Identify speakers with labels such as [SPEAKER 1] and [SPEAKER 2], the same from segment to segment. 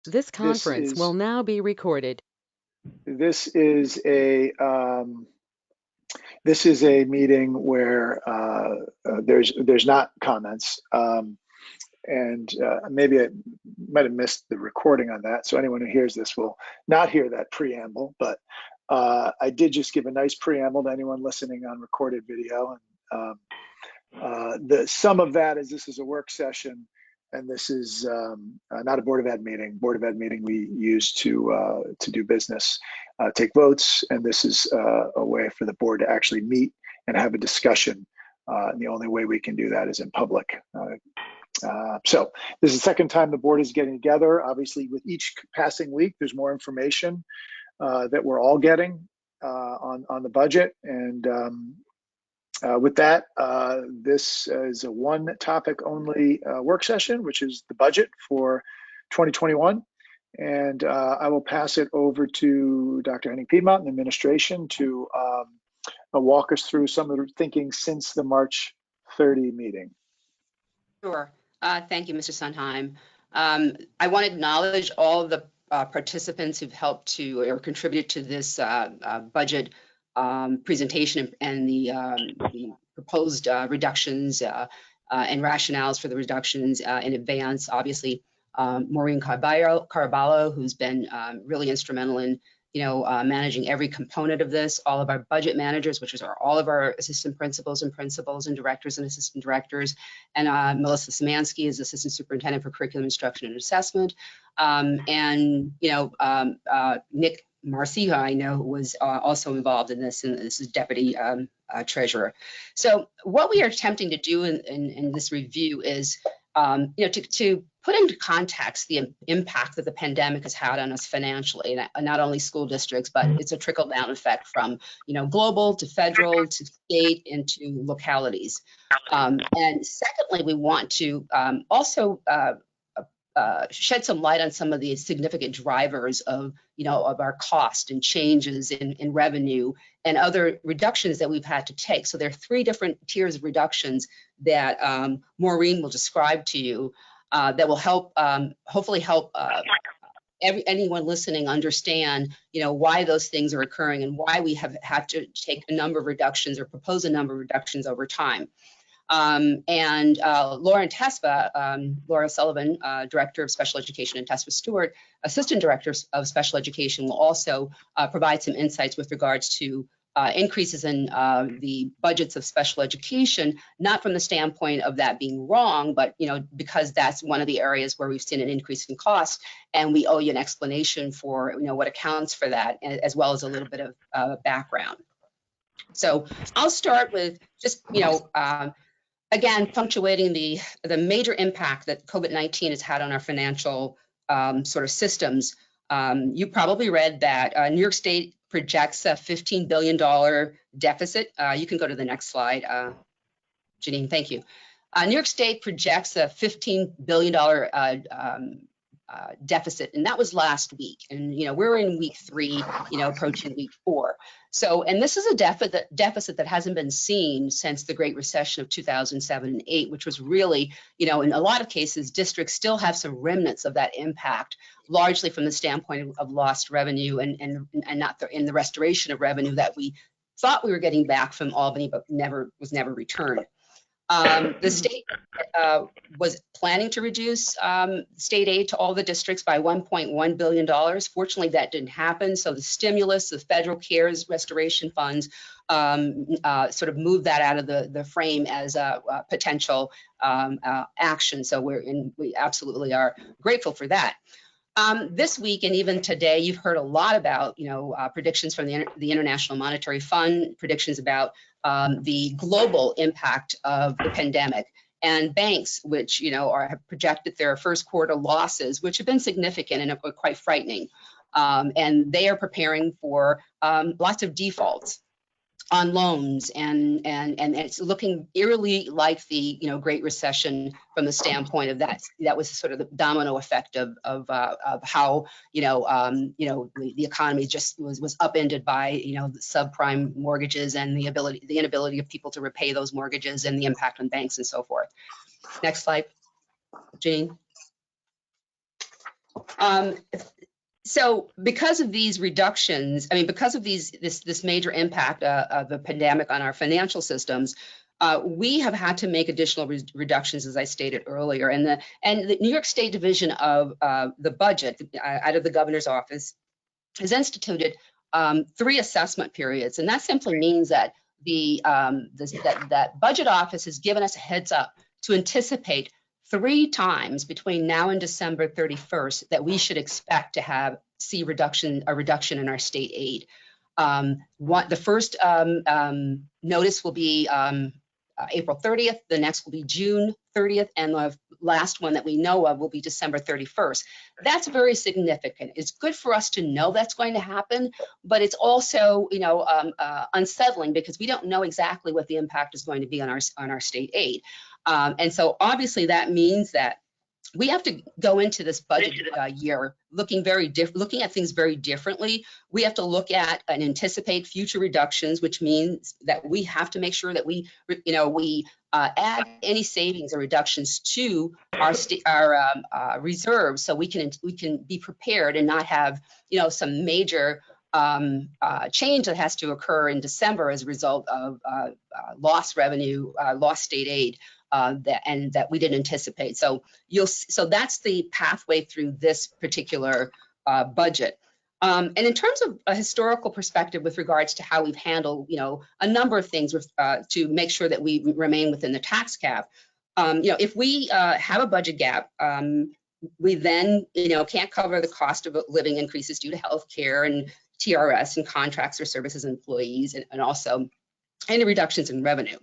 [SPEAKER 1] This conference will now be recorded.
[SPEAKER 2] This is a meeting where there's not comments, and maybe I might have missed the recording on that. So anyone who hears this will not hear that preamble. But I did just give a nice preamble to anyone listening on recorded video. And the sum of that is this is a work session. And this is not a Board of Ed meeting. Board of Ed meeting we use to do business, take votes, and this is a way for the board to actually meet and have a discussion. And the only way we can do that is in public. So this is the second time the board is getting together. Obviously, with each passing week, there's more information that we're all getting on the budget. And with that, this is a one topic only work session, which is the budget for 2021. And I will pass it over to Dr. Henning Piedmont and administration to walk us through some of the thinking since the March 30 meeting.
[SPEAKER 3] Sure. Thank you, Mr. Sondheim. I want to acknowledge all of the participants who've helped to or contributed to this budget presentation and the proposed reductions and rationales for the reductions in advance. Obviously, Maureen Caraballo, who's been really instrumental in managing every component of this, all of our budget managers, which are all of our assistant principals and directors and assistant directors, and Melissa Szymanski is assistant superintendent for curriculum instruction and assessment, and Nick Marcia, I know, was also involved in this, and this is deputy treasurer. So what we are attempting to do in this review is to put into context the impact that the pandemic has had on us financially, and not only school districts, but it's a trickle-down effect from global to federal to state and to localities. And secondly, we want to also shed some light on some of the significant drivers of our cost and changes in revenue and other reductions that we've had to take. So there are three different tiers of reductions that Maureen will describe to you that will help, hopefully help anyone listening understand, why those things are occurring and why we have had to take a number of reductions or propose a number of reductions over time. And Laura Tesfa, Laura Sullivan, Director of Special Education, and Tesfa Stewart, Assistant Director of Special Education, will also provide some insights with regards to increases in the budgets of special education, not from the standpoint of that being wrong, but because that's one of the areas where we've seen an increase in cost, and we owe you an explanation for what accounts for that, as well as a little bit of background. So I'll start with just again, punctuating the major impact that COVID-19 has had on our financial sort of systems. You probably read that New York State projects a $15 billion deficit. You can go to the next slide, Janine, thank you. New York State projects a $15 billion deficit, and that was last week. And we're in week 3, approaching week 4. So, and this is a deficit that hasn't been seen since the Great Recession of 2007 and 8, which was really, in a lot of cases, districts still have some remnants of that impact, largely from the standpoint of lost revenue and not in the restoration of revenue that we thought we were getting back from Albany, but was never returned. The state was planning to reduce state aid to all the districts by $1.1 billion. Fortunately, that didn't happen. So the stimulus, the federal CARES restoration funds sort of moved that out of the frame as a potential action. So we absolutely are grateful for that. This week and even today, you've heard a lot about, predictions from the International Monetary Fund, predictions about the global impact of the pandemic, and banks, which have projected their first quarter losses, which have been significant and are quite frightening, and they are preparing for lots of defaults on loans, and it's looking eerily like the Great Recession from the standpoint of that was sort of the domino effect of how the economy just was upended by the subprime mortgages and the inability of people to repay those mortgages and the impact on banks and so forth. Next slide, Jane. So because of these reductions, I mean, because of this major impact of the pandemic on our financial systems, we have had to make additional reductions, as I stated earlier. And the New York State Division of the Budget, out of the governor's office, has instituted 3 assessment periods, and that simply means that that budget office has given us a heads up to anticipate 3 times between now and December 31st that we should expect to see a reduction in our state aid. The first notice will be April 30th, the next will be June 30th, and the last one that we know of will be December 31st. That's very significant. It's good for us to know that's going to happen, but it's also, unsettling because we don't know exactly what the impact is going to be on our state aid. And so obviously that means that we have to go into this budget year looking at things very differently. We have to look at and anticipate future reductions, which means that we have to make sure that we add any savings or reductions to our reserves, so we can be prepared and not have some major change that has to occur in December as a result of lost revenue, lost state aid. That we didn't anticipate. So that's the pathway through this particular budget. And in terms of a historical perspective with regards to how we've handled, a number of things to make sure that we remain within the tax cap. If we have a budget gap, we then, can't cover the cost of living increases due to health care and TRS and contracts or services employees, and also any reductions in revenue.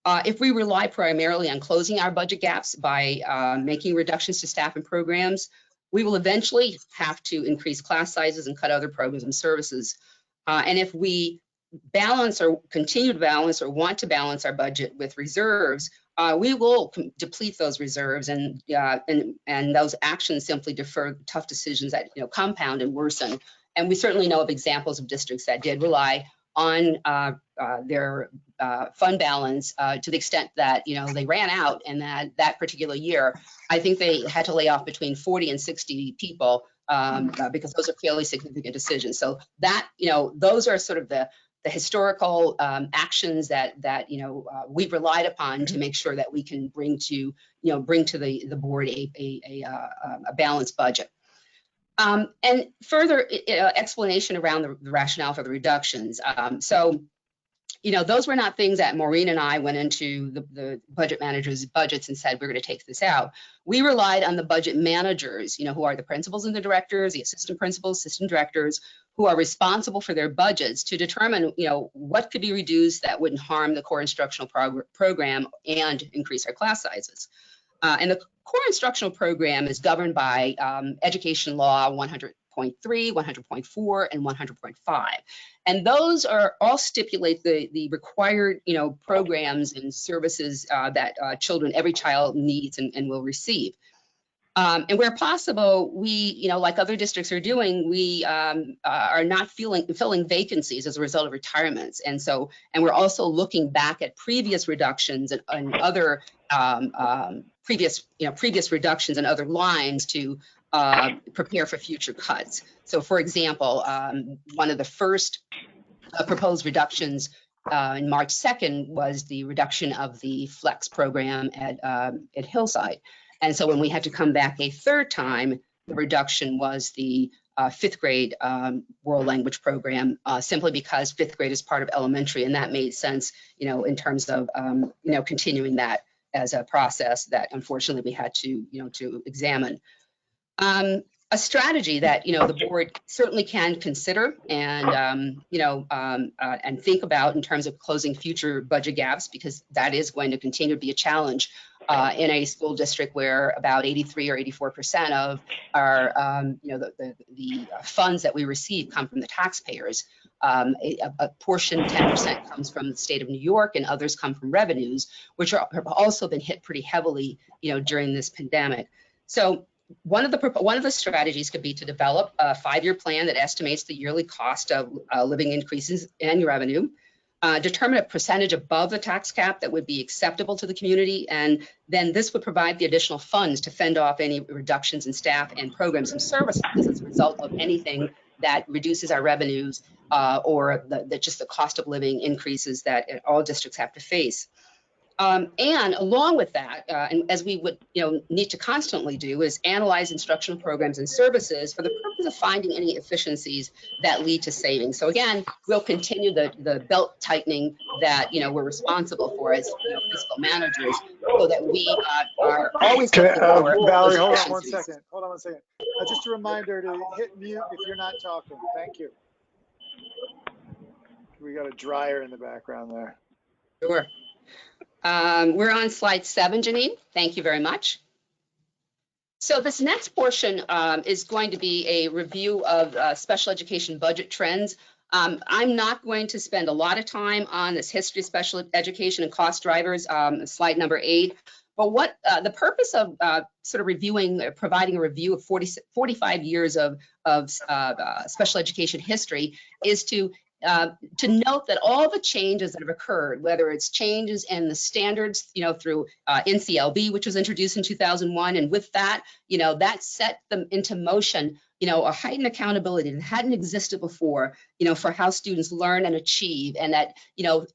[SPEAKER 3] If we rely primarily on closing our budget gaps by making reductions to staff and programs, we will eventually have to increase class sizes and cut other programs and services. And if we balance or continue to balance or want to balance our budget with reserves, we will deplete those reserves, and those actions simply defer tough decisions that compound and worsen. And we certainly know of examples of districts that did rely on their fund balance to the extent that they ran out, and that particular year, I think they had to lay off between 40 and 60 people because those are fairly significant decisions. So that those are sort of the historical actions that we've relied upon to make sure that we can bring to the board a balanced budget. And further explanation around the rationale for the reductions. Those were not things that Maureen and I went into the budget managers' budgets and said, we're going to take this out. We relied on the budget managers, who are the principals and the directors, the assistant principals, assistant directors, who are responsible for their budgets to determine, what could be reduced that wouldn't harm the core instructional program and increase our class sizes. And the core instructional program is governed by Education Law 100.3, 100.4, and 100.5. And those are all stipulate the required, programs and services that every child needs and will receive. And where possible, we, like other districts are doing, we are not filling vacancies as a result of retirements. And we're also looking back at previous reductions and other previous reductions in other lines to prepare for future cuts. So, for example, one of the first proposed reductions in March 2nd was the reduction of the Flex program at Hillside. And so when we had to come back a third time, the reduction was the 5th grade world language program, simply because 5th grade is part of elementary, and that made sense, in terms of, continuing that as a process that unfortunately we had to, to examine. A strategy that, the board certainly can consider and, and think about in terms of closing future budget gaps, because that is going to continue to be a challenge in a school district where about 83 or 84% of our, the funds that we receive come from the taxpayers. A portion, 10%, comes from the state of New York, and others come from revenues, which have also been hit pretty heavily, during this pandemic. So one of the strategies could be to develop a 5-year plan that estimates the yearly cost of living increases and revenue. determine a percentage above the tax cap that would be acceptable to the community, and then this would provide the additional funds to fend off any reductions in staff and programs and services as a result of anything that reduces our revenues or just the cost of living increases that all districts have to face. And along with that, and as we would need to constantly do, is analyze instructional programs and services for the purpose of finding any efficiencies that lead to savings. So again, we'll continue the belt tightening that we're responsible for as fiscal managers, so that we are always looking for
[SPEAKER 2] Valerie,
[SPEAKER 3] those
[SPEAKER 2] hold on
[SPEAKER 3] efficiencies.
[SPEAKER 2] 1 second. Hold on 1 second. Just a reminder to hit mute if you're not talking. Thank you. We got a dryer in the background there.
[SPEAKER 3] Sure. We're on slide 7, Janine. Thank you very much. So this next portion is going to be a review of special education budget trends. I'm not going to spend a lot of time on this history of special education and cost drivers, slide number 8. But what the purpose of sort of reviewing, providing a review of 45 years of special education history is to note that all the changes that have occurred, whether it's changes in the standards, through NCLB, which was introduced in 2001, and with that, that set them into motion, a heightened accountability that hadn't existed before, for how students learn and achieve, and that,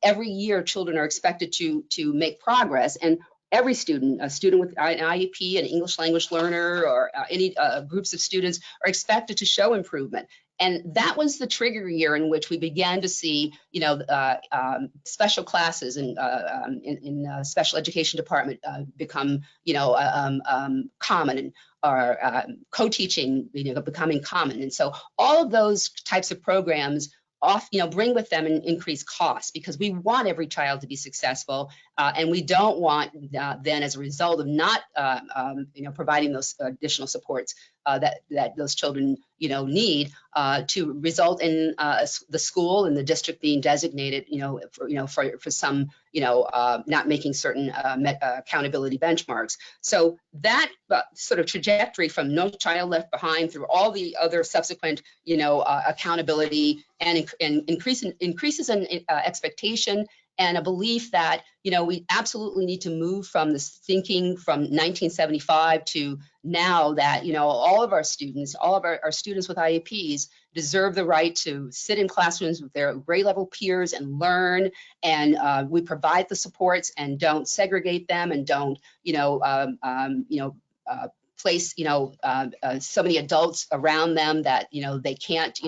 [SPEAKER 3] every year children are expected to make progress. And every student, a student with an IEP, an English language learner, or any groups of students are expected to show improvement. And that was the trigger year in which we began to see, special classes in special education department become, common, and or co-teaching, becoming common. And so all of those types of programs bring with them an increased cost, because we want every child to be successful, and we don't want then, as a result of not providing those additional supports that those children need, to result in the school and the district being designated for some not making certain accountability benchmarks. So that sort of trajectory from No Child Left Behind through all the other subsequent accountability and increases in expectation, and a belief that, we absolutely need to move from this thinking from 1975 to now that, all of our students, our students with IEPs deserve the right to sit in classrooms with their grade level peers and learn. And we provide the supports and don't segregate them, and don't, place, so many adults around them that, they can't,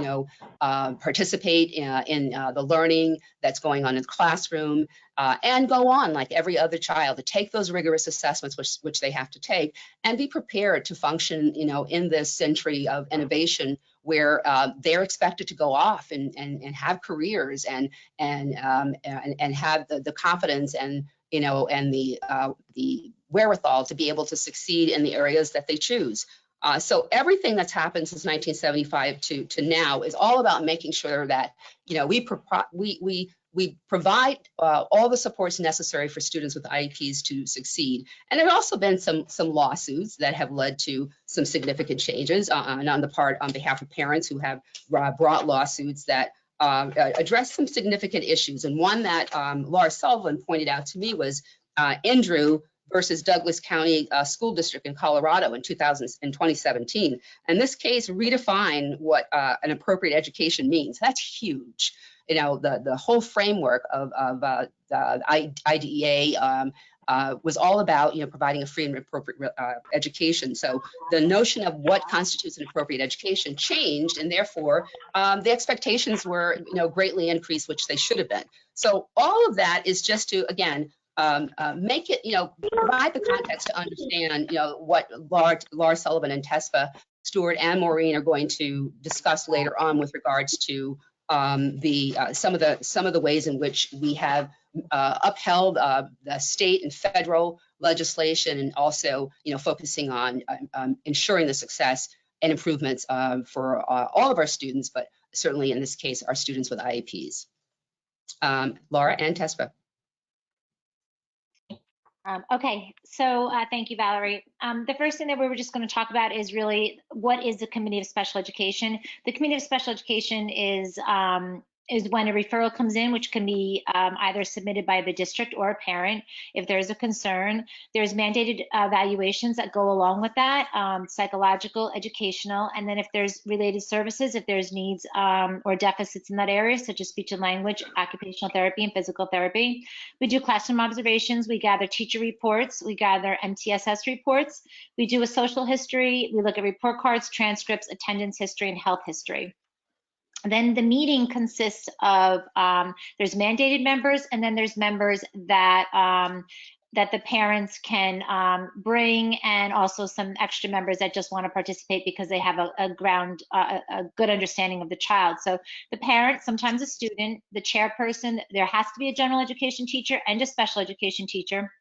[SPEAKER 3] participate in the learning that's going on in the classroom, and go on like every other child to take those rigorous assessments, which they have to take, and be prepared to function, in this century of innovation where they're expected to go off and have careers and have the confidence and, and the wherewithal to be able to succeed in the areas that they choose. So everything that's happened since 1975 to now is all about making sure that, we provide all the supports necessary for students with IEPs to succeed. And there have also been some lawsuits that have led to some significant changes on behalf of parents who have brought lawsuits that address some significant issues. And one that Laura Sullivan pointed out to me was Andrew versus Douglas County School District in Colorado in 2017. And this case redefined what an appropriate education means. That's huge. The whole framework of the IDEA was all about, providing a free and appropriate education. So the notion of what constitutes an appropriate education changed, and therefore the expectations were, greatly increased, which they should have been. So all of that is just to, again, make it, provide the context to understand, what Laura Sullivan and Tesfa Stewart and Maureen are going to discuss later on with regards to some of the ways in which we have upheld the state and federal legislation, and also, focusing on ensuring the success and improvements for all of our students, but certainly in this case, our students with IEPs. Laura and Tesfa.
[SPEAKER 4] Okay, so thank you, Valerie. The first thing that we were just going to talk about is really what is the Committee of Special Education. The Committee of Special Education is is when a referral comes in, which can be either submitted by the district or a parent if there's a concern. There's mandated evaluations that go along with that, psychological, educational, and then if there's related services, if there's needs or deficits in that area, such as speech and language, occupational therapy, and physical therapy. We do classroom observations, we gather teacher reports, we gather MTSS reports, we do a social history, we look at report cards, transcripts, attendance history, and health history. Then the meeting consists of, there's mandated members, and then there's members that that the parents can bring, and also some extra members that just want to participate because they have a good understanding of the child. So the parent, sometimes a student, the chairperson, there has to be a general education teacher and a special education teacher,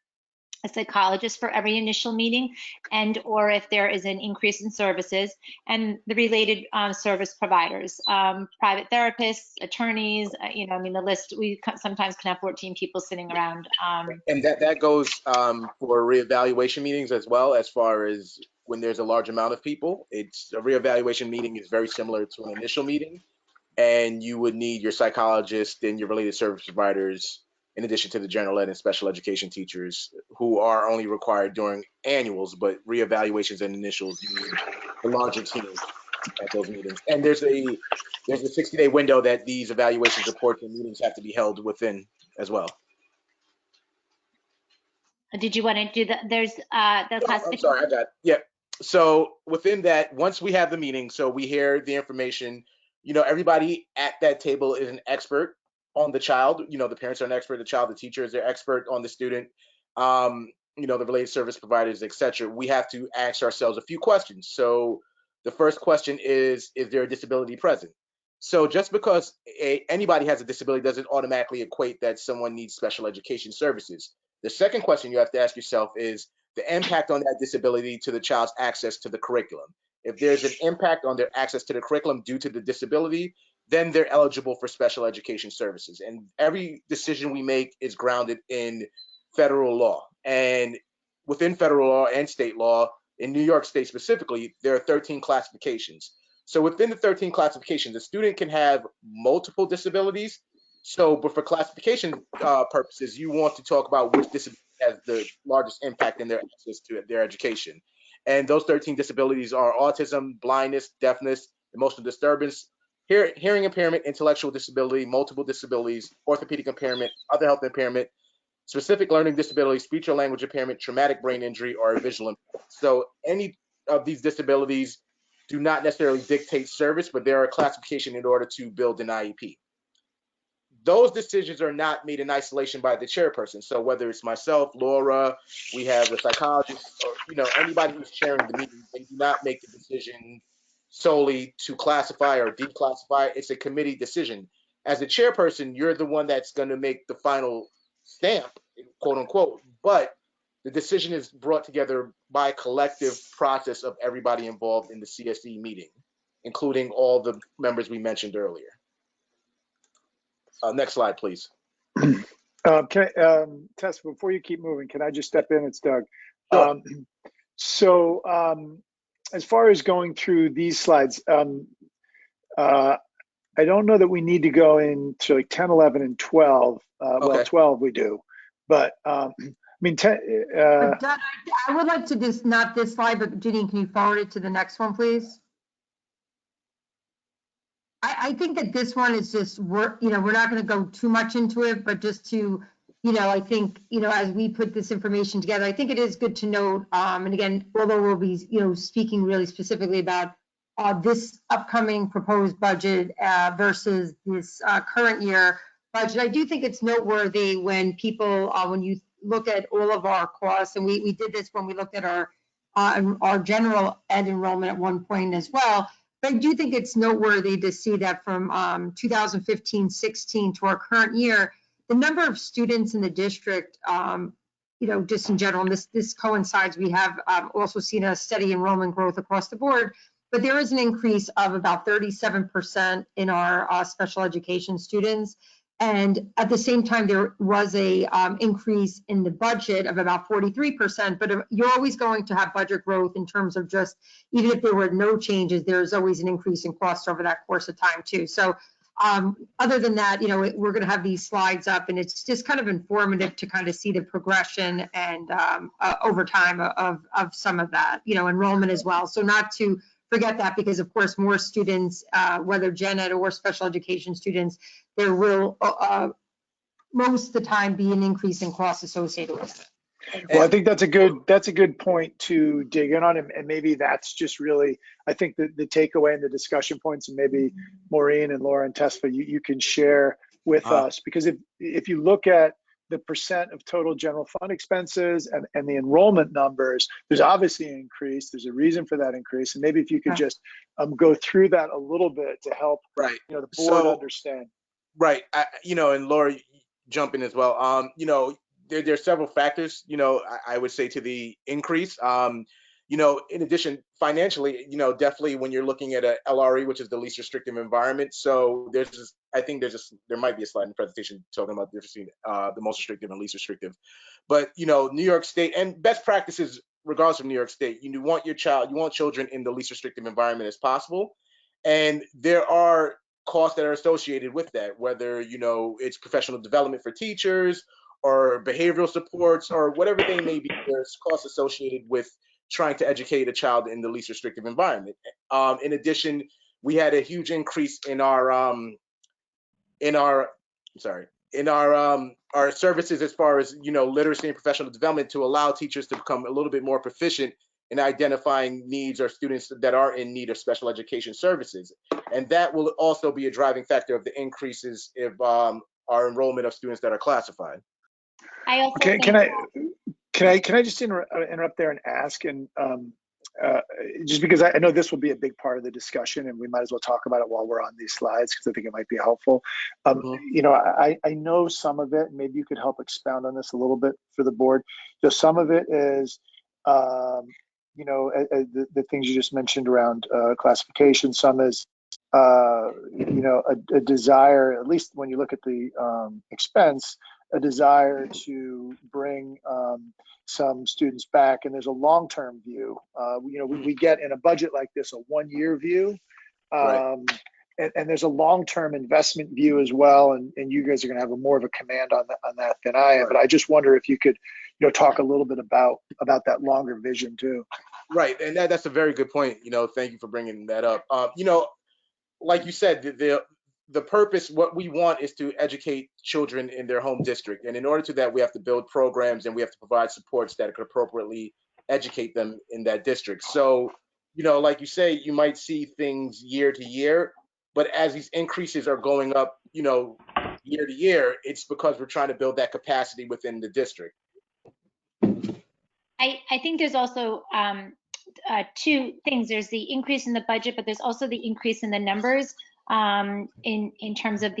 [SPEAKER 4] a psychologist for every initial meeting, and or if there is an increase in services, and the related service providers, private therapists, attorneys, I mean, the list, we sometimes can have 14 people sitting around.
[SPEAKER 5] And that goes for reevaluation meetings as well, as far as when there's a large amount of people. It's a reevaluation meeting is very similar to an initial meeting, and you would need your psychologist and your related service providers, in addition to the general ed and special education teachers, who are only required during annuals, but reevaluations and initials, you need the larger teams at those meetings. And there's a 60-day window that these evaluations, reports, and meetings have to be held within as well.
[SPEAKER 4] Did you want to do that? There's the classification.
[SPEAKER 5] I'm sorry, I got it. Yeah. So within that, once we have the meeting, so we hear the information, everybody at that table is an expert on the child. The parents are an expert, the child, the teacher is their expert on the student, the related service providers, etc. We have to ask ourselves a few questions. So the first question is there a disability present? So just because anybody has a disability doesn't automatically equate that someone needs special education services. The second question you have to ask yourself is the impact on that disability to the child's access to the curriculum. If there's an impact on their access to the curriculum due to the disability, then they're eligible for special education services. And every decision we make is grounded in federal law. And within federal law and state law, in New York State specifically, there are 13 classifications. So within the 13 classifications, a student can have multiple disabilities. So, but for classification purposes, you want to talk about which disability has the largest impact in their access to their education. And those 13 disabilities are autism, blindness, deafness, emotional disturbance, hearing impairment, intellectual disability, multiple disabilities, orthopedic impairment, other health impairment, specific learning disability, speech or language impairment, traumatic brain injury, or visual impairment. So any of these disabilities do not necessarily dictate service, but there are a classification in order to build an IEP. Those decisions are not made in isolation by the chairperson. So whether it's myself, Laura, we have the psychologist, or anybody who's chairing the meeting, they do not make the decision solely to classify or declassify. It's a committee decision. As the chairperson, you're the one that's going to make the final stamp, quote unquote, but the decision is brought together by a collective process of everybody involved in the CSE meeting, including all the members we mentioned earlier. Next slide, please.
[SPEAKER 2] Tess, before you keep moving, can I just step in? It's Doug.
[SPEAKER 5] Sure.
[SPEAKER 2] As far as going through these slides, I don't know that we need to go into like 10, 11, and 12.
[SPEAKER 5] Okay.
[SPEAKER 2] Well, 12 we do, but I mean,
[SPEAKER 6] Doug, I would like to just, not this slide, but Janine, can you forward it to the next one, please? I think that this one is just, we're not going to go too much into it, but just to, I think, as we put this information together, I think it is good to note, and again, although we'll be, speaking really specifically about this upcoming proposed budget versus this current year budget, I do think it's noteworthy when people, when you look at all of our costs, and we did this when we looked at our general ed enrollment at one point as well. But I do think it's noteworthy to see that from 2015-16 to our current year, the number of students in the district, just in general, and this coincides, we have also seen a steady enrollment growth across the board, but there is an increase of about 37% in our special education students. And at the same time, there was a increase in the budget of about 43%, but you're always going to have budget growth in terms of just, even if there were no changes, there's always an increase in cost over that course of time too. So Other than that, we're going to have these slides up, and it's just kind of informative to kind of see the progression and over time of some of that, enrollment as well. So not to forget that, because of course more students, whether gen ed or special education students, there will most of the time be an increase in costs associated with it.
[SPEAKER 2] Well, I think that's a good point to dig in on, and maybe that's just really, I think the takeaway and the discussion points, and maybe Maureen and Laura and Tesfa, you can share with us, because if you look at the percent of total general fund expenses and the enrollment numbers, there's obviously an increase. There's a reason for that increase, and maybe if you could just go through that a little bit to help the board understand.
[SPEAKER 5] Right, and Laura, jump in as well. There are several factors, I would say, to the increase. In addition, financially, definitely when you're looking at a LRE, which is the least restrictive environment. So there might be a slide in the presentation talking about the difference between the most restrictive and least restrictive. But, New York State and best practices, regardless of New York State, you want children in the least restrictive environment as possible. And there are costs that are associated with that, whether, it's professional development for teachers, or behavioral supports, or whatever they may be. There's costs associated with trying to educate a child in the least restrictive environment. In addition, we had a huge increase in our services as far as literacy and professional development, to allow teachers to become a little bit more proficient in identifying needs or students that are in need of special education services, and that will also be a driving factor of the increases of our enrollment of students that are classified.
[SPEAKER 4] I also
[SPEAKER 2] Okay,
[SPEAKER 4] think
[SPEAKER 2] can I just interrupt there and ask, and just because I know this will be a big part of the discussion, and we might as well talk about it while we're on these slides, because I think it might be helpful. I know some of it, maybe you could help expound on this a little bit for the board. Some of it is, the things you just mentioned around classification. Some is, a desire, at least when you look at the expense, a desire to bring some students back, and there's a long-term view. We get in a budget like this a one-year view, and there's a long-term investment view as well. And you guys are going to have more of a command on that than I am. But I just wonder if you could, talk a little bit about that longer vision too.
[SPEAKER 5] Right, and that's a very good point. Thank you for bringing that up. Like you said, the purpose, what we want is to educate children in their home district. And in order to that, we have to build programs, and we have to provide supports that could appropriately educate them in that district. So, like you say, you might see things year to year, but as these increases are going up, year to year, it's because we're trying to build that capacity within the district.
[SPEAKER 4] I think there's also two things. There's the increase in the budget, but there's also the increase in the numbers in terms of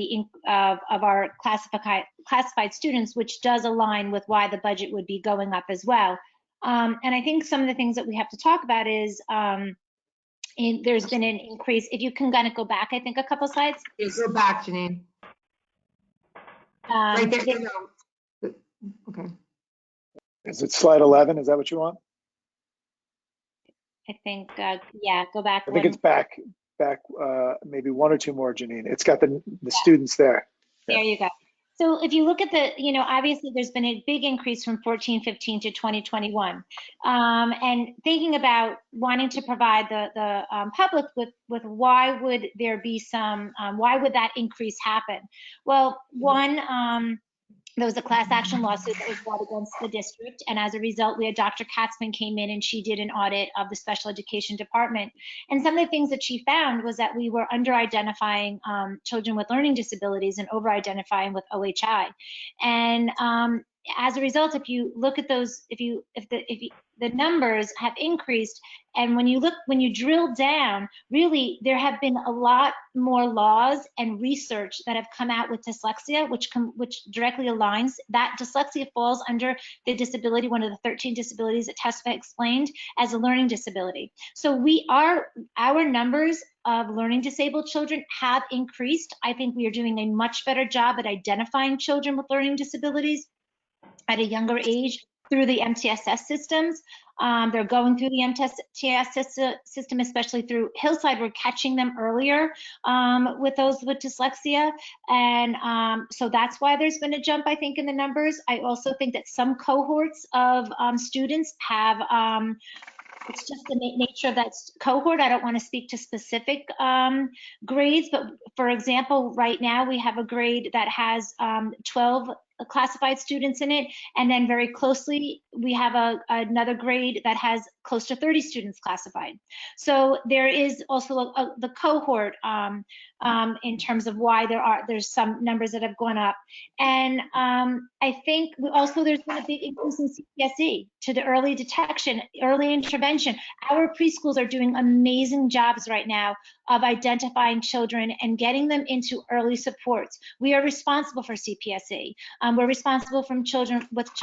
[SPEAKER 4] of our classified students, which does align with why the budget would be going up as well. And I think some of the things that we have to talk about is there's been an increase. If you can kind of go back, I think a couple slides.
[SPEAKER 6] Yeah, go back, Janine. Right there. Okay.
[SPEAKER 2] Is it slide 11? Is that what you want?
[SPEAKER 4] I think, yeah, go back.
[SPEAKER 2] I think it's back, maybe one or two more, Janine. It's got the students there.
[SPEAKER 4] There you go. So if you look at the, obviously there's been a big increase from 14-15 to 2021. And thinking about wanting to provide the public with why would there be why would that increase happen? Well, one, there was a class action lawsuit that was brought against the district. And as a result, we had Dr. Katzman came in and she did an audit of the special education department. And some of the things that she found was that we were under-identifying children with learning disabilities and over-identifying with OHI. And as a result, if you look at those, if the numbers have increased, and when you drill down, really there have been a lot more laws and research that have come out with dyslexia, which directly aligns. That dyslexia falls under the disability, one of the 13 disabilities that Tesfa explained, as a learning disability. So our numbers of learning disabled children have increased. I think we are doing a much better job at identifying children with learning disabilities at a younger age. through the MTSS systems. They're going through the MTSS system, especially through Hillside. We're catching them earlier with those with dyslexia. And so that's why there's been a jump, I think, in the numbers. I also think that some cohorts of students have, it's just the nature of that cohort. I don't want to speak to specific grades, but for example, right now we have a grade that has 12 classified students in it, and then very closely we have another grade that has close to 30 students classified. So there is also the cohort in terms of why there's some numbers that have gone up. And I think there's been a big increase in CPSE, to the early detection, early intervention. Our preschools are doing amazing jobs right now of identifying children and getting them into early supports. We are responsible for CPSE. We're responsible for children with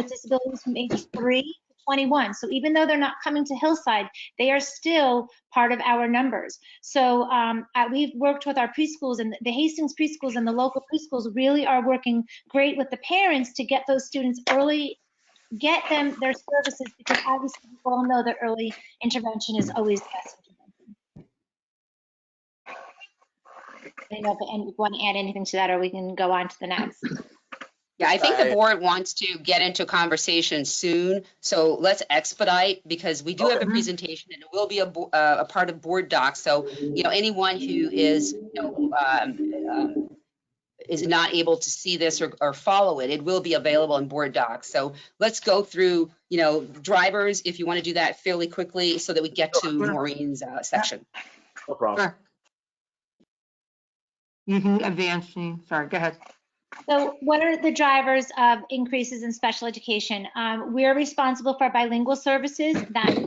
[SPEAKER 4] disabilities from age 3 to 21. So even though they're not coming to Hillside, they are still part of our numbers. So we've worked with our preschools, and the Hastings preschools and the local preschools really are working great with the parents to get those students early, get them their services, because obviously we all know that early intervention is always the best intervention. I don't know if you want to add anything to that, or we can go on to the next.
[SPEAKER 3] Yeah, I think the board wants to get into conversation soon, so let's expedite, because we do have a presentation and it will be a part of board docs. So, anyone who is, is not able to see this or follow it, it will be available in board docs. So let's go through, drivers, if you want to do that fairly quickly so that we get to Maureen's section.
[SPEAKER 5] No problem.
[SPEAKER 6] Sure. You can advance, Janine. Sorry, go ahead.
[SPEAKER 4] So what are the drivers of increases in special education? We're responsible for bilingual services. That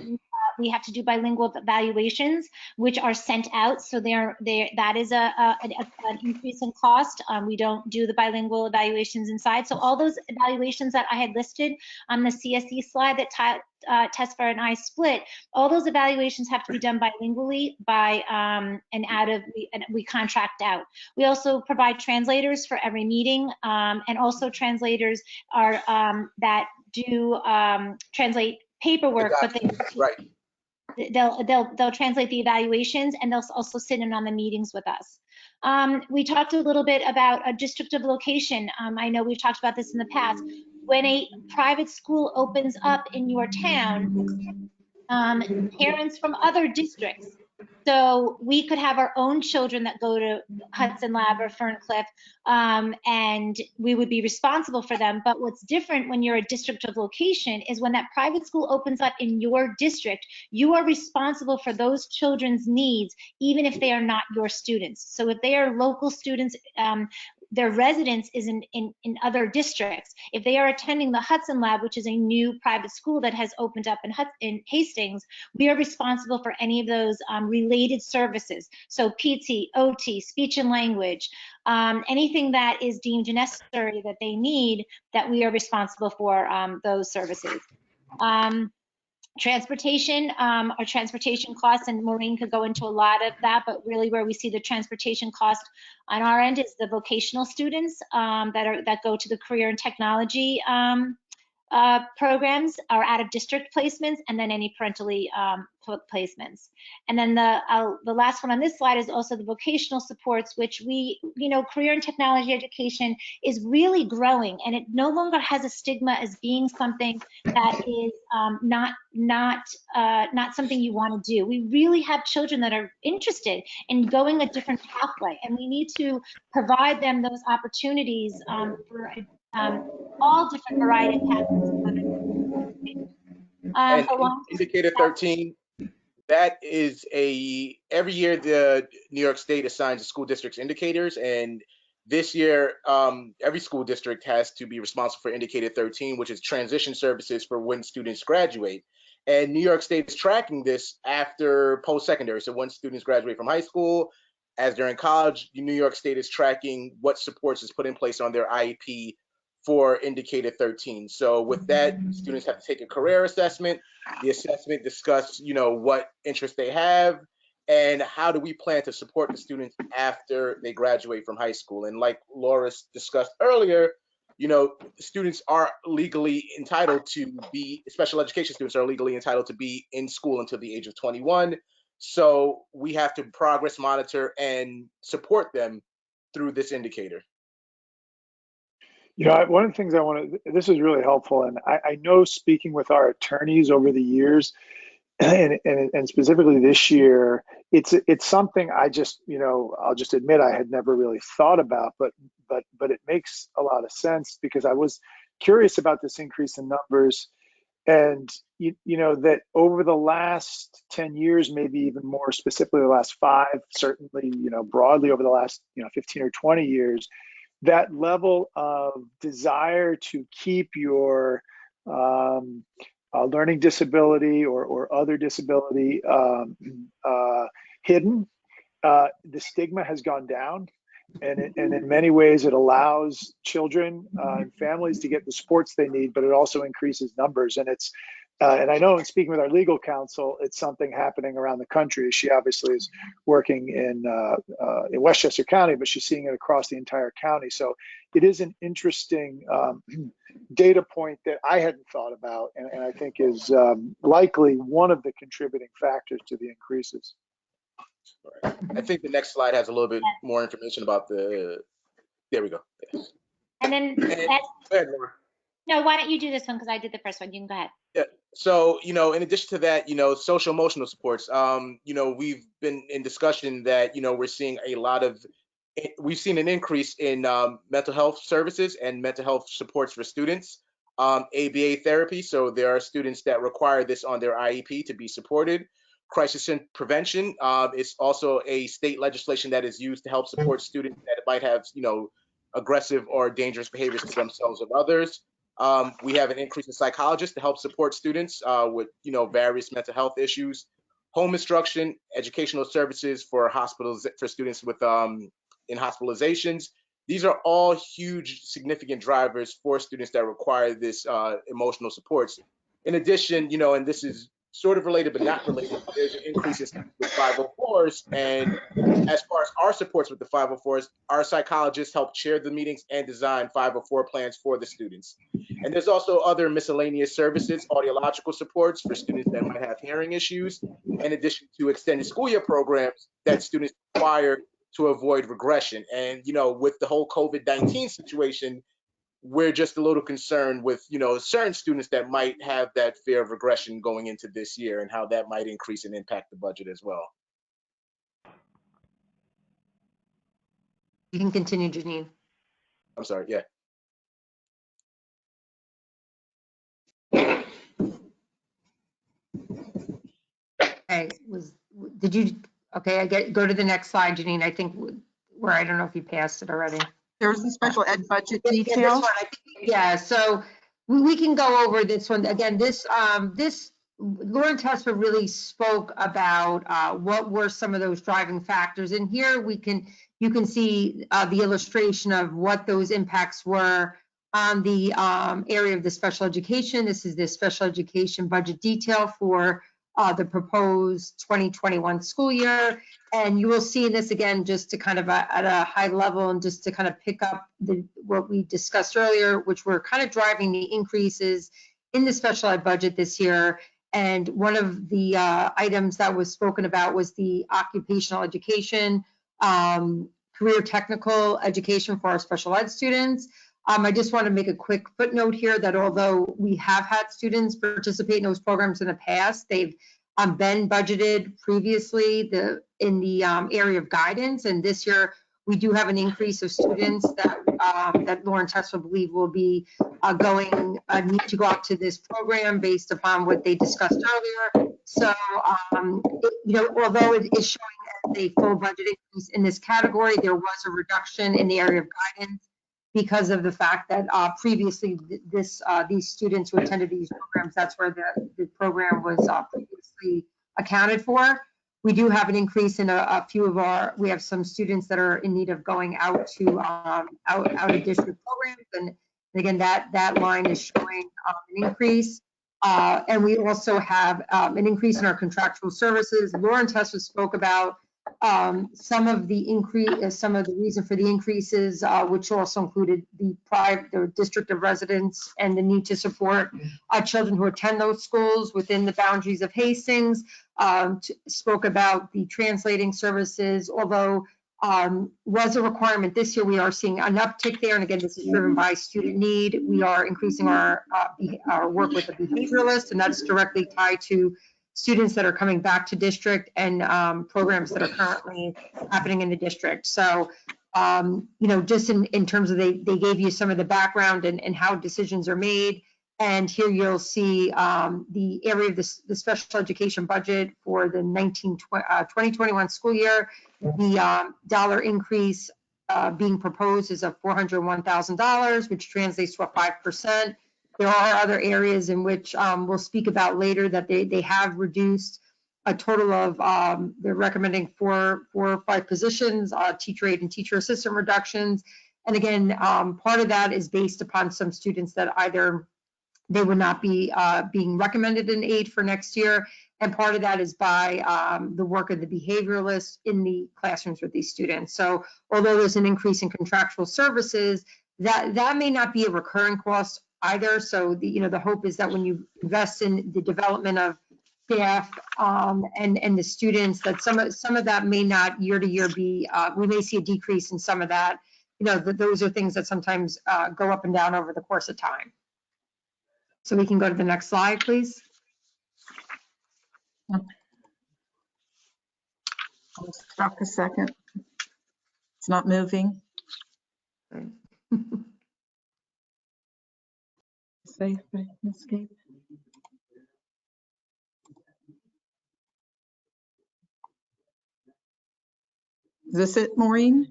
[SPEAKER 4] we have to do bilingual evaluations, which are sent out. So that is an increase in cost. We don't do the bilingual evaluations inside. So all those evaluations that I had listed on the CSE slide that Tesfa and I split, all those evaluations have to be done bilingually and we contract out. We also provide translators for every meeting, and also translators are that do translate paperwork, but they'll translate the evaluations, and they'll also sit in on the meetings with us. We talked a little bit about a district of location. I know we've talked about this in the past. When a private school opens up in your town, parents from other districts, so we could have our own children that go to Hudson Lab or Ferncliff, and we would be responsible for them. But what's different when you're a district of location is when that private school opens up in your district, you are responsible for those children's needs, even if they are not your students. So if they are local students, their residence is in other districts. If they are attending the Hudson Lab, which is a new private school that has opened up in Hastings, we are responsible for any of those related services. So PT, OT, speech and language, anything that is deemed necessary that they need, that we are responsible for those services. Transportation, or transportation costs, and Maureen could go into a lot of that, but really where we see the transportation cost on our end is the vocational students that go to the career and technology programs, are out of district placements, and then any parentally placements. And then the last one on this slide is also the vocational supports, which career and technology education is really growing, and it no longer has a stigma as being something that is not something you want to do. We really have children that are interested in going a different pathway, and we need to provide them those opportunities for all different variety of pathways.
[SPEAKER 5] And Indicator 13, that is every year the New York State assigns the school districts indicators, and this year every school district has to be responsible for Indicator 13, which is transition services for when students graduate. And New York State is tracking this after post-secondary. So when students graduate from high school, as they're in college, New York State is tracking what supports is put in place on their IEP for Indicator 13. So with that, students have to take a career assessment. The assessment discuss, what interests they have and how do we plan to support the students after they graduate from high school. And like Laura discussed earlier, students are legally entitled to be, special education students are legally entitled to be in school until the age of 21. So we have to progress monitor and support them through this indicator.
[SPEAKER 2] One of the things this is really helpful, and I know speaking with our attorneys over the years, and specifically this year, it's something I just, I'll just admit I had never really thought about, but it makes a lot of sense because I was curious about this increase in numbers, and that over the last 10 years, maybe even more specifically the last 5, certainly, broadly over the last 15 or 20 years, that level of desire to keep your learning disability or other disability hidden, the stigma has gone down, and in many ways it allows children and families to get the supports they need, but it also increases numbers. And it's and I know in speaking with our legal counsel, it's something happening around the country. She obviously is working in Westchester County, but she's seeing it across the entire county. So it is an interesting data point that I hadn't thought about, and I think is likely one of the contributing factors to the increases.
[SPEAKER 5] Right. I think the next slide has a little bit more information about there we go. Yes.
[SPEAKER 4] And then,
[SPEAKER 5] Go ahead, Laura.
[SPEAKER 4] No, why don't you do this one? Because I did the first one. You can go ahead.
[SPEAKER 5] Yeah. So, in addition to that, social emotional supports, we've been in discussion that, we've seen an increase in mental health services and mental health supports for students, ABA therapy. So there are students that require this on their IEP to be supported. Crisis prevention is also a state legislation that is used to help support students that might have, aggressive or dangerous behaviors to themselves or others. We have an increase in psychologists to help support students with, various mental health issues. Home instruction, educational services for students with in hospitalizations. These are all huge, significant drivers for students that require this emotional supports. In addition, and this is sort of related but not related, there's an increase in students with 504s. And as far as our supports with the 504s, our psychologists help chair the meetings and design 504 plans for the students. And there's also other miscellaneous services, audiological supports for students that might have hearing issues, in addition to extended school year programs that students require to avoid regression. And, with the whole COVID-19 situation, we're just a little concerned with, certain students that might have that fear of regression going into this year and how that might increase and impact the budget as well.
[SPEAKER 6] You can continue, Janine.
[SPEAKER 5] I'm sorry, yeah.
[SPEAKER 6] Okay, go to the next slide, Janine. I think where, I don't know if you passed it already.
[SPEAKER 7] There was a special ed budget
[SPEAKER 6] Yeah,
[SPEAKER 7] detail.
[SPEAKER 6] So we can go over this one. Again, Lauren Tesfa really spoke about what were some of those driving factors. And here you can see the illustration of what those impacts were on the area of the special education. This is the special education budget detail for the proposed 2021 school year. And you will see this again, just to kind of at a high level and just to kind of pick up what we discussed earlier, which were kind of driving the increases in the special ed budget this year. And one of the items that was spoken about was the occupational education, career technical education for our special ed students. I just want to make a quick footnote here that although we have had students participate in those programs in the past, they've been budgeted previously in the area of guidance. And this year, we do have an increase of students that Lauren Tesfa believe will be need to go out to this program based upon what they discussed earlier. So, although it is showing as a full budget increase in this category, there was a reduction in the area of guidance because of the fact that previously these students who attended these programs, that's where the program was previously accounted for. We do have an increase in a few of we have some students that are in need of going out to out of district programs. And again, that line is showing an increase. And we also have an increase in our contractual services. Lauren Tesfa spoke about some of the reason for the increases, which also included the district of residence and the need to support children who attend those schools within the boundaries of Hastings. Spoke about the translating services, although was a requirement this year. We are seeing an uptick there, and again, this is driven by student need. We are increasing our work with the behavioralist, and that's directly tied to students that are coming back to district and programs that are currently happening in the district. So, just in terms of they gave you some of the background and how decisions are made. And here you'll see the area of the special education budget for the 2021 school year. The dollar increase being proposed is of $401,000, which translates to a 5%. There are other areas in which we'll speak about later that they have reduced a total of, they're recommending four or five positions, teacher aide and teacher assistant reductions. And again, part of that is based upon some students that either they would not be being recommended an aide for next year. And part of that is by the work of the behavioralists in the classrooms with these students. So although there's an increase in contractual services, that may not be a recurring cost either. So the hope is that when you invest in the development of staff and the students, that some of that may not year to year be, we may see a decrease in some of that. Those are things that sometimes go up and down over the course of time. So we can go to the next slide, please.
[SPEAKER 7] I'm stuck a second. It's not moving. Save, escape. Is this it, Maureen?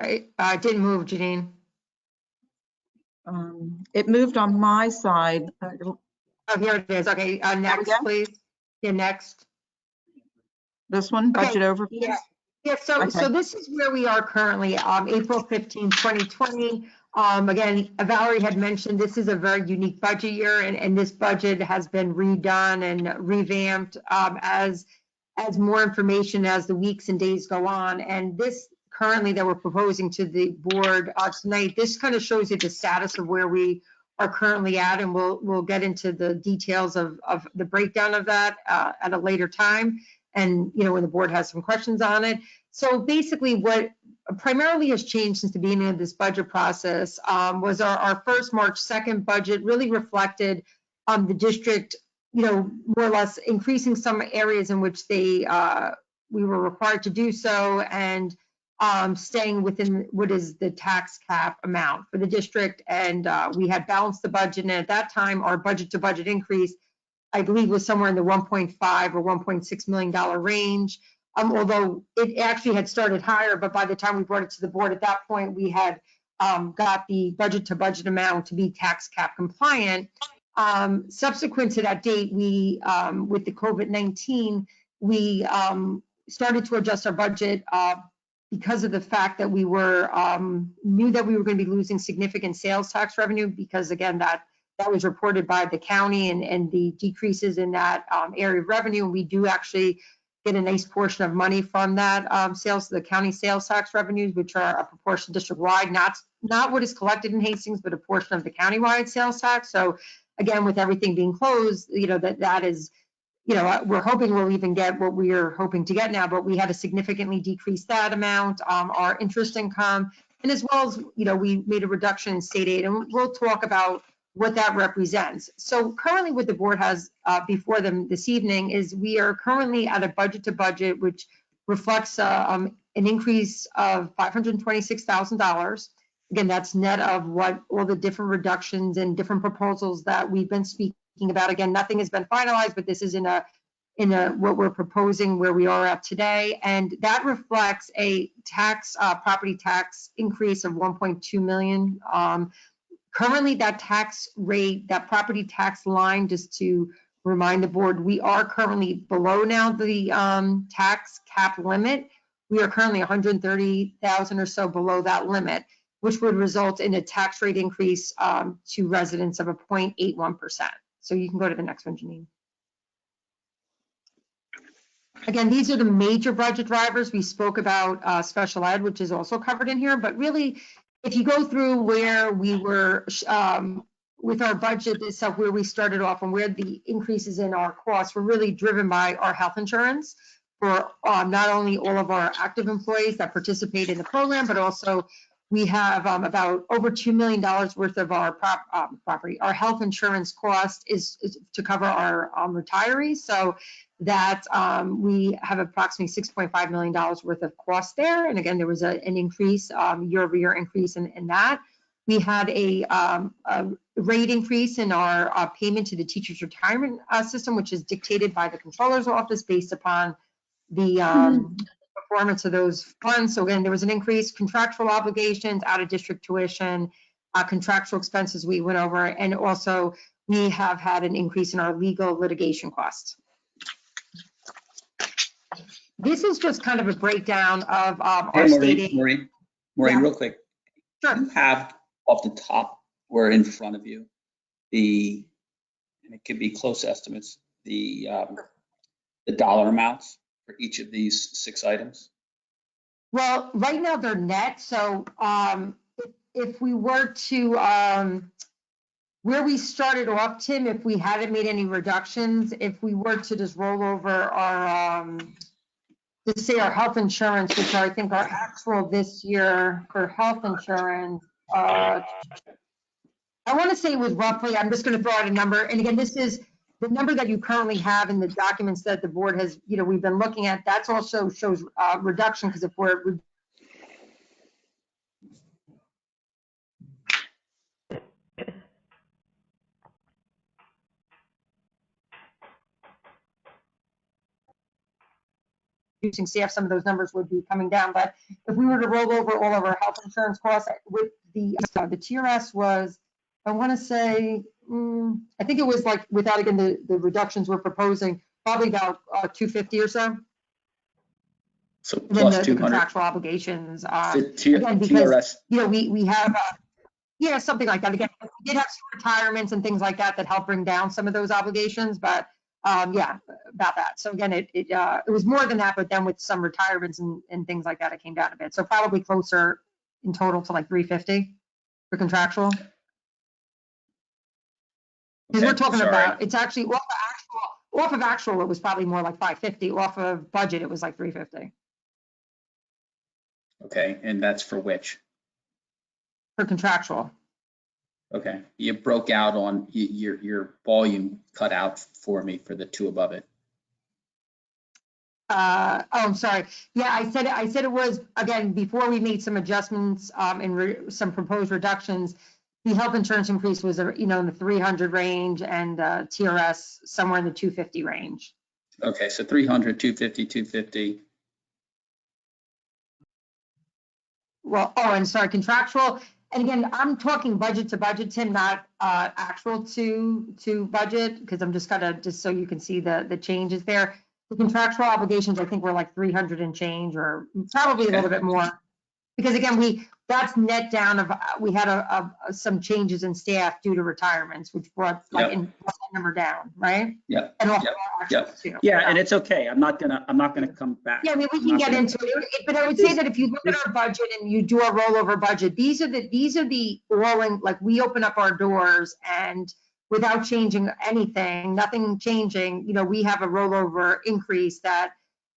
[SPEAKER 6] It didn't move, Janine.
[SPEAKER 7] It moved on my side.
[SPEAKER 6] Oh, here it is. Okay, next, please. Yeah, next.
[SPEAKER 7] This one, budget overview?
[SPEAKER 6] Yeah, so
[SPEAKER 7] Okay.
[SPEAKER 6] So this is where we are currently, April 15, 2020. Again, Valerie had mentioned this is a very unique budget year, and this budget has been redone and revamped as more information as the weeks and days go on. And this currently that we're proposing to the board tonight, this kind of shows you the status of where we are currently at, and we'll get into the details of the breakdown of that at a later time. And, when the board has some questions on it. So basically what primarily has changed since the beginning of this budget process was our first March 2nd budget really reflected the district, more or less increasing some areas in which we were required to do so, and staying within what is the tax cap amount for the district. And we had balanced the budget, and at that time, our budget to budget increase, I believe, was somewhere in the $1.5 or $1.6 million range. Although it actually had started higher, but by the time we brought it to the board at that point, we had got the budget to budget amount to be tax cap compliant. Subsequent to that date, we, with the COVID-19, we started to adjust our budget because of the fact that we were knew that we were going to be losing significant sales tax revenue, because again, that was reported by the county and the decreases in that area of revenue. And we do actually get a nice portion of money from that the county sales tax revenues, which are a proportion district-wide, not what is collected in Hastings, but a portion of the county-wide sales tax. So again, with everything being closed, that is, we're hoping we'll even get what we are hoping to get now, but we had to significantly decrease that amount, our interest income, and as well as, we made a reduction in state aid, and we'll talk about what that represents. So currently what the board has before them this evening is we are currently at a budget to budget, which reflects an increase of $526,000. Again, that's net of what all the different reductions and different proposals that we've been speaking about. Again, nothing has been finalized, but this is in a what we're proposing where we are at today. And that reflects a property tax increase of 1.2 million. Currently, that tax rate, that property tax line, just to remind the board, we are currently below now the tax cap limit. We are currently 130,000 or so below that limit, which would result in a tax rate increase to residents of a 0.81%. So you can go to the next one, Janine. Again, these are the major budget drivers. We spoke about special ed, which is also covered in here, but really, if you go through where we were with our budget itself, where we started off and where the increases in our costs were really driven by our health insurance for not only all of our active employees that participate in the program, but also we have about over $2 million worth of our property. Our health insurance cost is to cover our retirees. So that we have approximately $6.5 million worth of cost there. And again, there was an increase, year-over-year increase in that. We had a rate increase in our payment to the teachers' retirement system, which is dictated by the controller's office based upon the performance of those funds. So again, there was an increase, contractual obligations, out-of-district tuition, contractual expenses we went over, and also we have had an increase in our legal litigation costs. This is just kind of a breakdown of our stating.
[SPEAKER 8] Maureen,
[SPEAKER 6] Yeah.
[SPEAKER 8] real quick.
[SPEAKER 6] Sure.
[SPEAKER 8] You have off the top or in front of you, and it could be close estimates, the dollar amounts for each of these 6 items?
[SPEAKER 6] Well, right now they're net. So if we were to, where we started off, Tim, if we hadn't made any reductions, if we were to just roll over our, let's say our health insurance, which I think our actual this year for health insurance, I want to say it was roughly, I'm just going to throw out a number. And again, this is the number that you currently have in the documents that the board has, we've been looking at. That's also shows reduction, because if we're reducing staff, some of those numbers would be coming down. But if we were to roll over all of our health insurance costs with the TRS was, I want to say, I think it was like, without again the reductions we're proposing, probably about 250 or so.
[SPEAKER 8] So
[SPEAKER 6] And then
[SPEAKER 8] plus
[SPEAKER 6] the
[SPEAKER 8] 200.
[SPEAKER 6] contractual obligations.
[SPEAKER 8] So
[SPEAKER 6] Again, because
[SPEAKER 8] TRS.
[SPEAKER 6] we have something like that. Again, we did have some retirements and things like that that help bring down some of those obligations, but yeah, about that. So again, it was more than that, but then with some retirements and things like that, it came down a bit. So probably closer in total to like 350 for contractual. Because we're talking about, it's actually off of actual, it was probably more like 550. Off of budget, it was like 350
[SPEAKER 8] Okay, and that's for which?
[SPEAKER 6] for contractual.
[SPEAKER 8] Okay, you broke out on your volume cut out for me for the 2 above it.
[SPEAKER 6] I'm sorry. Yeah, I said it was, again, before we made some adjustments and some proposed reductions, the health insurance increase was, in the 300 range, and TRS somewhere in the 250 range.
[SPEAKER 8] Okay, so 300, 250, 250.
[SPEAKER 6] Well, and sorry, contractual. And again, I'm talking budget to budget, Tim, not actual to budget, because I'm just just so you can see the changes there. The contractual obligations, I think, were like 300 and change, or probably a little bit more. Because again, that's net down of, we had some changes in staff due to retirements, which brought that number down, right?
[SPEAKER 8] Yeah.
[SPEAKER 6] And also too.
[SPEAKER 8] Yeah, and it's okay. I'm not gonna come back.
[SPEAKER 6] Yeah, I mean, we can get into it, but I would say that if you look at our budget and you do a rollover budget, these are the all-in, like, we open up our doors and without changing anything, nothing changing, we have a rollover increase that,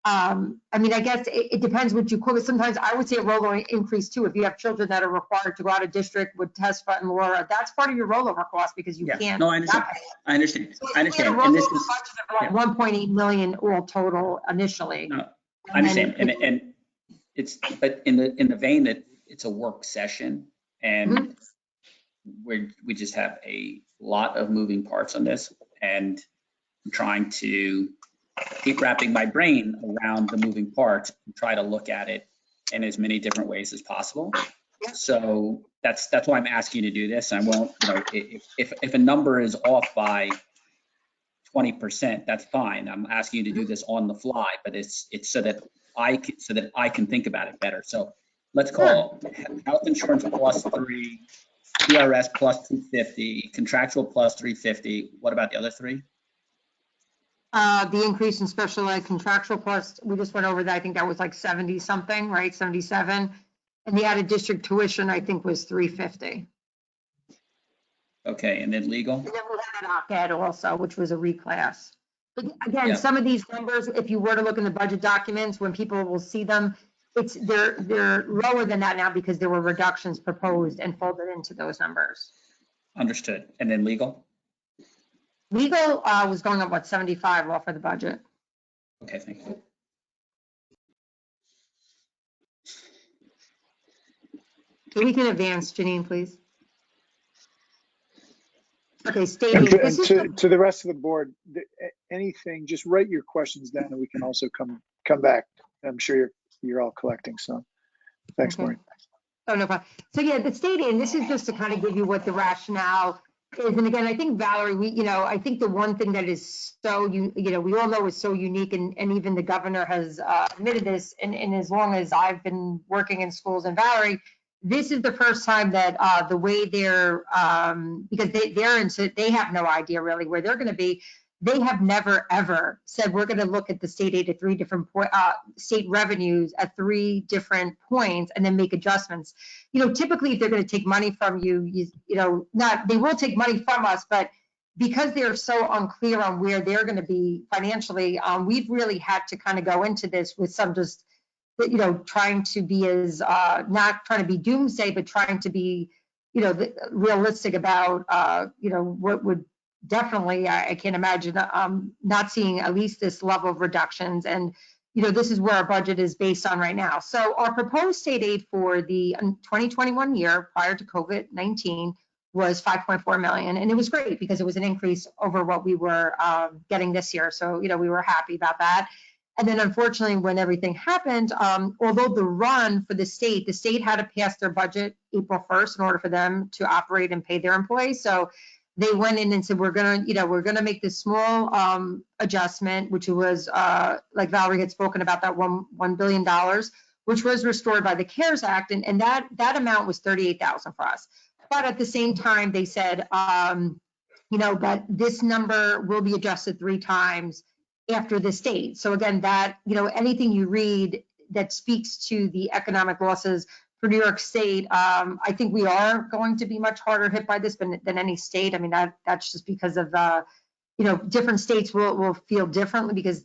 [SPEAKER 6] I mean, I guess it depends what you call it. Sometimes I would say a rollover increase too. If you have children that are required to go out of district with Tesfa and Laura, that's part of your rollover cost, because you can't.
[SPEAKER 8] No, I understand. I understand.
[SPEAKER 6] So
[SPEAKER 8] I understand.
[SPEAKER 6] And this
[SPEAKER 8] is
[SPEAKER 6] like 1.8 million all total initially.
[SPEAKER 8] No, I understand. And it's, but in the vein that it's a work session, and we just have a lot of moving parts on this, and I'm trying to keep wrapping my brain around the moving parts and try to look at it in as many different ways as possible. So that's why I'm asking you to do this. I won't, if a number is off by 20%, that's fine. I'm asking you to do this on the fly, but it's so that I can think about it better. So let's call health insurance +3, TRS +250, contractual +350. What about the other 3?
[SPEAKER 6] The increase in special ed contractual plus, we just went over that. I think that was like 70 something, right? 77. And the out of district tuition, I think, was 350.
[SPEAKER 8] Okay, and then legal?
[SPEAKER 6] And then we had an OC-Ed also, which was a reclass. But again,
[SPEAKER 8] Yeah.
[SPEAKER 6] some of these numbers, if you were to look in the budget documents, when people will see them, they're lower than that now because there were reductions proposed and folded into those numbers.
[SPEAKER 8] Understood. And then legal?
[SPEAKER 6] Legal was going up, what, 75 off of the budget.
[SPEAKER 8] Okay, thank you.
[SPEAKER 6] So we can advance, Janine, please. Okay,
[SPEAKER 2] And
[SPEAKER 6] stating,
[SPEAKER 2] to,
[SPEAKER 6] this is,
[SPEAKER 2] to the rest of the board, anything, just write your questions down and we can also come back. I'm sure you're all collecting some. Thanks,
[SPEAKER 6] okay.
[SPEAKER 2] Maureen.
[SPEAKER 6] Oh, no problem. So yeah, the state, and this is just to kind of give you what the rationale is. And again, I think Valerie, I think the one thing that is so, we all know is so unique, and even the governor has admitted this, and as long as I've been working in schools, and Valerie, this is the first time that the way they're, because they have no idea really where they're going to be. They have never, ever said, we're going to look at the state aid at 3 different state revenues at 3 different points and then make adjustments. Typically, if they're going to take money from you, they will take money from us, but because they're so unclear on where they're going to be financially, we've really had to kind of go into this with some just, trying to be as, not trying to be doomsday, but trying to be, realistic about, what would definitely, I can't imagine not seeing at least this level of reductions. And, this is where our budget is based on right now. So our proposed state aid for the 2021 year prior to COVID-19 was 5.4 million. And it was great because it was an increase over what we were getting this year. So, we were happy about that. And then unfortunately, when everything happened, although the run for the state had to pass their budget April 1st in order for them to operate and pay their employees. So they went in and said, we're gonna make this small adjustment, which was like Valerie had spoken about, that $1 billion, which was restored by the CARES Act, and that amount was 38,000 for us. But at the same time, they said, that this number will be adjusted 3 times after the state. So again, that, anything you read that speaks to the economic losses for New York State, I think we are going to be much harder hit by this than any state. I mean, that's just because of, different states will feel differently because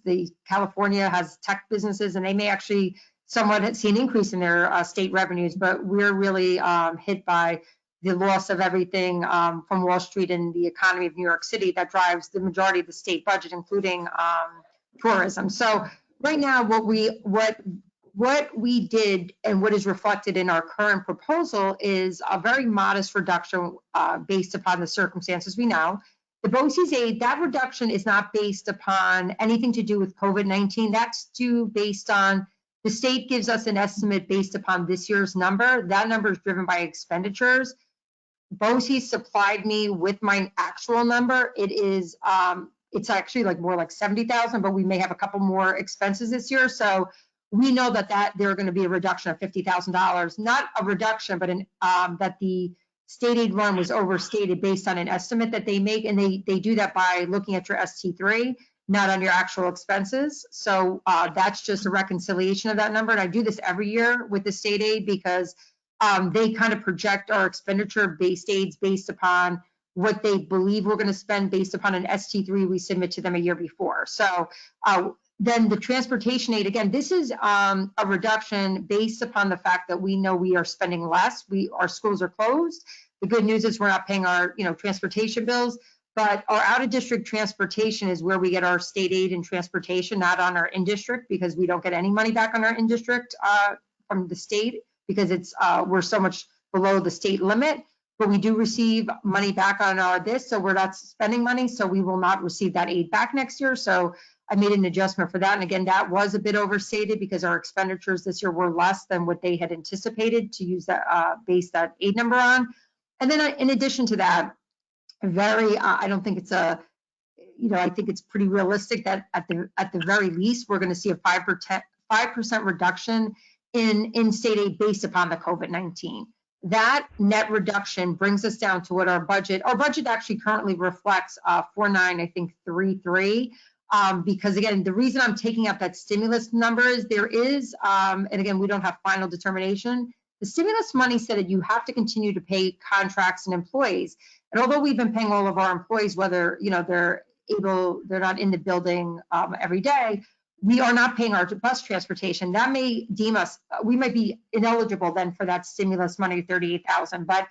[SPEAKER 6] California has tech businesses and they may actually somewhat see an increase in their state revenues, but we're really hit by the loss of everything from Wall Street and the economy of New York City that drives the majority of the state budget, including tourism. So right now, what we did and what is reflected in our current proposal is a very modest reduction based upon the circumstances we know. The BOCES aid, that reduction is not based upon anything to do with COVID-19. That's based on the state gives us an estimate based upon this year's number. That number is driven by expenditures. BOCES supplied me with my actual number. It is, it's actually more like 70,000, but we may have a couple more expenses this year. So we know that there are going to be a reduction of $50,000, not a reduction, but that the state aid run was overstated based on an estimate that they make. And they do that by looking at your ST3, not on your actual expenses. So that's just a reconciliation of that number. And I do this every year with the state aid because they kind of project our expenditure-based aids based upon what they believe we're going to spend based upon an ST3 we submit to them a year before. So then the transportation aid, again, this is a reduction based upon the fact that we know we are spending less. Our schools are closed. The good news is we're not paying our transportation bills, but our out-of-district transportation is where we get our state aid and transportation, not on our in-district, because we don't get any money back on our in-district from the state, because we're so much below the state limit, but we do receive money back on this, so we're not spending money, so we will not receive that aid back next year. So I made an adjustment for that, and again, that was a bit overstated because our expenditures this year were less than what they had anticipated to use that base that aid number on. And then in addition to that, I don't think it's I think it's pretty realistic that at the very least we're going to see a 5% reduction in state aid based upon the COVID-19. That net reduction brings us down to what our budget actually currently reflects 49, I think 33. because again, the reason I'm taking up that stimulus number is there is, and again, we don't have final determination. The stimulus money said that you have to continue to pay contracts and employees. And although we've been paying all of our employees, whether they're not in the building every day, we are not paying our bus transportation. That may deem us, we might be ineligible then for that stimulus money, 38,000. But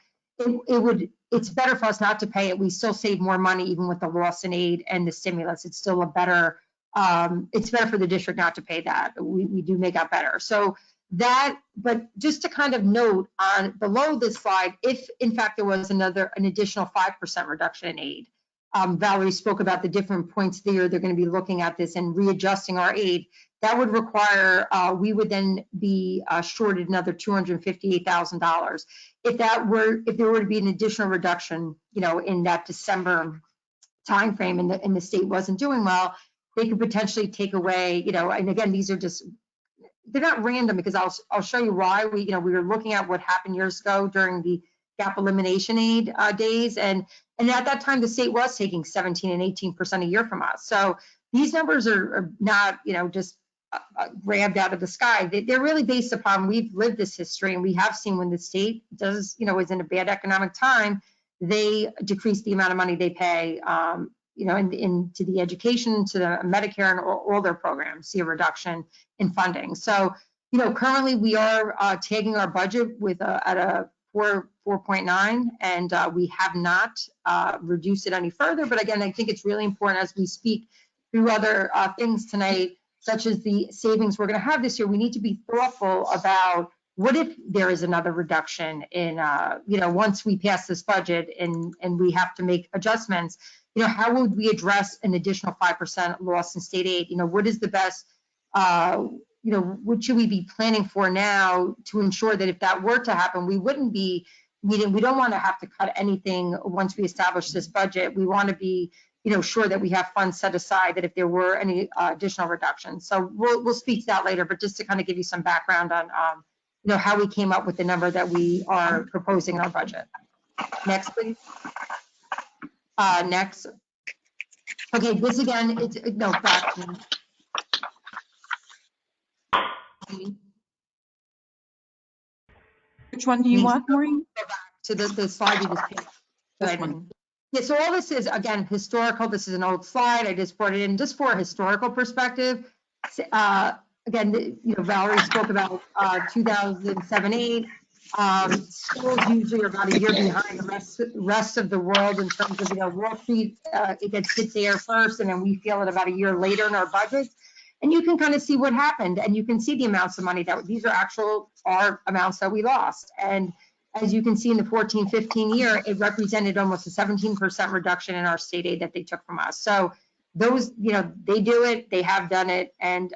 [SPEAKER 6] it's better for us not to pay it. We still save more money even with the loss in aid and the stimulus. It's still it's better for the district not to pay that. We do make out better. So but just to kind of note on below this slide, if in fact there was an additional 5% reduction in aid, Valerie spoke about the different points there. They're going to be looking at this and readjusting our aid. That would require, we would then be shorted another $258,000. If there were to be an additional reduction, in that December timeframe and the state wasn't doing well, they could potentially take away, and again, these are just, they're not random because I'll show you why. We were looking at what happened years ago during the gap elimination aid days. And at that time, the state was taking 17 and 18% a year from us. So these numbers are not, just grabbed out of the sky. They're really based upon, we've lived this history and we have seen when the state does, is in a bad economic time, they decrease the amount of money they pay, into the education, to the Medicare and all their programs, see a reduction in funding. So, currently we are tagging our budget at a 4.9, and we have not reduced it any further. But again, I think it's really important as we speak through other things tonight, such as the savings we're going to have this year. We need to be thoughtful about what if there is another reduction in, once we pass this budget and we have to make adjustments, how would we address an additional 5% loss in state aid? What is the best, what should we be planning for now to ensure that if that were to happen, we wouldn't be needing, we don't want to have to cut anything once we establish this budget. We want to be, sure that we have funds set aside that if there were any additional reductions. So we'll speak to that later, but just to kind of give you some background on, how we came up with the number that we are proposing in our budget. Next, please. Next. Okay, this again, back.
[SPEAKER 7] Which one do you want, Maureen?
[SPEAKER 6] To the slide you just picked.
[SPEAKER 7] This one.
[SPEAKER 6] Yeah, so all this is, again, historical. This is an old slide. I just brought it in just for a historical perspective. Again, Valerie spoke about 2007-8. Schools usually are about a year behind the rest of the world in terms of, Wall Street, it gets hit there first, and then we feel it about a year later in our budgets. And you can kind of see what happened, and you can see the amounts of money that these are amounts that we lost. And as you can see in the 14-15 year, it represented almost a 17% reduction in our state aid that they took from us. So those, they do it, they have done it. And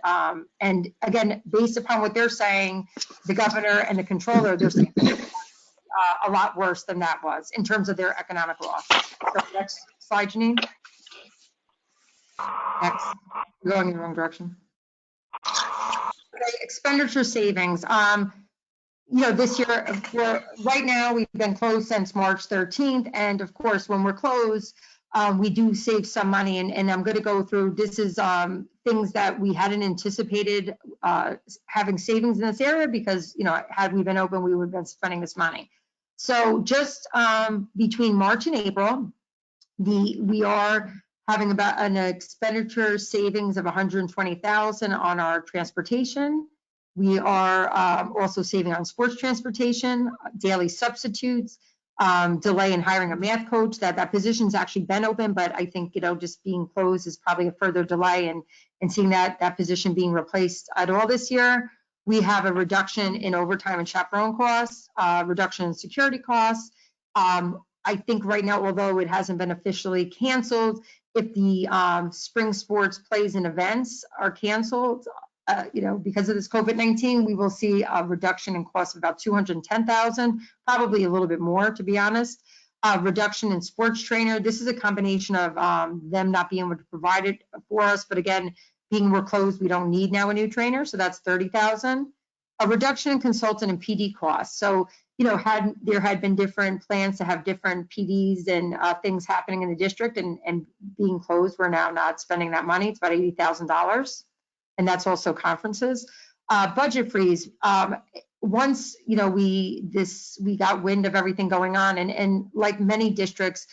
[SPEAKER 6] again, based upon what they're saying, the governor and the controller, they're saying a lot worse than that was in terms of their economic loss. So next slide, Janine. Next, we're going in the wrong direction. Okay, expenditure savings. This year, right now, we've been closed since March 13th. And of course, when we're closed, we do save some money. And I'm going to go through, this is things that we hadn't anticipated having savings in this area because, had we been open, we would have been spending this money. So just between March and April, we are having about an expenditure savings of $120,000 on our transportation. We are also saving on sports transportation, daily substitutes, delay in hiring a math coach. That position's actually been open, but I think, just being closed is probably a further delay and seeing that position being replaced at all this year. We have a reduction in overtime and chaperone costs, reduction in security costs. I think right now, although it hasn't been officially canceled, if the spring sports plays and events are canceled, because of this COVID-19, we will see a reduction in cost of about $210,000, probably a little bit more, to be honest. Reduction in sports trainer. This is a combination of them not being able to provide it for us, but again, being we're closed, we don't need now a new trainer, so that's $30,000. A reduction in consultant and PD costs. So there had been different plans to have different PDs and things happening in the district and being closed. We're now not spending that money. It's about $80,000. And that's also conferences. Budget freeze. Once, we got wind of everything going on and like many districts,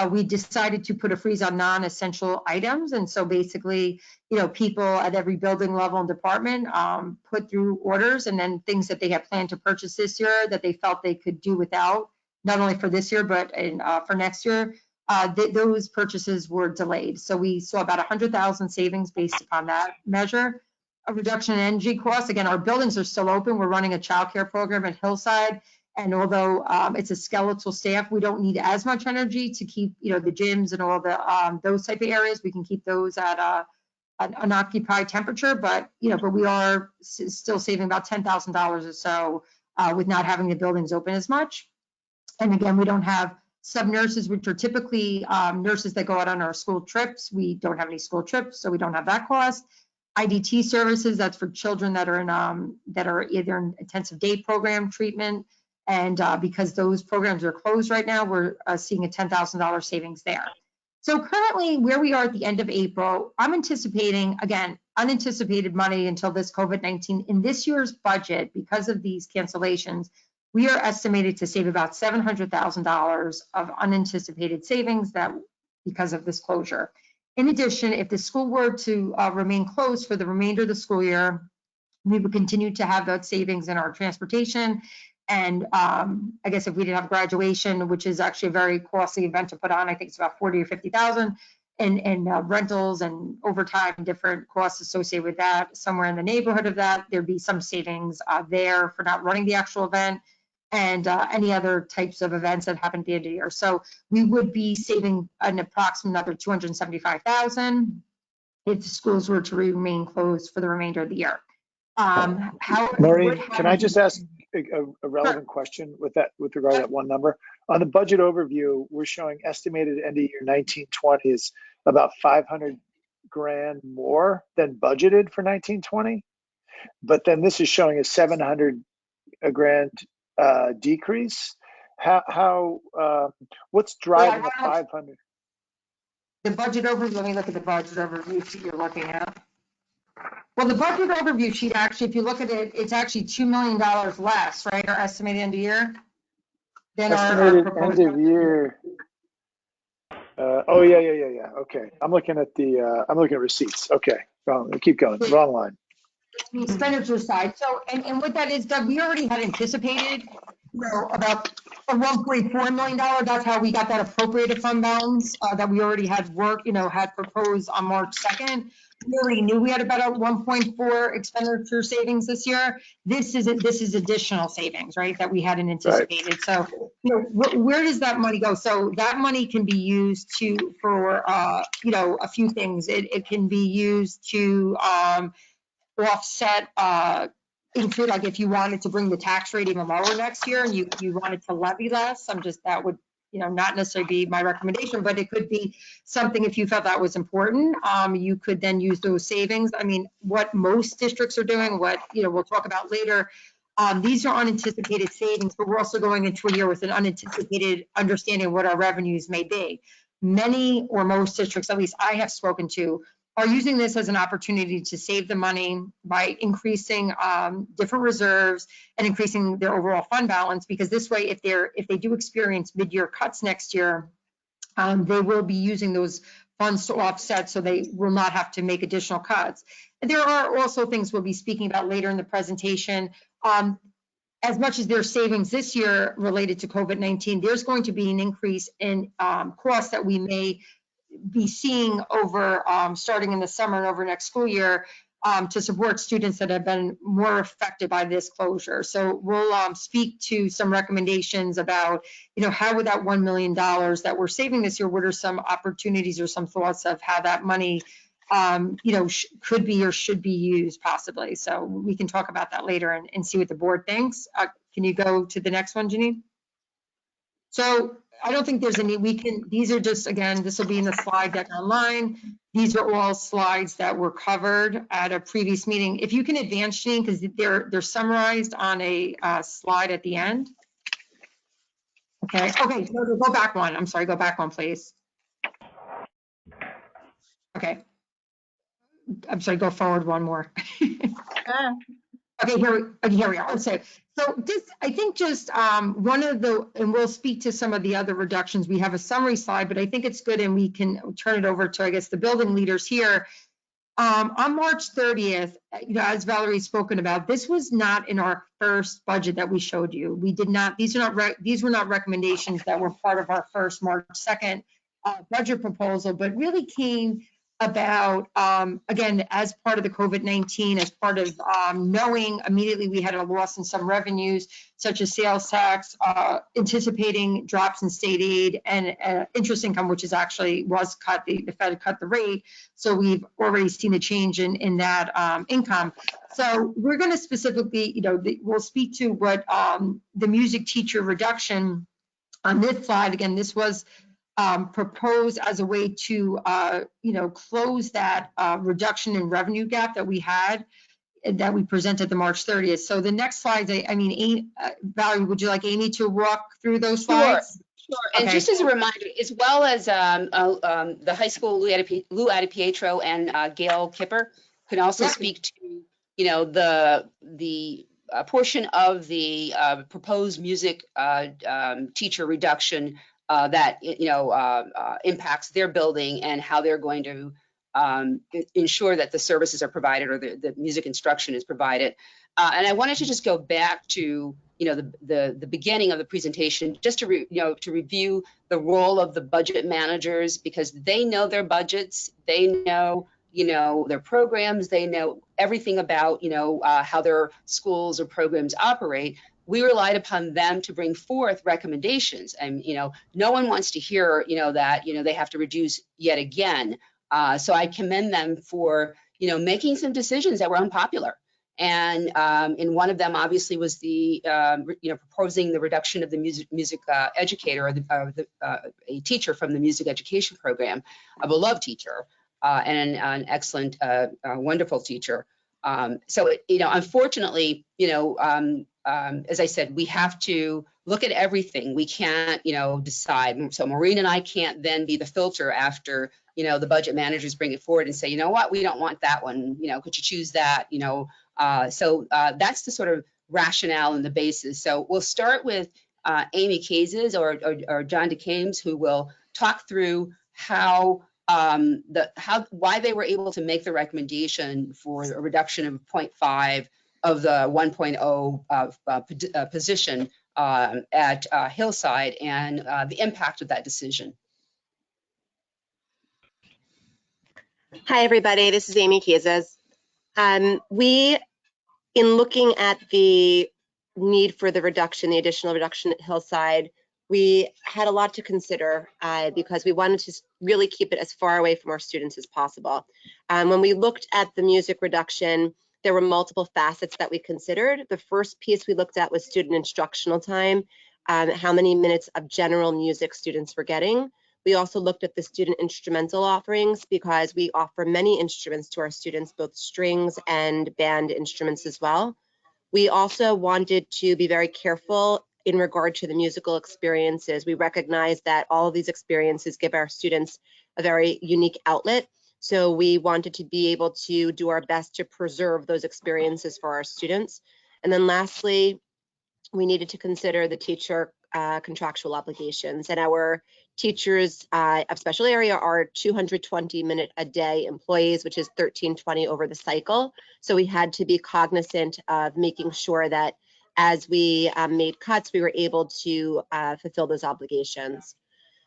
[SPEAKER 6] we decided to put a freeze on non-essential items. And so basically, people at every building level and department put through orders, and then things that they had planned to purchase this year that they felt they could do without, not only for this year, but for next year, those purchases were delayed. So we saw about 100,000 savings based upon that measure. A reduction in energy costs. Again, our buildings are still open. We're running a childcare program at Hillside. And although it's a skeletal staff, we don't need as much energy to keep, the gyms and all the those type of areas. We can keep those at an occupied temperature, but we are still saving about $10,000 or so with not having the buildings open as much. And again, we don't have sub nurses, which are typically nurses that go out on our school trips. We don't have any school trips, so we don't have that cost. IDT services, that's for children that are either in intensive day program treatment. And because those programs are closed right now, we're seeing a $10,000 savings there. So currently where we are at the end of April, I'm anticipating, again, unanticipated money until this COVID-19 in this year's budget. Because of these cancellations, we are estimated to save about $700,000 of unanticipated savings because of this closure. In addition, if the school were to remain closed for the remainder of the school year, we would continue to have that savings in our transportation. And I guess if we didn't have graduation, which is actually a very costly event to put on, I think it's about 40 or 50,000, and rentals and overtime and different costs associated with that, somewhere in the neighborhood of that, there'd be some savings there for not running the actual event and any other types of events that happen at the end of the year. So we would be saving an approximate another $275,000 if the schools were to remain closed for the remainder of the year.
[SPEAKER 2] Maureen, can I just ask a relevant question with regard to that one number? On the budget overview, we're showing estimated end of year 1920 is about 500 grand more than budgeted for 1920, but then this is showing a 700 grand decrease. What's driving the 500?
[SPEAKER 6] The budget overview. Let me look at the budget overview sheet you're looking at. Well, the budget overview sheet, actually, if you look at it, it's actually $2 million less, right? Our estimated end of year than
[SPEAKER 2] estimated
[SPEAKER 6] our proposed
[SPEAKER 2] end of year. Oh yeah. Okay, I'm looking at receipts. Okay, keep going. Wrong line.
[SPEAKER 6] The expenditure side. So, and what that is, Doug, we already had anticipated, about a $1.4 million. That's how we got that appropriated fund balance that we already had had proposed on March 2nd. We already knew we had about a 1.4 expenditure savings this year. This is additional savings, right? That we hadn't anticipated. Right. So, where does that money go? So that money can be used for a few things. It can be used to offset include, like if you wanted to bring the tax rate even lower next year and you wanted to levy less, that would not necessarily be my recommendation, but it could be something if you felt that was important. You could then use those savings. I mean, what most districts are doing, what we'll talk about later, these are unanticipated savings, but we're also going into a year with an unanticipated understanding of what our revenues may be. Many or most districts, at least I have spoken to, are using this as an opportunity to save the money by increasing different reserves and increasing their overall fund balance, because this way, if they do experience mid-year cuts next year, they will be using those funds to offset, so they will not have to make additional cuts. And there are also things we'll be speaking about later in the presentation. As much as there's savings this year related to COVID-19, there's going to be an increase in costs that we may be seeing over starting in the summer and over next school year to support students that have been more affected by this closure. So we'll speak to some recommendations about, how would that $1 million that we're saving this year, what are some opportunities or some thoughts of how that money, could be or should be used possibly. So we can talk about that later and see what the board thinks. Can you go to the next one, Janine? So I don't think there's any, these are just, again, this will be in the slide deck online. These are all slides that were covered at a previous meeting. If you can advance, Janine, because they're summarized on a slide at the end. Okay, okay, so go back one. I'm sorry, go back one, please. Okay. I'm sorry, go forward one more. Okay, here we are. Okay, so this, I think just one of the, and we'll speak to some of the other reductions. We have a summary slide, but I think it's good and we can turn it over to, I guess, the building leaders here. On March 30th, as Valerie's spoken about, this was not in our first budget that we showed you. We did not, these were not recommendations that were part of our first March 2nd budget proposal, but really came about, again, as part of the COVID-19, as part of knowing immediately we had a loss in some revenues, such as sales tax, anticipating drops in state aid and interest income, which is actually was cut, the Fed cut the rate. So we've already seen a change in that income. So we're going to specifically, we'll speak to what the music teacher reduction on this slide. Again, this was proposed as a way to, close that reduction in revenue gap that we had, that we presented the March 30th. So the next slides, Valerie, would you like Amy to walk through those slides?
[SPEAKER 3] Sure. And
[SPEAKER 6] Okay.
[SPEAKER 3] just as a reminder, as well as the high school, Lou Adipietro and Gail Kipper can also speak to, the portion of the proposed music teacher reduction that impacts their building and how they're going to ensure that the services are provided or the music instruction is provided. And I wanted to just go back to the beginning of the presentation, just to review the role of the budget managers, because they know their budgets, they know their programs, they know everything about how their schools or programs operate. We relied upon them to bring forth recommendations, and no one wants to hear that they have to reduce yet again. So I commend them for making some decisions that were unpopular. And one of them obviously was the proposing the reduction of the music educator, or a teacher from the music education program, a beloved teacher and an excellent, wonderful teacher. So unfortunately, as I said, we have to look at everything. We can't decide. So Maureen and I can't then be the filter after the budget managers bring it forward and say, you know what, we don't want that one. Could you choose that? So that's the sort of rationale and the basis. So we'll start with Amy Kazes or John DeCames, who will talk through how why they were able to make the recommendation for a reduction of 0.5 of the 1.0 position at Hillside and the impact of that decision.
[SPEAKER 9] Hi, everybody. This is Amy Kazes. We, in looking at the need for the additional reduction at Hillside, we had a lot to consider because we wanted to really keep it as far away from our students as possible. When we looked at the music reduction, there were multiple facets that we considered. The first piece we looked at was student instructional time, how many minutes of general music students were getting. We also looked at the student instrumental offerings because we offer many instruments to our students, both strings and band instruments as well. We also wanted to be very careful in regard to the musical experiences. We recognize that all of these experiences give our students a very unique outlet. So we wanted to be able to do our best to preserve those experiences for our students. And then lastly, we needed to consider the teacher contractual obligations, and our teachers of special area are 220-minute-a-day employees, which is 1320 over the cycle. So we had to be cognizant of making sure that as we made cuts, we were able to fulfill those obligations.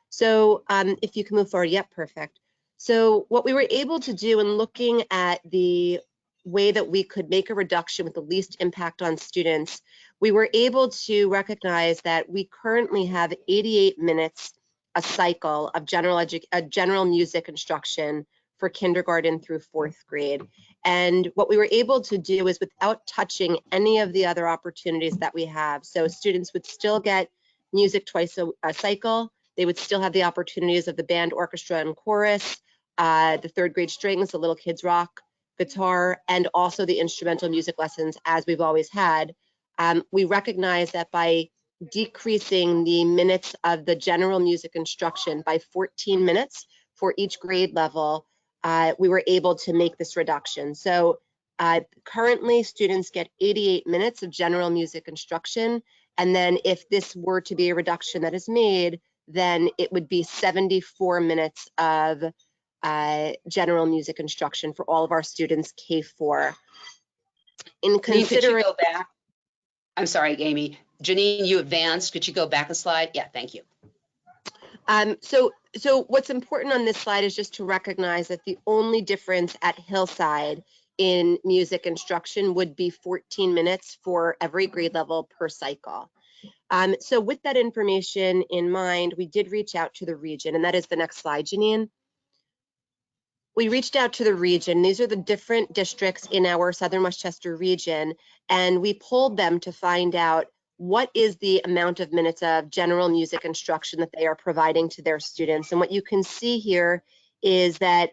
[SPEAKER 9] So if you can move forward, yep, perfect. So what we were able to do in looking at the way that we could make a reduction with the least impact on students, we were able to recognize that we currently have 88 minutes a cycle of general music instruction for kindergarten through 4th grade. And what we were able to do is without touching any of the other opportunities that we have. So students would still get music twice a cycle. They would still have the opportunities of the band, orchestra, and chorus, the 3rd grade strings, the little kids rock, guitar, and also the instrumental music lessons as we've always had. We recognize that by decreasing the minutes of the general music instruction by 14 minutes for each grade level, we were able to make this reduction. So currently students get 88 minutes of general music instruction. And then if this were to be a reduction that is made, then it would be 74 minutes of general music instruction for all of our students K4. In
[SPEAKER 3] Janine, could you
[SPEAKER 9] considering,
[SPEAKER 3] go back? I'm sorry, Amy. Janine, you advanced. Could you go back a slide? Yeah, thank you.
[SPEAKER 9] So what's important on this slide is just to recognize that the only difference at Hillside in music instruction would be 14 minutes for every grade level per cycle. So with that information in mind, we did reach out to the region, and that is the next slide, Janine. We reached out to the region. These are the different districts in our Southern Westchester region, and we polled them to find out what is the amount of minutes of general music instruction that they are providing to their students. And what you can see here is that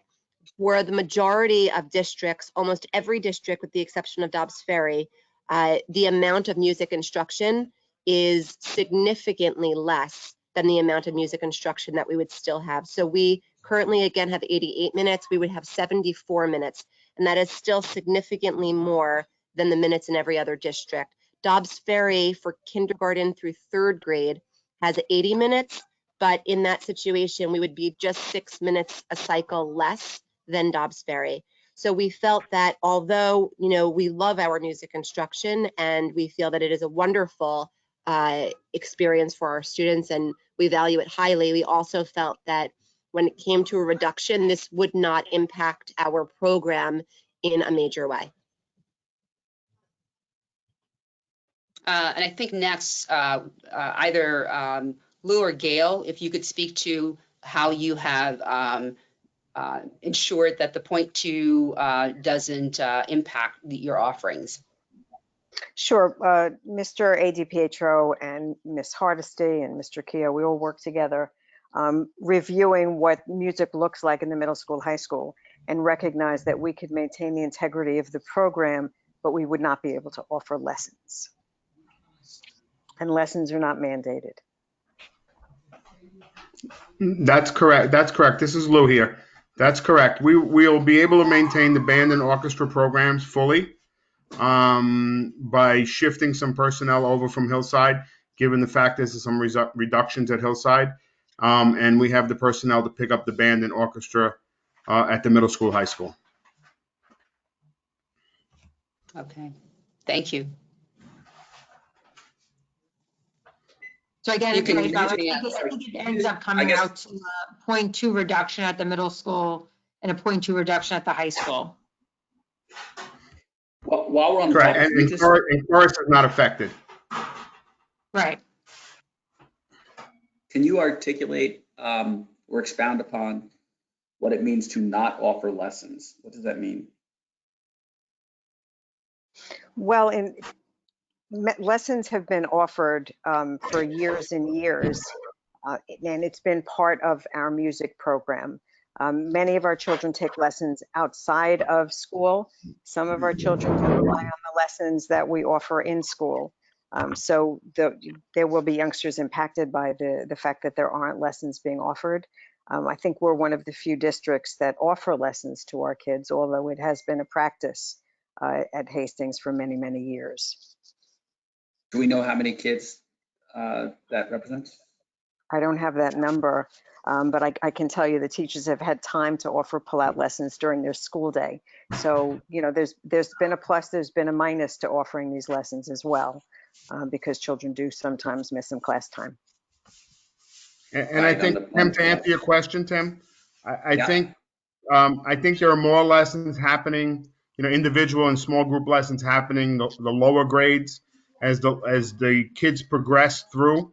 [SPEAKER 9] for the majority of districts, almost every district with the exception of Dobbs Ferry, the amount of music instruction is significantly less than the amount of music instruction that we would still have. So we currently, again, have 88 minutes. We would have 74 minutes, and that is still significantly more than the minutes in every other district. Dobbs Ferry for kindergarten through third grade has 80 minutes, but in that situation, we would be just 6 minutes a cycle less than Dobbs Ferry. So we felt that although, you know, we love our music instruction and we feel that it is a wonderful experience for our students and we value it highly, we also felt that when it came to a reduction, this would not impact our program in a major way.
[SPEAKER 3] And I think next, either Lou or Gail, if you could speak to how you have ensured that the 0.2 doesn't impact your offerings.
[SPEAKER 10] Sure. Mr. ADPHO and Ms. Hardesty and Mr. Keogh, we all work together reviewing what music looks like in the middle school, high school, and recognize that we could maintain the integrity of the program, but we would not be able to offer lessons. And lessons are not mandated.
[SPEAKER 11] That's correct. That's correct. This is Lou here. That's correct. We'll be able to maintain the band and orchestra programs fully by shifting some personnel over from Hillside, given the fact there's some reductions at Hillside. And we have the personnel to pick up the band and orchestra at the middle school, high school.
[SPEAKER 3] Okay, thank you.
[SPEAKER 6] So again,
[SPEAKER 3] You can-
[SPEAKER 6] right, I think it ends up coming out to a 0.2 reduction at the middle school and a 0.2 reduction at the high school.
[SPEAKER 8] Well, while we're on the
[SPEAKER 11] Correct.
[SPEAKER 8] topic,
[SPEAKER 11] And chorus is not affected.
[SPEAKER 6] Right.
[SPEAKER 8] can you articulate or expound upon what it means to not offer lessons? What does that mean?
[SPEAKER 10] Well, lessons have been offered for years and years, and it's been part of our music program. Many of our children take lessons outside of school. Some of our children do rely on the lessons that we offer in school. So there will be youngsters impacted by the fact that there aren't lessons being offered. I think we're one of the few districts that offer lessons to our kids, although it has been a practice at Hastings for many, many years.
[SPEAKER 8] Do we know how many kids that represents?
[SPEAKER 10] I don't have that number, but I can tell you the teachers have had time to offer pull-out lessons during their school day. So, you know, there's been a plus, there's been a minus to offering these lessons as well, because children do sometimes miss some class time.
[SPEAKER 11] And I think, Tim, to answer your question, Tim, I think there are more lessons happening, you know, individual and small group lessons happening the lower grades as the kids progress through.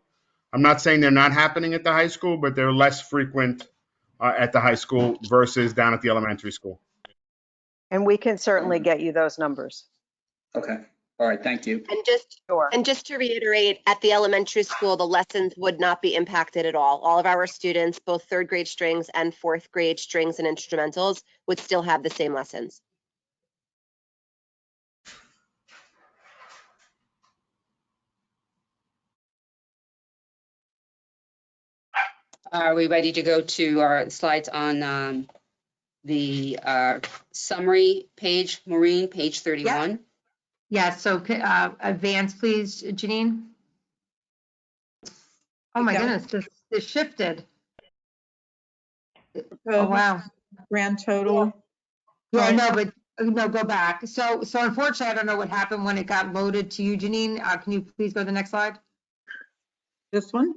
[SPEAKER 11] I'm not saying they're not happening at the high school, but they're less frequent at the high school versus down at the elementary school.
[SPEAKER 10] And we can certainly get you those numbers.
[SPEAKER 8] Okay. All right. Thank you.
[SPEAKER 9] And just to reiterate, at the elementary school, the lessons would not be impacted at all. All of our students, both third grade strings and fourth grade strings and instrumentals, would still have the same lessons.
[SPEAKER 3] Are we ready to go to our slides on the summary page, Maureen, page 31?
[SPEAKER 6] Yeah, so advance, please, Janine. Oh my goodness, this shifted. Oh, wow.
[SPEAKER 7] Grand total.
[SPEAKER 6] Yeah, no, but no, go back. So unfortunately, I don't know what happened when it got loaded to you, Janine. Can you please go to the next slide?
[SPEAKER 7] This one?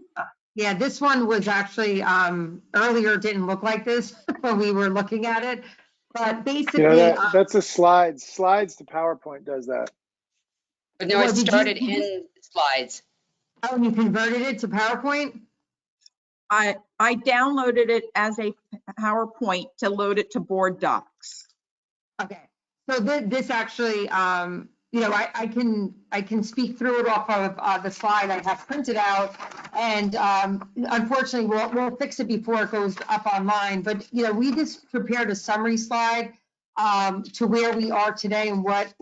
[SPEAKER 6] Yeah, this one was actually earlier, didn't look like this when we were looking at it. But basically,
[SPEAKER 2] that's a slides. Slides to PowerPoint does that.
[SPEAKER 3] But no, it started in slides.
[SPEAKER 6] Oh, and you converted it to PowerPoint?
[SPEAKER 7] I downloaded it as a PowerPoint to load it to board docs.
[SPEAKER 6] Okay, so this actually, you know, I can speak through it off of the slide I have printed out, and unfortunately, we'll fix it before it goes up online. But you know, we just prepared a summary slide to where we are today and what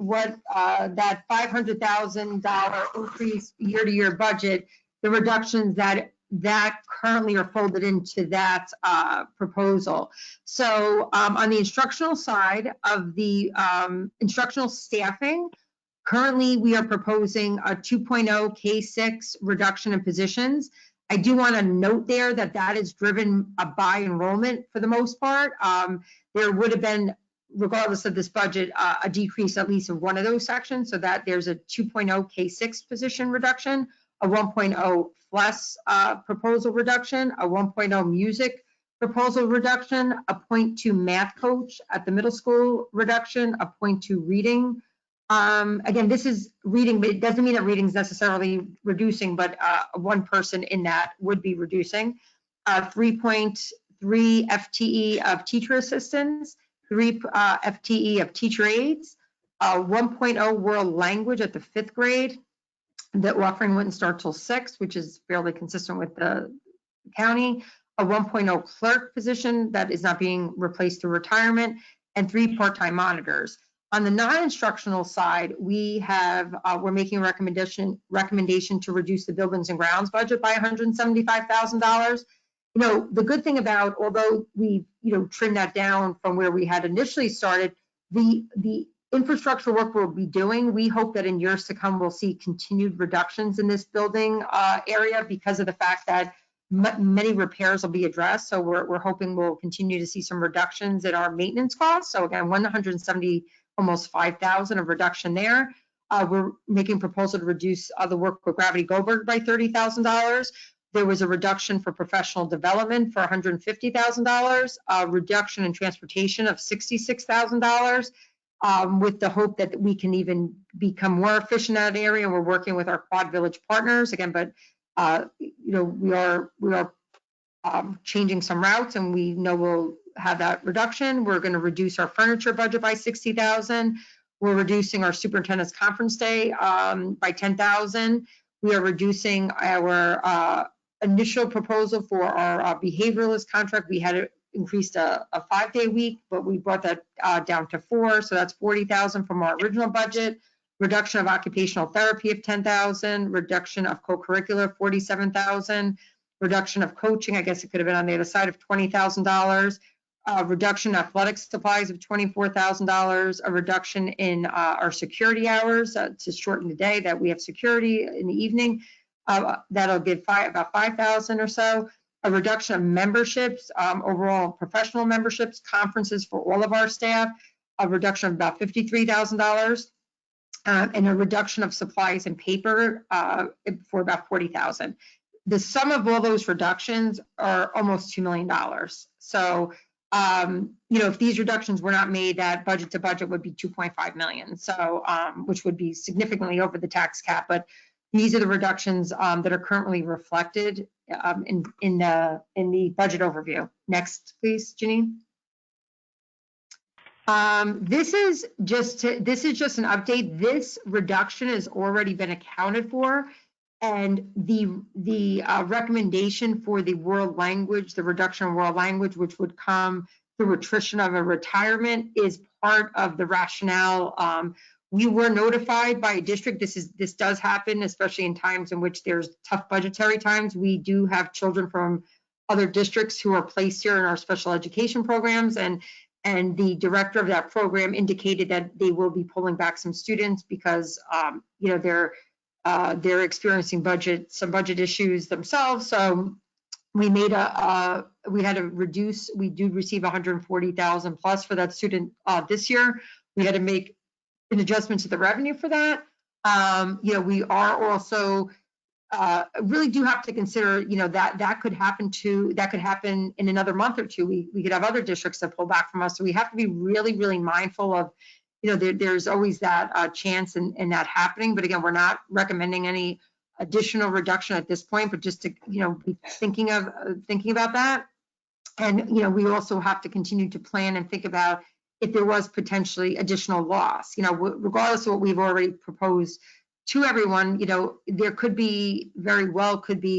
[SPEAKER 6] that $500,000 increase year-to-year budget, the reductions that currently are folded into that proposal. So on the instructional side of the instructional staffing, currently we are proposing a 2.0 K6 reduction in positions. I do want to note there that that is driven by enrollment for the most part. There would have been, regardless of this budget, a decrease at least of one of those sections, so that there's a 2.0 K6 position reduction, a 1.0 plus proposal reduction, a 1.0 music proposal reduction, a 0.2 math coach at the middle school reduction, a 0.2 reading. Again, this is reading, but it doesn't mean that reading is necessarily reducing, but one person in that would be reducing. 3.3 FTE of teacher assistants, 3 FTE of teacher aides, 1.0 world language at the 5th grade. The offering wouldn't start till 6, which is fairly consistent with the county, a 1.0 clerk position that is not being replaced through retirement, and 3 part-time monitors. On the non-instructional side, we have, we're making a recommendation to reduce the buildings and grounds budget by $175,000. You know, the good thing about, although we, you know, trimmed that down from where we had initially started, the infrastructure work we'll be doing, we hope that in years to come, we'll see continued reductions in this building area because of the fact that many repairs will be addressed. So we're hoping we'll continue to see some reductions in our maintenance costs. So again, 170, almost 5,000 of reduction there. We're making proposal to reduce the work with Gravity Goldberg by $30,000. There was a reduction for professional development for $150,000, a reduction in transportation of $66,000. With the hope that we can even become more efficient in that area. We're working with our Quad Village partners again, but you know, we are changing some routes, and we know we'll have that reduction. We're going to reduce our furniture budget by $60,000. We're reducing our superintendent's conference day by $10,000. We are reducing our initial proposal for our behavioralist contract. We had increased a 5-day week, but we brought that down to 4, so that's $40,000 from our original budget. Reduction of occupational therapy of $10,000, reduction of co-curricular $47,000, reduction of coaching, I guess it could have been on the other side, of $20,000, reduction in athletic supplies of $24,000, a reduction in our security hours to shorten the day that we have security in the evening. That'll give about $5,000 or so. A reduction of memberships, overall professional memberships, conferences for all of our staff, a reduction of about $53,000, and a reduction of supplies and paper for about $40,000. The sum of all those reductions are almost $2 million. So, you know, if these reductions were not made, that budget to budget would be $2.5 million. So, which would be significantly over the tax cap. But these are the reductions that are currently reflected in the budget overview. Next, please, Janine. This is just an update. This reduction has already been accounted for, and the recommendation for the world language, the reduction of world language, which would come through attrition of a retirement, is part of the rationale. We were notified by a district. This does happen, especially in times in which there's tough budgetary times. We do have children from other districts who are placed here in our special education programs, and the director of that program indicated that they will be pulling back some students because they're experiencing some budget issues themselves. So we made we had to reduce. We do receive 140,000 plus for that student this year. We had to make an adjustment to the revenue for that. We are also really do have to consider, that could happen in another month or two. We could have other districts that pull back from us. So we have to be really, really mindful of, there's always that chance in that happening. But again, we're not recommending any additional reduction at this point, but just to, be thinking about that. And, we also have to continue to plan and think about if there was potentially additional loss, regardless of what we've already proposed to everyone, there could be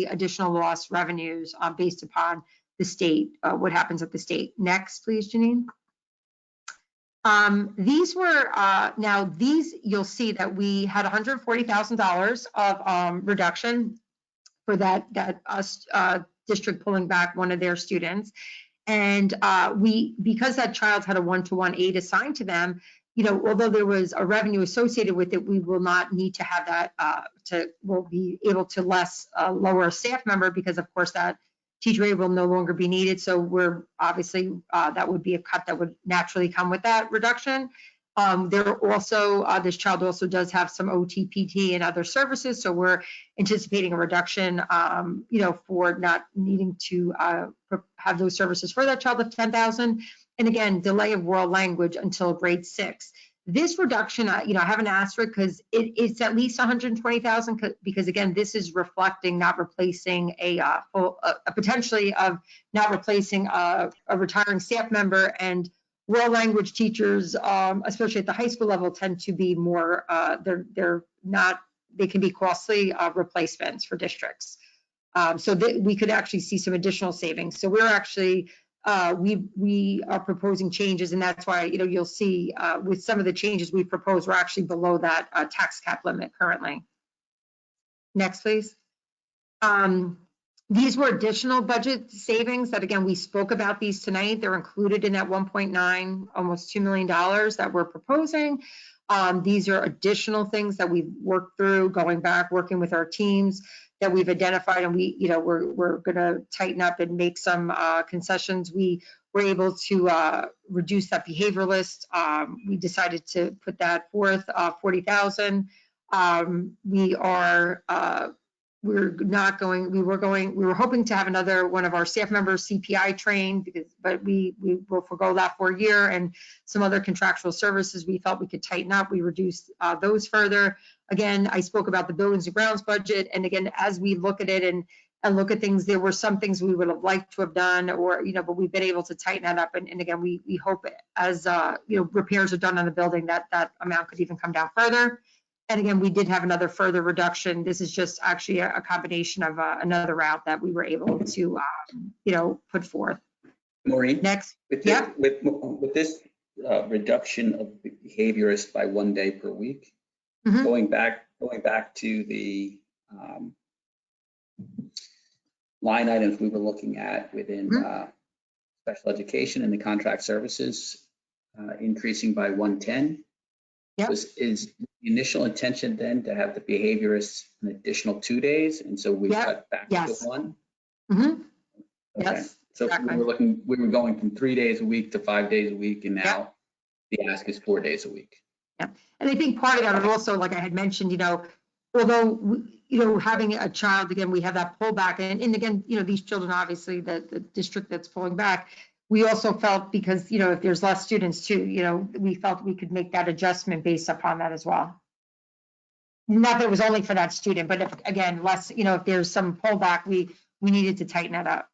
[SPEAKER 6] additional lost revenues based upon the state, what happens at the state. Next, please, Janine. These were, you'll see that we had $140,000 of reduction for that district pulling back one of their students. And because that child had a one-to-one aide assigned to them, although there was a revenue associated with it, we will not need to have that, we'll be able to lower a staff member because of course that teacher aide will no longer be needed. So we're obviously, that would be a cut that would naturally come with that reduction. This child also does have some OT, PT, and other services. So we're anticipating a reduction, for not needing to have those services for that child of 10,000. And again, delay of world language until grade 6. This reduction, I have an asterisk because it's at least 120,000 because again, this is reflecting not replacing potentially of not replacing a retiring staff member, and world language teachers, especially at the high school level, tend to be more, they can be costly replacements for districts. So we could actually see some additional savings. So we're actually, we are proposing changes, and that's why, you'll see with some of the changes we propose, we're actually below that tax cap limit currently. Next, please. These were additional budget savings that, again, we spoke about these tonight. They're included in that 1.9, almost $2 million that we're proposing. These are additional things that we've worked through, going back, working with our teams that we've identified, and we're going to tighten up and make some concessions. We were able to reduce that behavior list. We decided to put that forth, 40,000. We were hoping to have another one of our staff members CPI trained, but we will forego that for a year, and some other contractual services we felt we could tighten up. We reduced those further. Again, I spoke about the buildings and grounds budget, and again, as we look at it and look at things, there were some things we would have liked to have done, or but we've been able to tighten that up. And again, we hope as repairs are done on the building that amount could even come down further. And again, we did have another further reduction. This is just actually a combination of another route that we were able to, put forth.
[SPEAKER 8] Maureen?
[SPEAKER 6] Next.
[SPEAKER 8] With this reduction of behaviorists by 1 day per week, going back to the line items we were looking at within special education and the contract services, increasing by 110.
[SPEAKER 6] Yep.
[SPEAKER 8] Is the initial intention then to have the behaviorists an additional 2 days, and so we cut back to 1?
[SPEAKER 6] Okay.
[SPEAKER 8] Yes. So exactly. we were going from 3 days a week to 5 days a week, and now the ask is 4 days a week.
[SPEAKER 6] Yeah, and I think part of that is also, like I had mentioned, although having a child, again, we have that pullback, and again, these children, obviously, the district that's pulling back. We also felt because, if there's less students too, we felt we could make that adjustment based upon that as well. Not that it was only for that student, but if, again, less, if there's some pullback, we needed to tighten that up.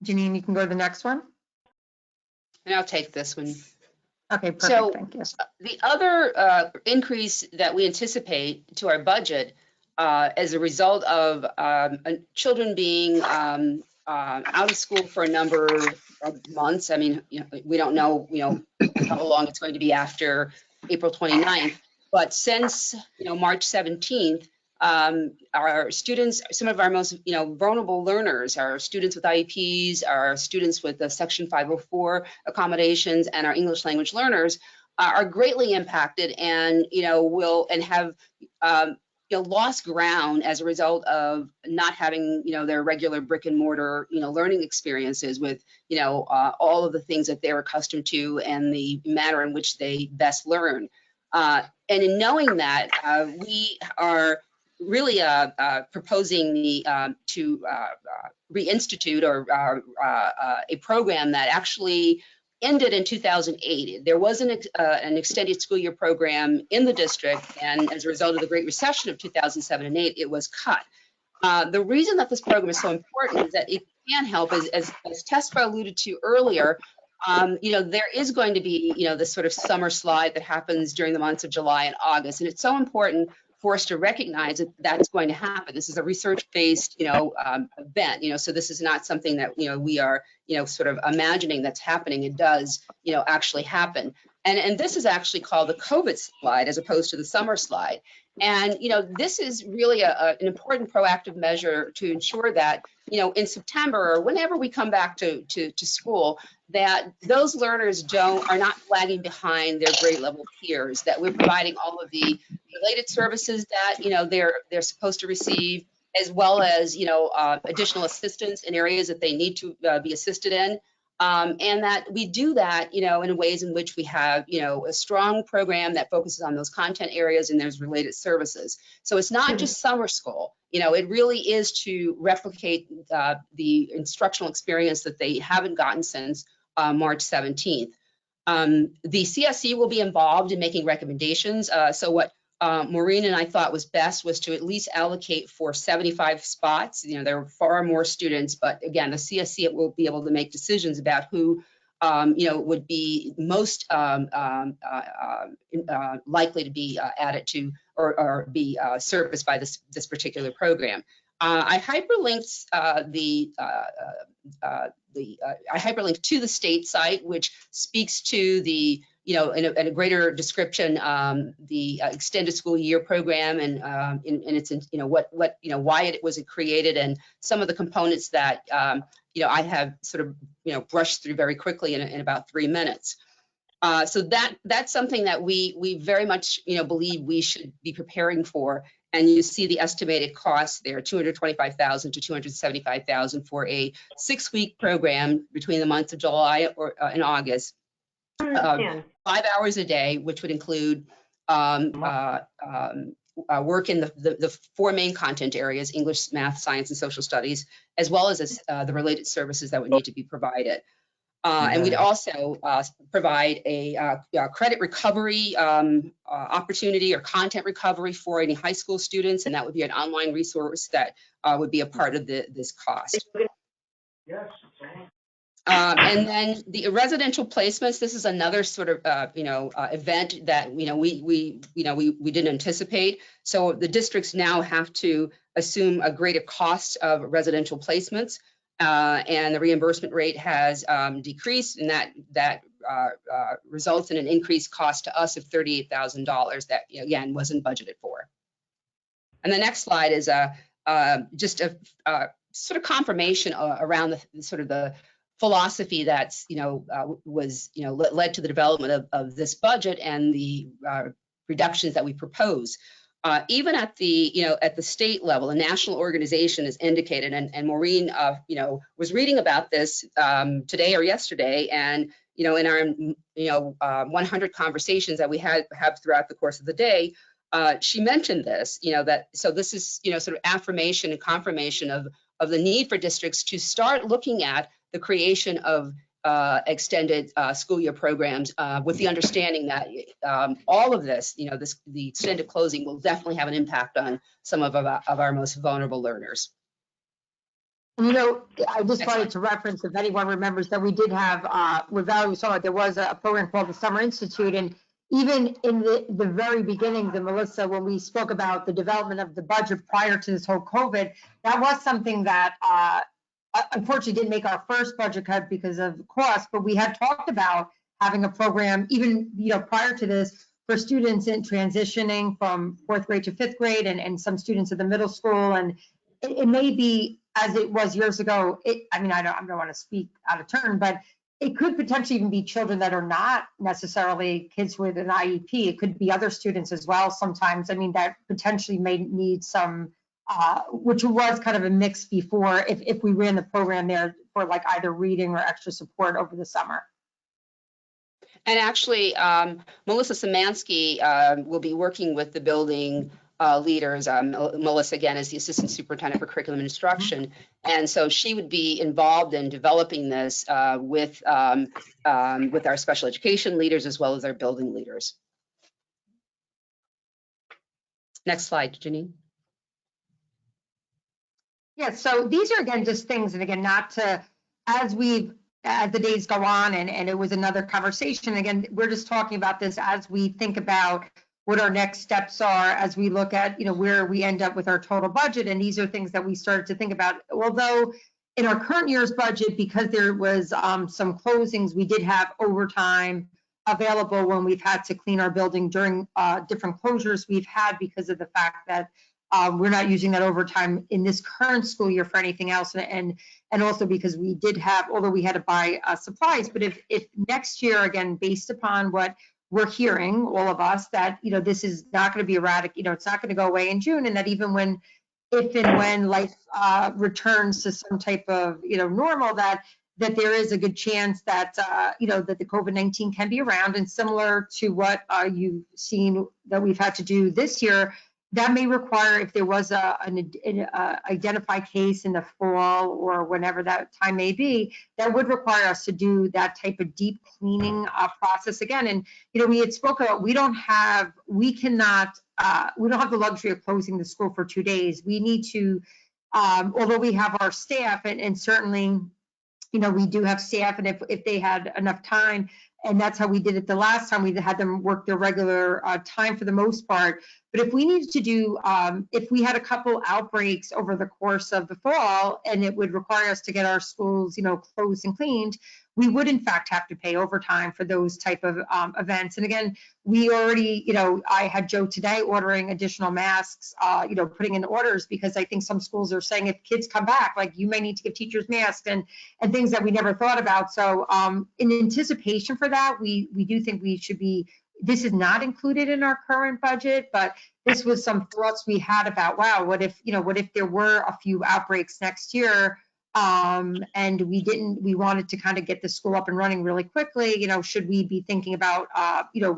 [SPEAKER 6] Janine, you can go to the next one.
[SPEAKER 3] And I'll take this one.
[SPEAKER 6] Okay, perfect,
[SPEAKER 3] so,
[SPEAKER 6] thank you.
[SPEAKER 3] The other increase that we anticipate to our budget as a result of children being out of school for a number of months. I mean, we don't know, how long it's going to be after April 29th. But since, March 17th, Our students, some of our most vulnerable learners, our students with IEPs, our students with the Section 504 accommodations, and our English language learners are greatly impacted, and have lost ground as a result of not having their regular brick and mortar learning experiences with all of the things that they're accustomed to and the manner in which they best learn. And in knowing that, we are really proposing to reinstitute a program that actually ended in 2008. There was an extended school year program in the district, and as a result of the Great Recession of 2007 and 8, it was cut. The reason that this program is so important is that it can help, as Tesfa alluded to earlier. There is going to be, this sort of summer slide that happens during the months of July and August, and it's so important for us to recognize that that's going to happen. This is a research-based, event, so this is not something that, we are, sort of imagining that's happening. It does, actually happen. And this is actually called the COVID slide as opposed to the summer slide. And, this is really an important proactive measure to ensure that, in September or whenever we come back to school, that those learners are not lagging behind their grade level peers, that we're providing all of the related services that, they're supposed to receive, as well as, additional assistance in areas that they need to be assisted in. And that we do that, in ways in which we have, a strong program that focuses on those content areas and there's related services. So it's not just summer school, it really is to replicate the instructional experience that they haven't gotten since March 17th. The CSE will be involved in making recommendations. So what Maureen and I thought was best was to at least allocate for 75 spots. There are far more students, but again, the CSE will be able to make decisions about who, would be most likely to be added to or be serviced by this particular program. I hyperlinked I hyperlinked to the state site, which speaks to the in a greater description, the extended school year program and its why it was created and some of the components that I have sort of brushed through very quickly in about 3 minutes. So that's something that we very much believe we should be preparing for. And you see the estimated costs there, $225,000 to $275,000 for a 6-week program between the months of July and August. 5 hours a day, which would include work in the 4 main content areas: English, math, science, and social studies, as well as the related services that would need to be provided. And we'd also provide a credit recovery opportunity or content recovery for any high school students, and that would be an online resource that would be a part of this cost.
[SPEAKER 11] Yes.
[SPEAKER 3] And then the residential placements. This is another sort of event that we didn't anticipate. So the districts now have to assume a greater cost of residential placements, and the reimbursement rate has decreased, and that results in an increased cost to us of $38,000 that again wasn't budgeted for. And the next slide is just a sort of confirmation around the philosophy that's was led to the development of this budget and the reductions that we propose. Even at the state level, a national organization is indicated, and Maureen was reading about this today or yesterday, and in our 100 conversations that we have throughout the course of the day, she mentioned this, so this is sort of affirmation and confirmation of the need for districts to start looking at the creation of extended school year programs with the understanding that all of this, the extended closing will definitely have an impact on some of our most vulnerable learners.
[SPEAKER 6] I just wanted to reference, if anyone remembers, that we did have, with Valerie was talking about, there was a program called the Summer Institute, and even in the very beginning, Melissa, when we spoke about the development of the budget prior to this whole COVID, that was something that unfortunately didn't make our first budget cut because of cost, but we had talked about having a program even prior to this for students in transitioning from 4th grade to 5th grade and some students at the middle school. And it may be as it was years ago. I mean, I don't want to speak out of turn, but it could potentially even be children that are not necessarily kids with an IEP. It could be other students as well sometimes. I mean, that potentially may need some, which was kind of a mix before if we ran the program there for like either reading or extra support over the summer.
[SPEAKER 3] And actually, Melissa Szymanski will be working with the building leaders. Melissa, again, is the Assistant Superintendent for Curriculum and Instruction. And so she would be involved in developing this with our special education leaders as well as our building leaders. Next slide, Janine.
[SPEAKER 6] Yeah, so these are, again, just things, and again, not to, as the days go on, and it was another conversation, again, we're just talking about this as we think about what our next steps are, as we look at, where we end up with our total budget, and these are things that we started to think about. Although in our current year's budget, because there was some closings, we did have overtime available when we've had to clean our building during different closures we've had because of the fact that we're not using that overtime in this current school year for anything else, and also because we did have, although we had to buy supplies, but if next year, again, based upon what we're hearing, all of us, that this is not going to be erratic, it's not going to go away in June, and that even if and when life returns to some type of normal, that there is a good chance that that the COVID-19 can be around, and similar to what you've seen that we've had to do this year. That may require, if there was an identified case in the fall or whenever that time may be, that would require us to do that type of deep cleaning process again. And we had spoken about we don't have the luxury of closing the school for 2 days. We need to, although we have our staff, and certainly we do have staff, and if they had enough time, and that's how we did it the last time, we had them work their regular time for the most part. But if we needed to do, if we had a couple outbreaks over the course of the fall, and it would require us to get our schools, closed and cleaned, we would in fact have to pay overtime for those type of events. And again, we already, I had Joe today ordering additional masks, putting in orders, because I think some schools are saying if kids come back, like you may need to give teachers masks and things that we never thought about. So in anticipation for that, we do think we should be, this is not included in our current budget, but this was some thoughts we had about, wow, what if there were a few outbreaks next year, and we wanted to kind of get the school up and running really quickly, should we be thinking about,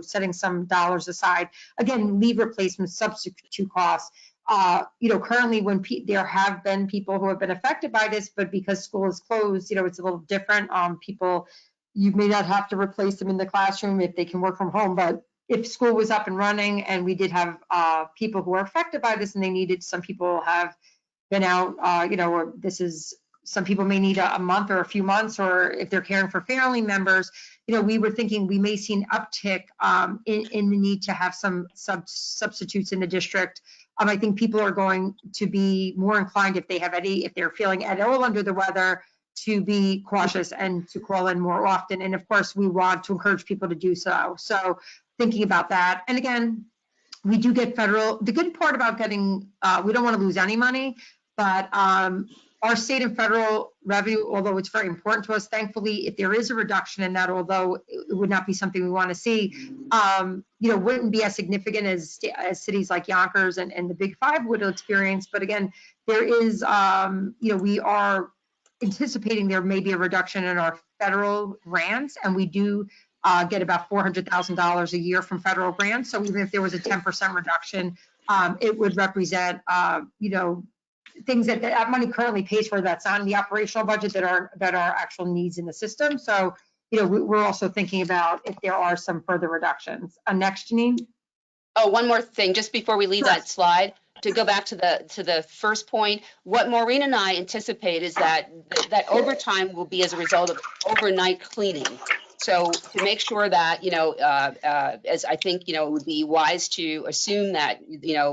[SPEAKER 6] setting some dollars aside? Again, leave replacement substitute costs. Currently when there have been people who have been affected by this, but because school is closed, it's a little different. People, you may not have to replace them in the classroom if they can work from home, but if school was up and running and we did have people who are affected by this and they needed, some people have been out, or some people may need a month or a few months, or if they're caring for family members, we were thinking we may see an uptick in the need to have some substitutes in the district. I think people are going to be more inclined if they're feeling at all under the weather, to be cautious and to call in more often. And of course, we want to encourage people to do so. So thinking about that. And again, we do get federal, the good part about getting, we don't want to lose any money, but our state and federal revenue, although it's very important to us, thankfully, if there is a reduction in that, although it would not be something we want to see, wouldn't be as significant as cities like Yonkers and the Big Five would experience. But again, there is, we are anticipating there may be a reduction in our federal grants, and we do get about $400,000 a year from federal grants. So even if there was a 10% reduction, it would represent, things that money currently pays for that's on the operational budget that are actual needs in the system. So, we're also thinking about if there are some further reductions. Next, Janine.
[SPEAKER 3] Oh, one more thing, just before we leave that slide, to go back to the first point, what Maureen and I anticipate is that overtime will be as a result of overnight cleaning. So to make sure that, as I think, it would be wise to assume that,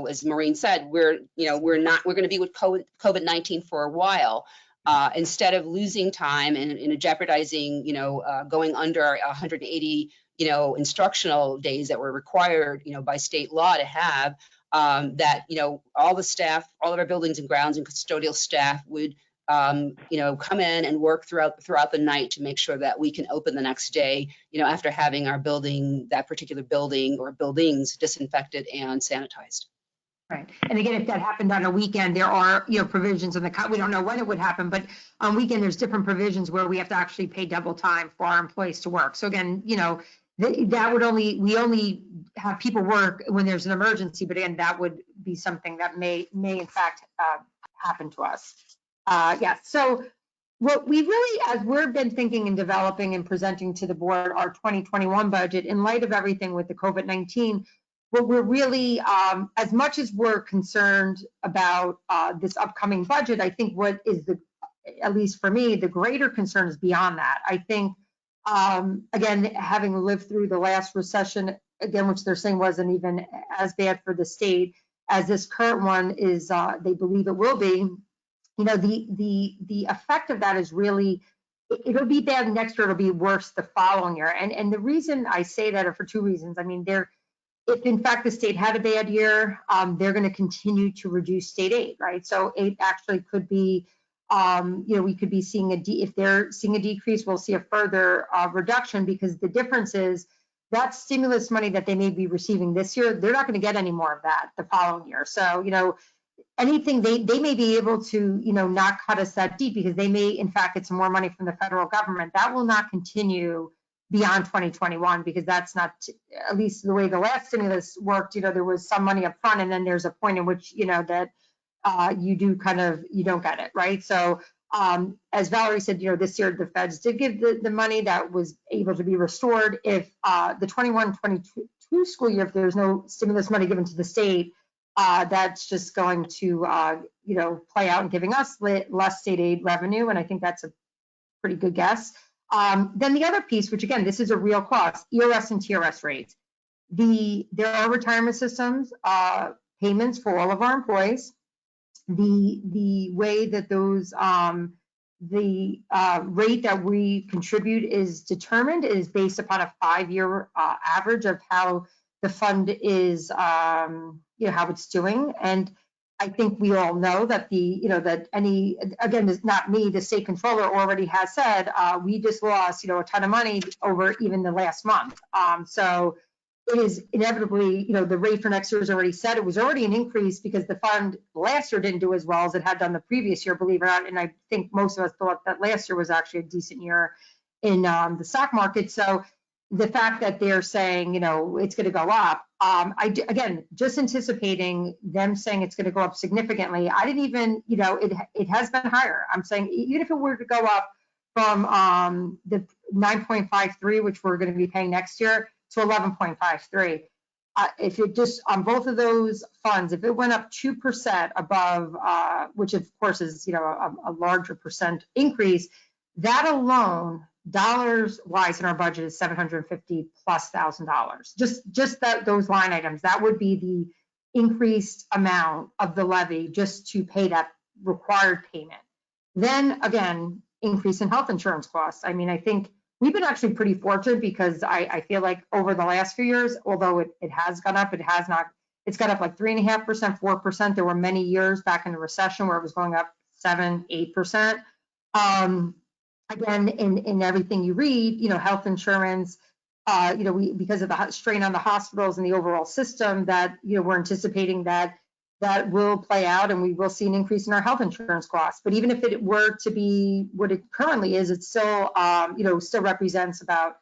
[SPEAKER 3] as Maureen said, we're going to be with COVID-19 for a while, instead of losing time and jeopardizing, going under 180 instructional days that were required, by state law to have, that, all the staff, all of our buildings and grounds and custodial staff would, come in and work throughout the night to make sure that we can open the next day, after having our building, that particular building or buildings disinfected and sanitized.
[SPEAKER 6] Right. And again, if that happened on a weekend, there are, provisions in the, we don't know when it would happen, but on weekend, there's different provisions where we have to actually pay double time for our employees to work. So again, that would we only have people work when there's an emergency, but again, that would be something that may in fact happen to us. Yes. So what we really, as we've been thinking and developing and presenting to the board our 2021 budget, in light of everything with the COVID-19, what we're really, as much as we're concerned about this upcoming budget, I think what is at least for me, the greater concern is beyond that. I think, again, having lived through the last recession, again, which they're saying wasn't even as bad for the state as this current one is, they believe it will be. The effect of that is really, it'll be bad next year, it'll be worse the following year. And the reason I say that are for two reasons. I mean, if in fact the state had a bad year, they're going to continue to reduce state aid, right? So it actually could be, we could be seeing if they're seeing a decrease, we'll see a further reduction, because the difference is that stimulus money that they may be receiving this year, they're not going to get any more of that the following year. So, anything they may be able to, not cut us that deep, because they may in fact get some more money from the federal government. That will not continue beyond 2021, because that's not, at least the way the last stimulus worked, there was some money up front, and then there's a point in which, that you don't get it, right? So as Valerie said, this year the feds did give the money that was able to be restored. If the 21-22 school year, if there's no stimulus money given to the state, that's just going to, play out and giving us less state aid revenue. And I think that's a pretty good guess. Then the other piece, which again, this is a real cost, ERS and TRS rates. There are retirement systems, payments for all of our employees. The way that those, the rate that we contribute is determined is based upon a 5-year average of how the fund is, how it's doing. And I think we all know that again, it's not me, the state controller already has said, we just lost, a ton of money over even the last month. So it is inevitably, the rate for next year is already set. It was already an increase because the fund last year didn't do as well as it had done the previous year, believe it or not. And I think most of us thought that last year was actually a decent year in the stock market. So the fact that they're saying, it's going to go up, again, just anticipating them saying it's going to go up significantly. I didn't even, it has been higher. I'm saying even if it were to go up from the 9.53, which we're going to be paying next year, to 11.53. If it just on both of those funds, if it went up 2% above, which of course is a larger percent increase, that alone, dollars wise in our budget is $750,000+. Just those line items, that would be the increased amount of the levy just to pay that required payment. Then again, increase in health insurance costs. I mean, I think we've been actually pretty fortunate because I feel like over the last few years, although it has gone up, it's gone up like 3.5%, 4%. There were many years back in the recession where it was going up 7, 8%. Again, in everything you read, health insurance, because of the strain on the hospitals and the overall system that, we're anticipating that will play out and we will see an increase in our health insurance costs. But even if it were to be what it currently is, it still, still represents about,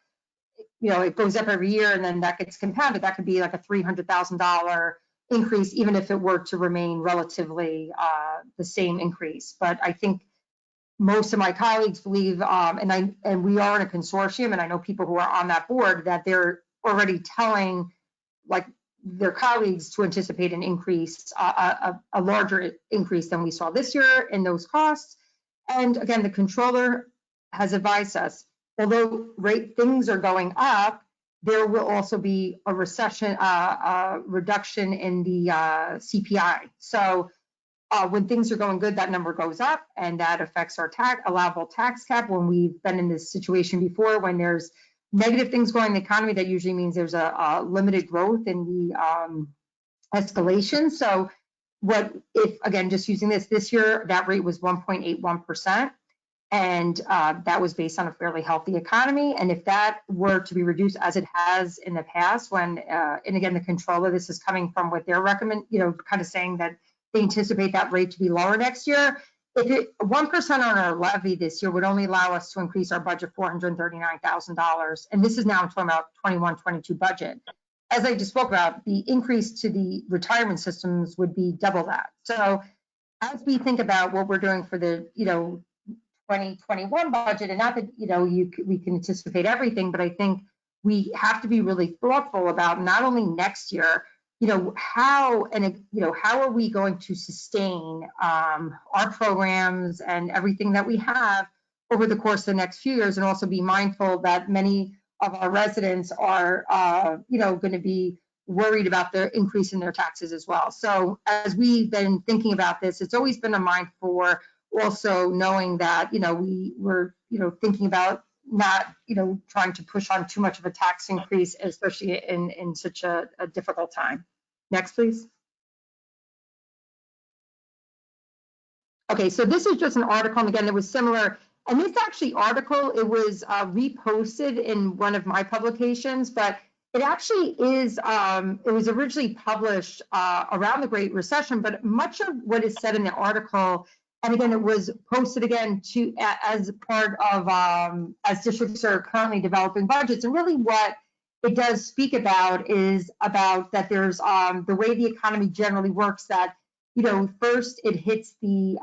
[SPEAKER 6] it goes up every year and then that gets compounded. That could be like a $300,000 increase, even if it were to remain relatively the same increase. But I think most of my colleagues believe, and we are in a consortium, and I know people who are on that board, that they're already telling their colleagues to anticipate an increase, a larger increase than we saw this year in those costs. And again, the controller has advised us, although things are going up, there will also be a reduction in the CPI. So when things are going good, that number goes up, and that affects our allowable tax cap. When we've been in this situation before, when there's negative things going in the economy, that usually means there's a limited growth in the escalation. So what if, again, just using this year, that rate was 1.81%. And that was based on a fairly healthy economy. And if that were to be reduced, as it has in the past, when, and again, the controller, this is coming from what they're recommend, kind of saying that they anticipate that rate to be lower next year. If 1% on our levy this year would only allow us to increase our budget $439,000. And this is now I'm talking about 21-22 budget. As I just spoke about, the increase to the retirement systems would be double that. So as we think about what we're doing for the, 2021 budget, and not that, we can anticipate everything, but I think we have to be really thoughtful about not only next year, how are we going to sustain our programs and everything that we have over the course of the next few years, and also be mindful that many of our residents are, going to be worried about the increase in their taxes as well. So as we've been thinking about this, it's always been a mind for also knowing that, we're thinking about not, trying to push on too much of a tax increase, especially in such a difficult time. Next, please. Okay, so this is just an article, and again, it was similar. And this actually article, it was reposted in one of my publications, but it actually is, it was originally published around the Great Recession, but much of what is said in the article, and again, it was posted again as part of, as districts are currently developing budgets. And really what it does speak about is about that there's the way the economy generally works, that, first it hits the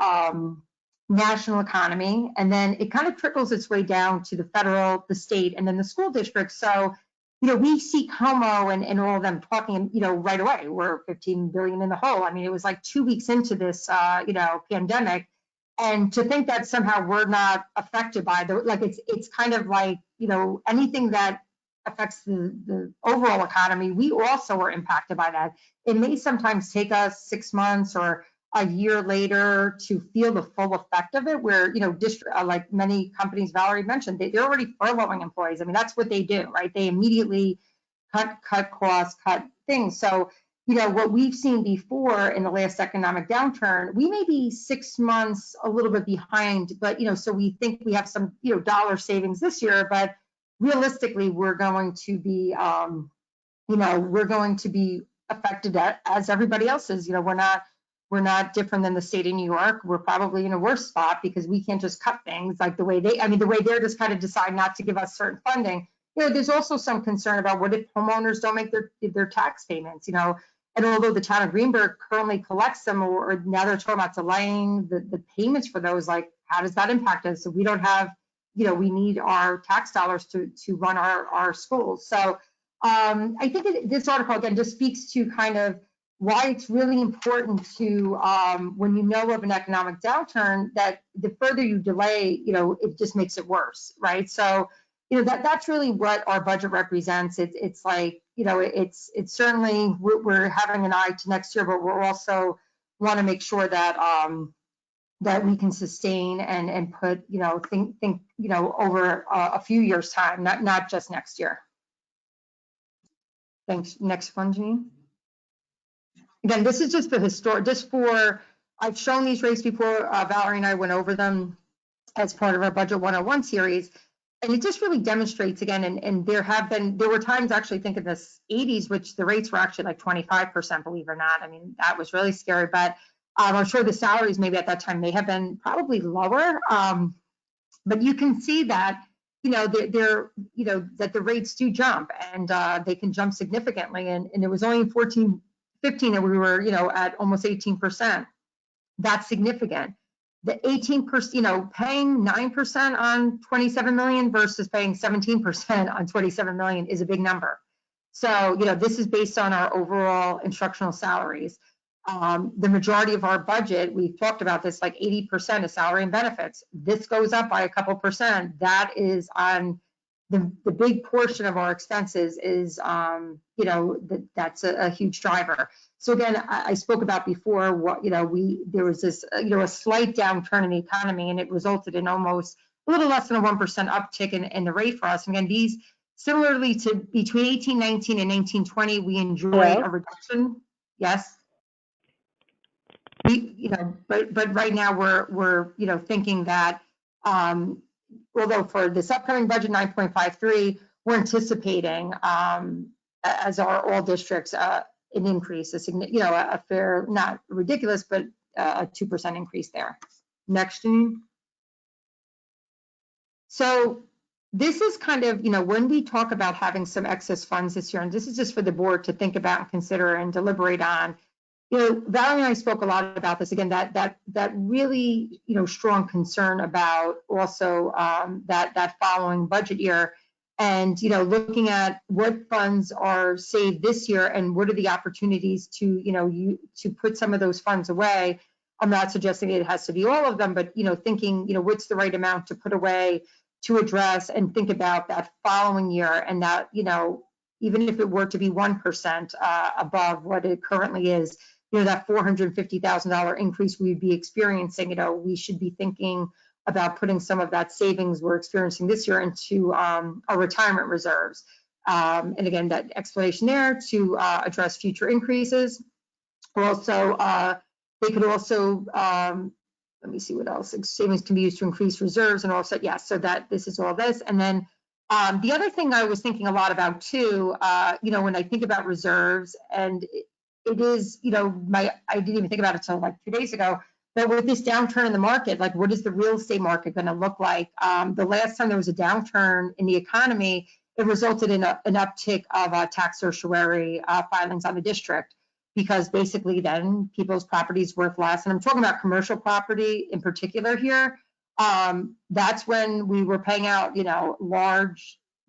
[SPEAKER 6] national economy, and then it kind of trickles its way down to the federal, the state, and then the school districts. So, we see Como and all of them talking, right away, we're 15 billion in the hole. I mean, it was like 2 weeks into this, pandemic. And to think that somehow we're not affected by it's kind of like, anything that affects the overall economy, we also are impacted by that. It may sometimes take us 6 months or a year later to feel the full effect of it, where, like many companies Valerie mentioned, they're already furloughing employees. I mean, that's what they do, right? They immediately cut costs, cut things. So, what we've seen before in the last economic downturn, we may be 6 months a little bit behind, but, so we think we have some, dollar savings this year, but realistically, we're going to be, we're going to be affected as everybody else is. We're not different than the state of New York. We're probably in a worse spot because we can't just cut things like the way they're just kind of decide not to give us certain funding. There's also some concern about what if homeowners don't make their tax payments, and although the town of Greenberg currently collects them, or now they're talking about delaying the payments for those, like, how does that impact us? So we don't have, we need our tax dollars to run our schools. So I think this article, again, just speaks to kind of why it's really important to, when you know of an economic downturn, that the further you delay, it just makes it worse, right? So, that's really what our budget represents. It's like, it's certainly, we're having an eye to next year, but we're also want to make sure that that we can sustain and put, think, over a few years' time, not just next year. Thanks. Next one, Janine. Again, this is just I've shown these rates before. Valerie and I went over them as part of our Budget 101 series. And it just really demonstrates again, and there were times actually, I think in the 80s, which the rates were actually like 25%, believe it or not. I mean, that was really scary, but I'm sure the salaries maybe at that time may have been probably lower. But you can see that, that the rates do jump, and they can jump significantly. And it was only in 14, 15 that we were, at almost 18%. That's significant. The 18%, paying 9% on 27 million versus paying 17% on 27 million is a big number. So, this is based on our overall instructional salaries. The majority of our budget, we've talked about this, like 80% is salary and benefits. This goes up by a couple percent. That is on the big portion of our expenses is, that's a huge driver. So again, I spoke about before what, there was this, a slight downturn in the economy, and it resulted in almost a little less than a 1% uptick in the rate for us. And again, these Similarly to between 1819 and 1920, we enjoyed
[SPEAKER 1] Hello?
[SPEAKER 6] a reduction. Yes. But right now we're thinking that although for this upcoming budget 9.53, we're anticipating as are all districts an increase, a fair, not ridiculous, but a 2% increase there. Next, Janine. So this is kind of, when we talk about having some excess funds this year, and this is just for the board to think about and consider and deliberate on. Valerie and I spoke a lot about this again, that really, strong concern about also that following budget year and, looking at what funds are saved this year and what are the opportunities to, to put some of those funds away. I'm not suggesting it has to be all of them, but, thinking, what's the right amount to put away to address and think about that following year and that, even if it were to be 1% above what it currently is, that $450,000 increase we'd be experiencing, we should be thinking about putting some of that savings we're experiencing this year into our retirement reserves. And again, that explanation there to address future increases. Also, they could also, let me see what else, savings can be used to increase reserves and also, yes, so that this is all this. And then the other thing I was thinking a lot about too, when I think about reserves, and it is, I didn't even think about it until like 2 days ago, but with this downturn in the market, like what is the real estate market going to look like? The last time there was a downturn in the economy, it resulted in an uptick of tax certiorari filings on the district, because basically then people's property's worth less. And I'm talking about commercial property in particular here. That's when we were paying out,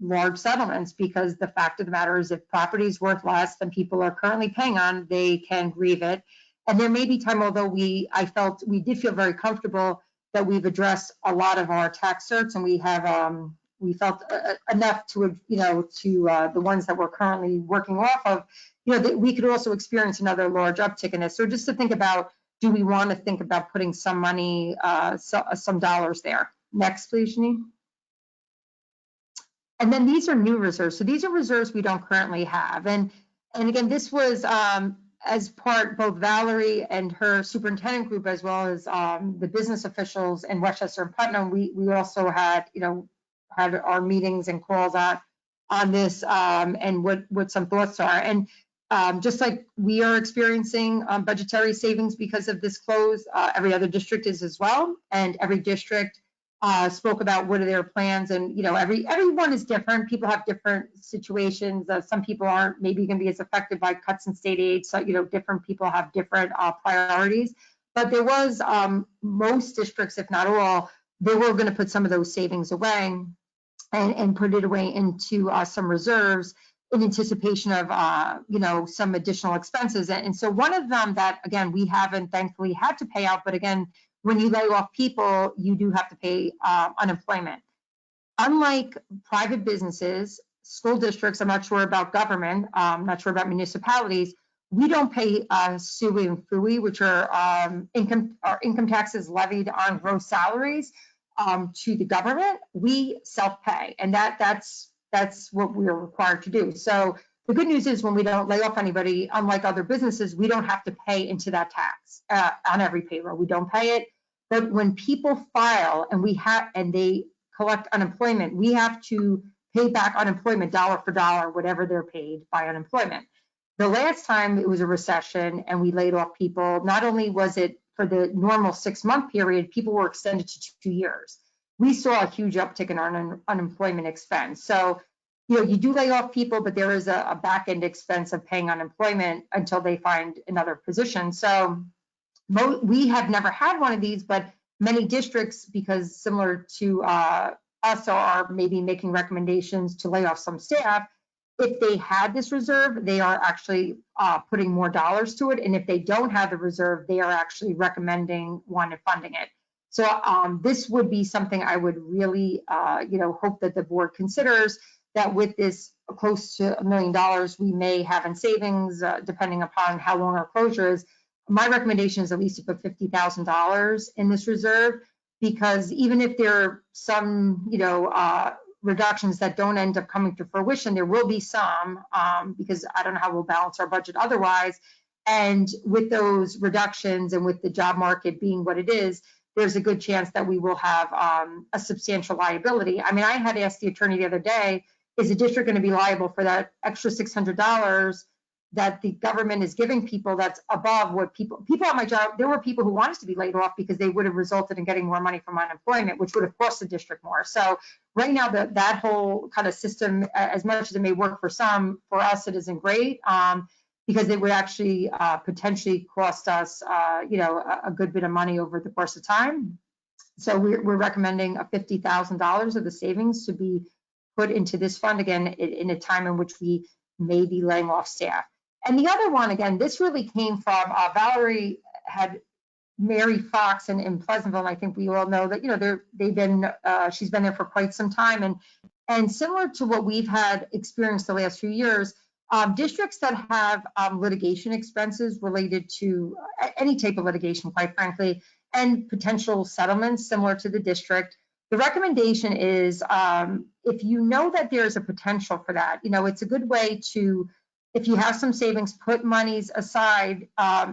[SPEAKER 6] large settlements, because the fact of the matter is if property is worth less than people are currently paying on, they can grieve it. And there may be time, although I felt we did feel very comfortable that we've addressed a lot of our tax certs, and we have we felt enough to the ones that we're currently working off of, that we could also experience another large uptick in this. So just to think about, do we want to think about putting some money, some dollars there? Next, please, Janine. And then these are new reserves. So these are reserves we don't currently have. And again, this was as part, both Valerie and her superintendent group, as well as the business officials in Westchester and Putnam, we also had, had our meetings and calls on this and what some thoughts are. And just like we are experiencing budgetary savings because of this close, every other district is as well. And every district spoke about what are their plans, and everyone is different. People have different situations. Some people aren't maybe going to be as affected by cuts in state aid. So different people have different priorities. But there was most districts, if not all, they were going to put some of those savings away and put it away into some reserves in anticipation of some additional expenses. And so one of them that again we haven't thankfully had to pay out, but again, when you lay off people, you do have to pay unemployment. Unlike private businesses, school districts, I'm not sure about government, I'm not sure about municipalities, we don't pay SUI and FUI, which are income taxes levied on gross salaries to the government. We self-pay, and that's what we're required to do. So the good news is when we don't lay off anybody, unlike other businesses, we don't have to pay into that tax on every payroll. We don't pay it. But when people file and they collect unemployment, we have to pay back unemployment dollar for dollar, whatever they're paid by unemployment. The last time it was a recession and we laid off people, not only was it for the normal 6-month period, people were extended to 2 years. We saw a huge uptick in our unemployment expense. So you do lay off people, but there is a back end expense of paying unemployment until they find another position. So we have never had one of these, but many districts, because similar to us, are maybe making recommendations to lay off some staff. If they had this reserve, they are actually putting more dollars to it. And if they don't have the reserve, they are actually recommending one and funding it. So this would be something I would really, hope that the board considers, that with this close to $1 million we may have in savings, depending upon how long our closure is. My recommendation is at least to put $50,000 in this reserve, because even if there are some, reductions that don't end up coming to fruition. There will be some, because I don't know how we'll balance our budget otherwise. And with those reductions and with the job market being what it is, there's a good chance that we will have a substantial liability. I mean, I had asked the attorney the other day, is the district going to be liable for that extra $600 that the government is giving people that's above what people at my job, there were people who wanted to be laid off because they would have resulted in getting more money from unemployment, which would have cost the district more. So right now, that whole kind of system, as much as it may work for some, for us, it isn't great. Because it would actually potentially cost us, a good bit of money over the course of time. So we're recommending a $50,000 of the savings to be put into this fund, again, in a time in which we may be laying off staff. And the other one, again, this really came from Valerie had Mary Fox in Pleasantville, and I think we all know that, she's been there for quite some time. And similar to what we've had experienced the last few years, districts that have litigation expenses related to any type of litigation, quite frankly, and potential settlements similar to the district, the recommendation is if you know that there's a potential for that, it's a good way to, if you have some savings, put monies aside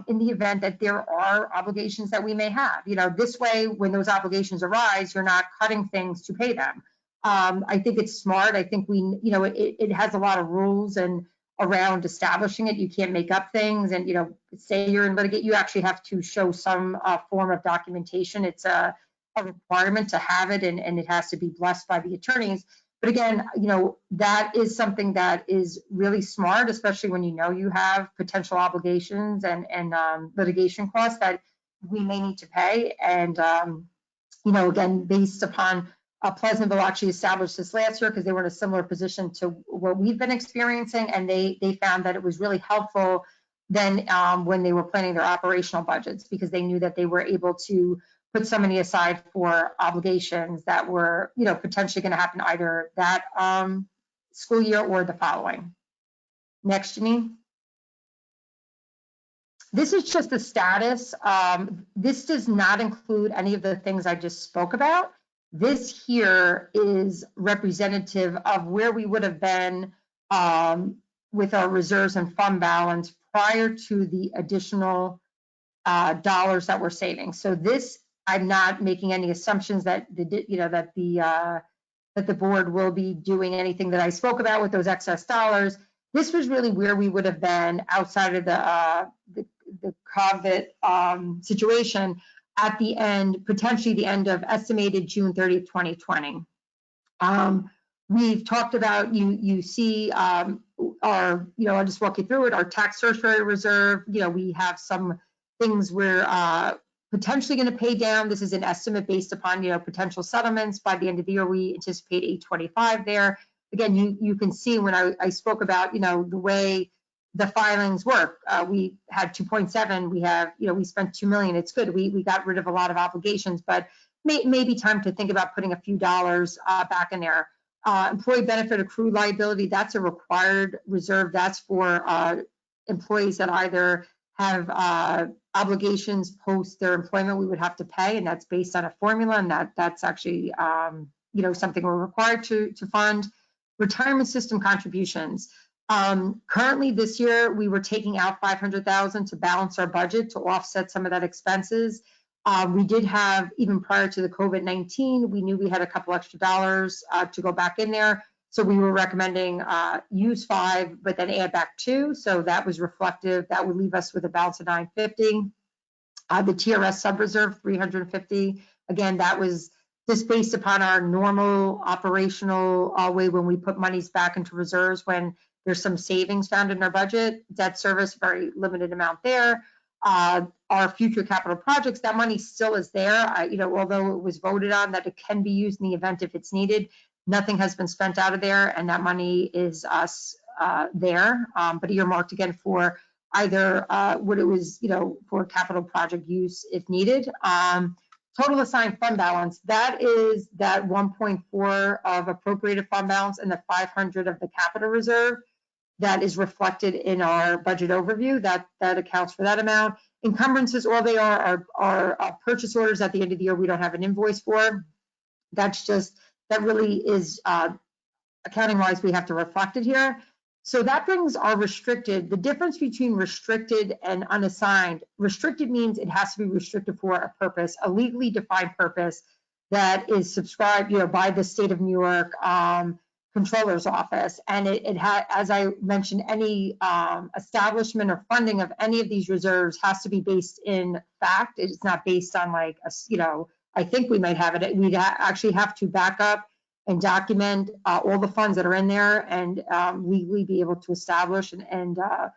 [SPEAKER 6] in the event that there are obligations that we may have. This way, when those obligations arise, you're not cutting things to pay them. I think it's smart. I think it has a lot of rules and around establishing it. You can't make up things. And, say you're in litigation, you actually have to show some form of documentation. It's a requirement to have it, and it has to be blessed by the attorneys. But again, that is something that is really smart, especially when you have potential obligations and litigation costs that we may need to pay. And, again, based upon Pleasantville actually established this last year because they were in a similar position to what we've been experiencing, and they found that it was really helpful then when they were planning their operational budgets, because they knew that they were able to put some money aside for obligations that were potentially going to happen either that school year or the following. Next, Janine. This is just the status. This does not include any of the things I just spoke about. This here is representative of where we would have been with our reserves and fund balance prior to the additional dollars that we're saving. So this, I'm not making any assumptions that the board will be doing anything that I spoke about with those excess dollars. This was really where we would have been outside of the COVID situation at the end, potentially the end of estimated June 30th, 2020. We've talked about, you see our, I'll just walk you through it, our tax surcharge reserve. We have some things we're potentially going to pay down. This is an estimate based upon, potential settlements. By the end of the year, we anticipate 825 there. Again, you can see when I spoke about, the way the filings work. We had 2.7, we have, we spent 2 million. It's good. We got rid of a lot of obligations, but maybe time to think about putting a few dollars back in there. Employee benefit accrued liability, that's a required reserve. That's for employees that either have obligations post their employment we would have to pay, and that's based on a formula, and that's actually something we're required to fund. Retirement system contributions. Currently this year, we were taking out $500,000 to balance our budget to offset some of that expenses. We did have, even prior to the COVID-19, we knew we had a couple extra dollars to go back in there. So we were recommending use 5, but then add back 2. So that was reflective. That would leave us with a balance of $950. The TRS sub-reserve, $350. Again, that was just based upon our normal operational way when we put monies back into reserves when there's some savings found in our budget. Debt service, very limited amount there. Our future capital projects, that money still is there. Although it was voted on that it can be used in the event if it's needed, nothing has been spent out of there, and that money is there, but earmarked again for either what it was, for capital project use if needed. Total assigned fund balance, that is that 1.4 of appropriated fund balance and the 500 of the capital reserve. That is reflected in our budget overview. That accounts for that amount. Encumbrances, all they are purchase orders at the end of the year we don't have an invoice for. That's just that really is accounting wise, we have to reflect it here. So that brings our restricted, the difference between restricted and unassigned. Restricted means it has to be restricted for a purpose, a legally defined purpose that is subscribed, by the state of New York Controller's Office. And it had, as I mentioned, any establishment or funding of any of these reserves has to be based in fact. It's not based on like, I think we might have it. We'd actually have to back up and document all the funds that are in there and legally be able to establish and are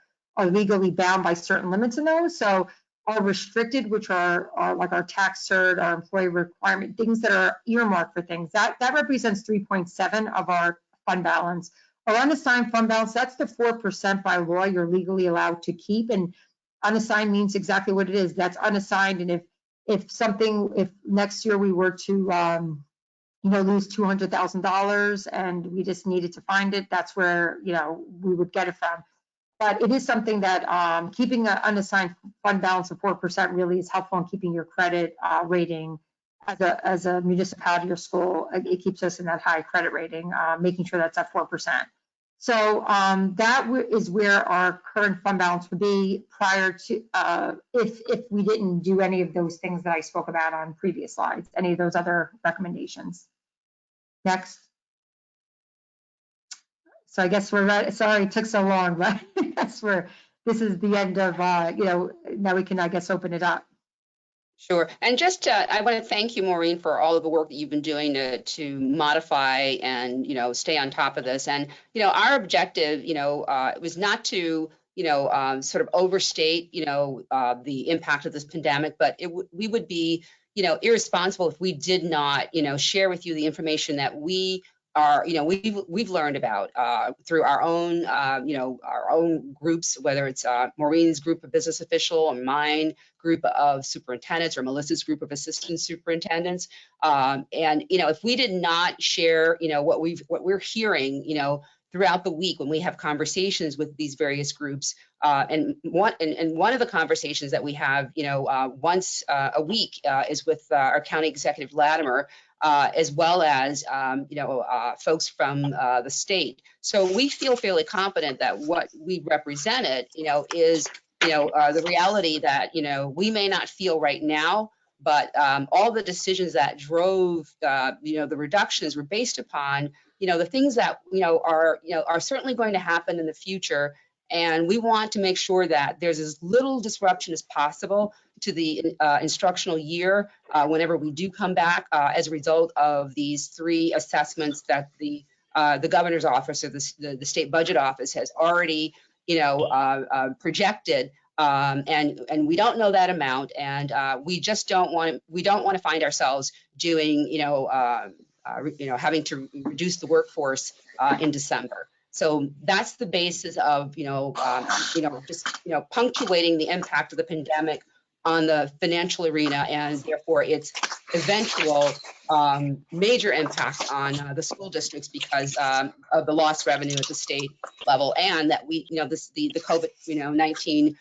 [SPEAKER 6] legally bound by certain limits in those. So our restricted, which are like our tax cert, our employee requirement, things that are earmarked for things, that represents 3.7 of our fund balance. Our unassigned fund balance, that's the 4% by law you're legally allowed to keep. And unassigned means exactly what it is. That's unassigned. And if next year we were to lose $200,000 and we just needed to find it, that's where, we would get it from. But it is something that keeping an unassigned fund balance of 4% really is helpful in keeping your credit rating as a municipality or school. It keeps us in that high credit rating, making sure that's at 4%. So that is where our current fund balance would be prior to, if we didn't do any of those things that I spoke about on previous slides, any of those other recommendations. Next. So I guess we're ready. Sorry it took so long, but this is the end of, now we can, I guess, open it up.
[SPEAKER 3] Sure. And just, I want to thank you, Maureen, for all of the work that you've been doing to modify and, stay on top of this. And, our objective, was not to, sort of overstate, the impact of this pandemic, but we would be, irresponsible if we did not, share with you the information that we are, we've learned about through our own, our own groups, whether it's Maureen's group of business official or mine group of superintendents or Melissa's group of assistant superintendents. And, if we did not share, what we're hearing, throughout the week when we have conversations with these various groups, and one of the conversations that we have, once a week is with our county executive Latimer, as well as folks from the state. So we feel fairly confident that what we represented, is the reality that we may not feel right now, but all the decisions that drove the reductions were based upon the things that are certainly going to happen in the future. And we want to make sure that there's as little disruption as possible to the instructional year whenever we do come back as a result of these 3 assessments that the governor's office or the state budget office has already projected. And we don't know that amount, and we just don't want to find ourselves doing having to reduce the workforce in December. So that's the basis of, just, punctuating the impact of the pandemic on the financial arena and therefore its eventual major impact on the school districts because of the lost revenue at the state level, and that we, the COVID-19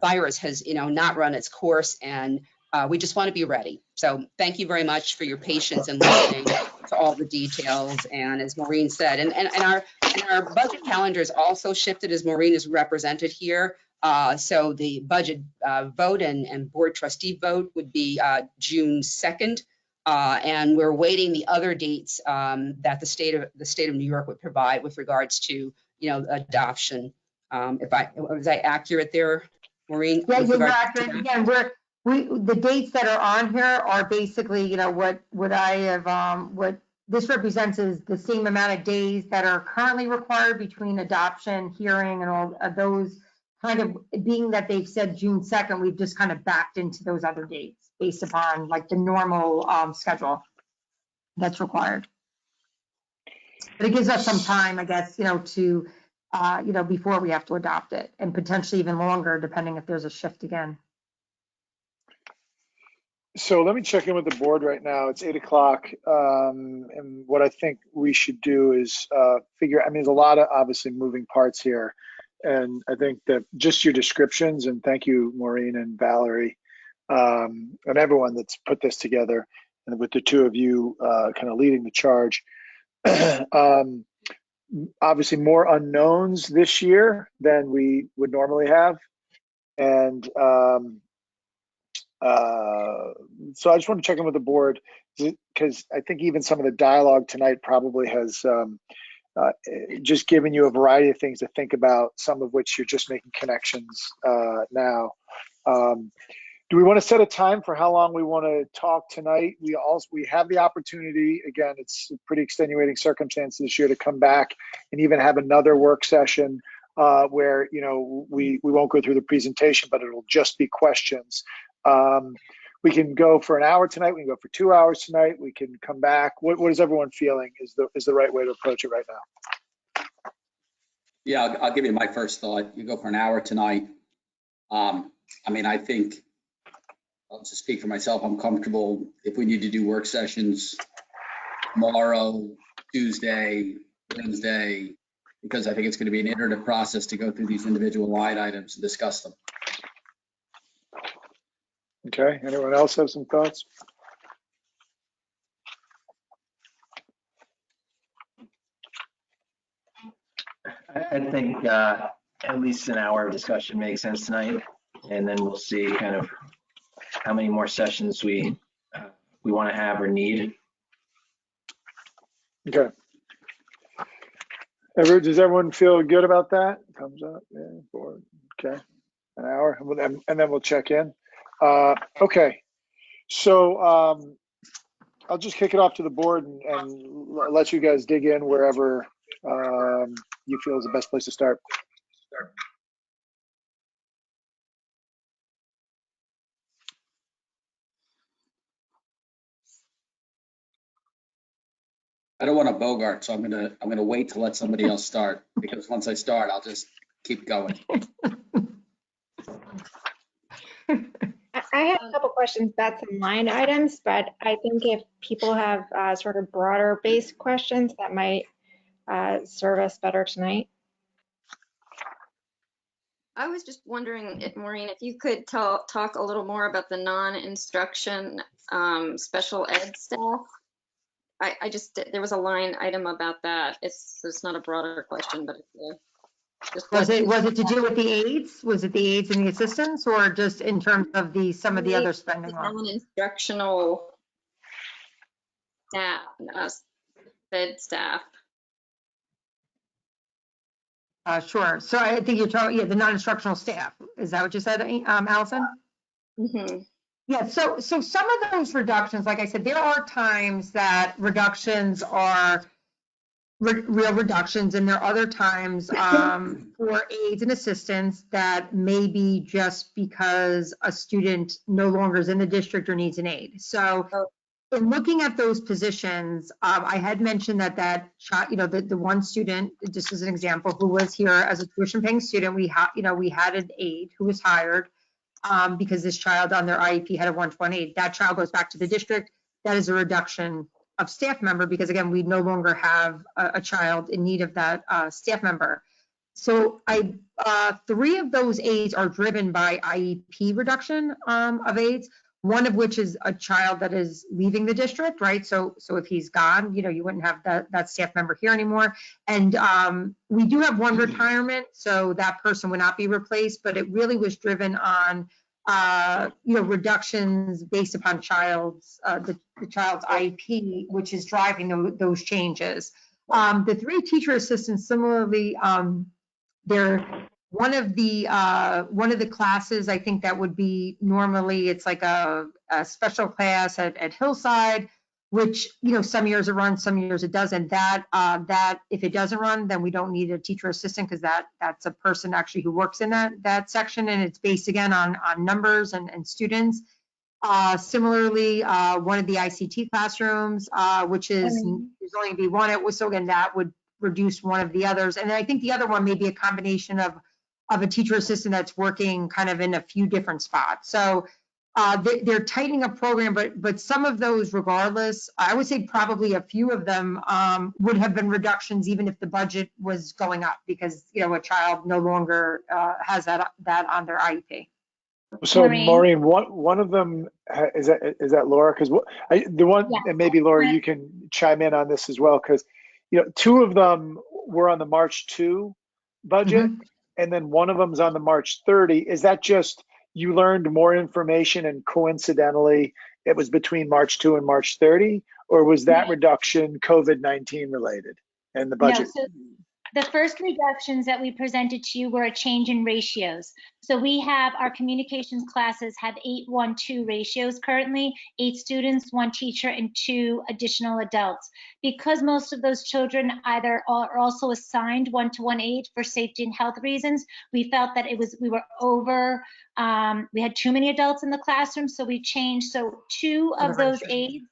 [SPEAKER 3] virus has, not run its course, and we just want to be ready. So thank you very much for your patience and listening to all the details. And as Maureen said, and our budget calendar is also shifted as Maureen is represented here. So the budget vote and board trustee vote would be June 2nd. And we're waiting the other dates that the state of New York would provide with regards to, adoption. Was I accurate there, Maureen?
[SPEAKER 6] Yeah, you're accurate. Again, the dates that are on here are basically, what I have, what this represents is the same amount of days that are currently required between adoption, hearing, and all of those kind of, being that they've said June 2nd, we've just kind of backed into those other dates based upon like the normal schedule that's required. But it gives us some time, I guess, to, before we have to adopt it, and potentially even longer, depending if there's a shift again.
[SPEAKER 2] So let me check in with the board right now. It's 8 o'clock. And what I think we should do is there's a lot of obviously moving parts here. And I think that just your descriptions, and thank you, Maureen and Valerie, and everyone that's put this together. and with the two of you kind of leading the charge. Obviously more unknowns this year than we would normally have. And so I just want to check in with the board, because I think even some of the dialogue tonight probably has just given you a variety of things to think about, some of which you're just making connections now. Do we want to set a time for how long we want to talk tonight? We have the opportunity, again, it's a pretty extenuating circumstance this year, to come back and even have another work session where, you know, we won't go through the presentation, but it'll just be questions. We can go for an hour tonight. We can go for 2 hours tonight. We can come back. What is everyone feeling is the right way to approach it right now?
[SPEAKER 8] Yeah, I'll give you my first thought. You go for an hour tonight. I mean, I think, I'll just speak for myself. I'm comfortable if we need to do work sessions tomorrow, Tuesday, Wednesday, because I think it's going to be an iterative process to go through these individual line items and discuss them.
[SPEAKER 2] Okay, anyone else have some thoughts?
[SPEAKER 12] I think at least an hour of discussion makes sense tonight, and then we'll see kind of how many more sessions we want to have or need.
[SPEAKER 2] Okay. Does everyone feel good about that? Thumbs up. Yeah, board. Okay, an hour, and then we'll check in. Okay, so I'll just kick it off to the board and let you guys dig in wherever you feel is the best place to start.
[SPEAKER 8] I don't want to bogart, so I'm gonna wait to let somebody else start, because once I start, I'll just keep going.
[SPEAKER 13] I have a couple questions about some line items, but I think if people have sort of broader based questions, that might serve us better tonight.
[SPEAKER 14] I was just wondering, Maureen, if you could talk a little more about the non-instruction special ed staff. I just, there was a line item about that. It's not a broader question, but it's
[SPEAKER 6] Was it to do with the aides? Was it the aides and the assistants, or just in terms of some of the other spending on?
[SPEAKER 14] Non-instructional staff, fed staff.
[SPEAKER 6] Sure. So I think you're talking, yeah, the non-instructional staff. Is that what you said, Allison?
[SPEAKER 14] Mm-hmm.
[SPEAKER 6] Yeah, so some of those reductions, like I said, there are times that reductions are real reductions, and there are other times for aides and assistants that may be just because a student no longer is in the district or needs an aide. So in looking at those positions, I had mentioned that child, you know, the one student, just as an example, who was here as a tuition paying student, we had an aide who was hired because this child on their IEP had a 120. That child goes back to the district. That is a reduction of staff member, because again, we no longer have a child in need of that staff member. So 3 of those aides are driven by IEP reduction of aides, one of which is a child that is leaving the district, right? So if he's gone, you know, you wouldn't have that staff member here anymore. And we do have one retirement, so that person would not be replaced, but it really was driven on you know, reductions based upon the child's IEP, which is driving those changes. The 3 teacher assistants, similarly, they're one of the classes, I think that would be normally, it's like a special class at Hillside, which, you know, some years it runs, some years it doesn't. That if it doesn't run, then we don't need a teacher assistant, because that's a person actually who works in that section, and it's based again on numbers and students. Similarly, one of the ICT classrooms, which is there's only be one, so again, that would reduce one of the others. And I think the other one may be a combination of a teacher assistant that's working kind of in a few different spots. So they're tightening up program, but some of those, regardless, I would say probably a few of them would have been reductions even if the budget was going up, because, you know, a child no longer has that on their IEP.
[SPEAKER 2] So Maureen, one of them is that Laura? Because the one,
[SPEAKER 4] Yeah.
[SPEAKER 2] and maybe Laura, you can chime in on this as well, because two of them were on the March 2 budget, and then one of them's on the March 30. Is that just you learned more information and coincidentally it was between March 2 and March 30, or was that reduction COVID-19 related and the budget?
[SPEAKER 4] No, so the first reductions that we presented to you were a change in ratios. So we have our communications classes have 8:1:2 ratios currently, 8 students, 1 teacher, and 2 additional adults. Because most of those children either are also assigned 1-to-1 aid for safety and health reasons, we felt that we were over, we had too many adults in the classroom, so we changed. So 2 of those aides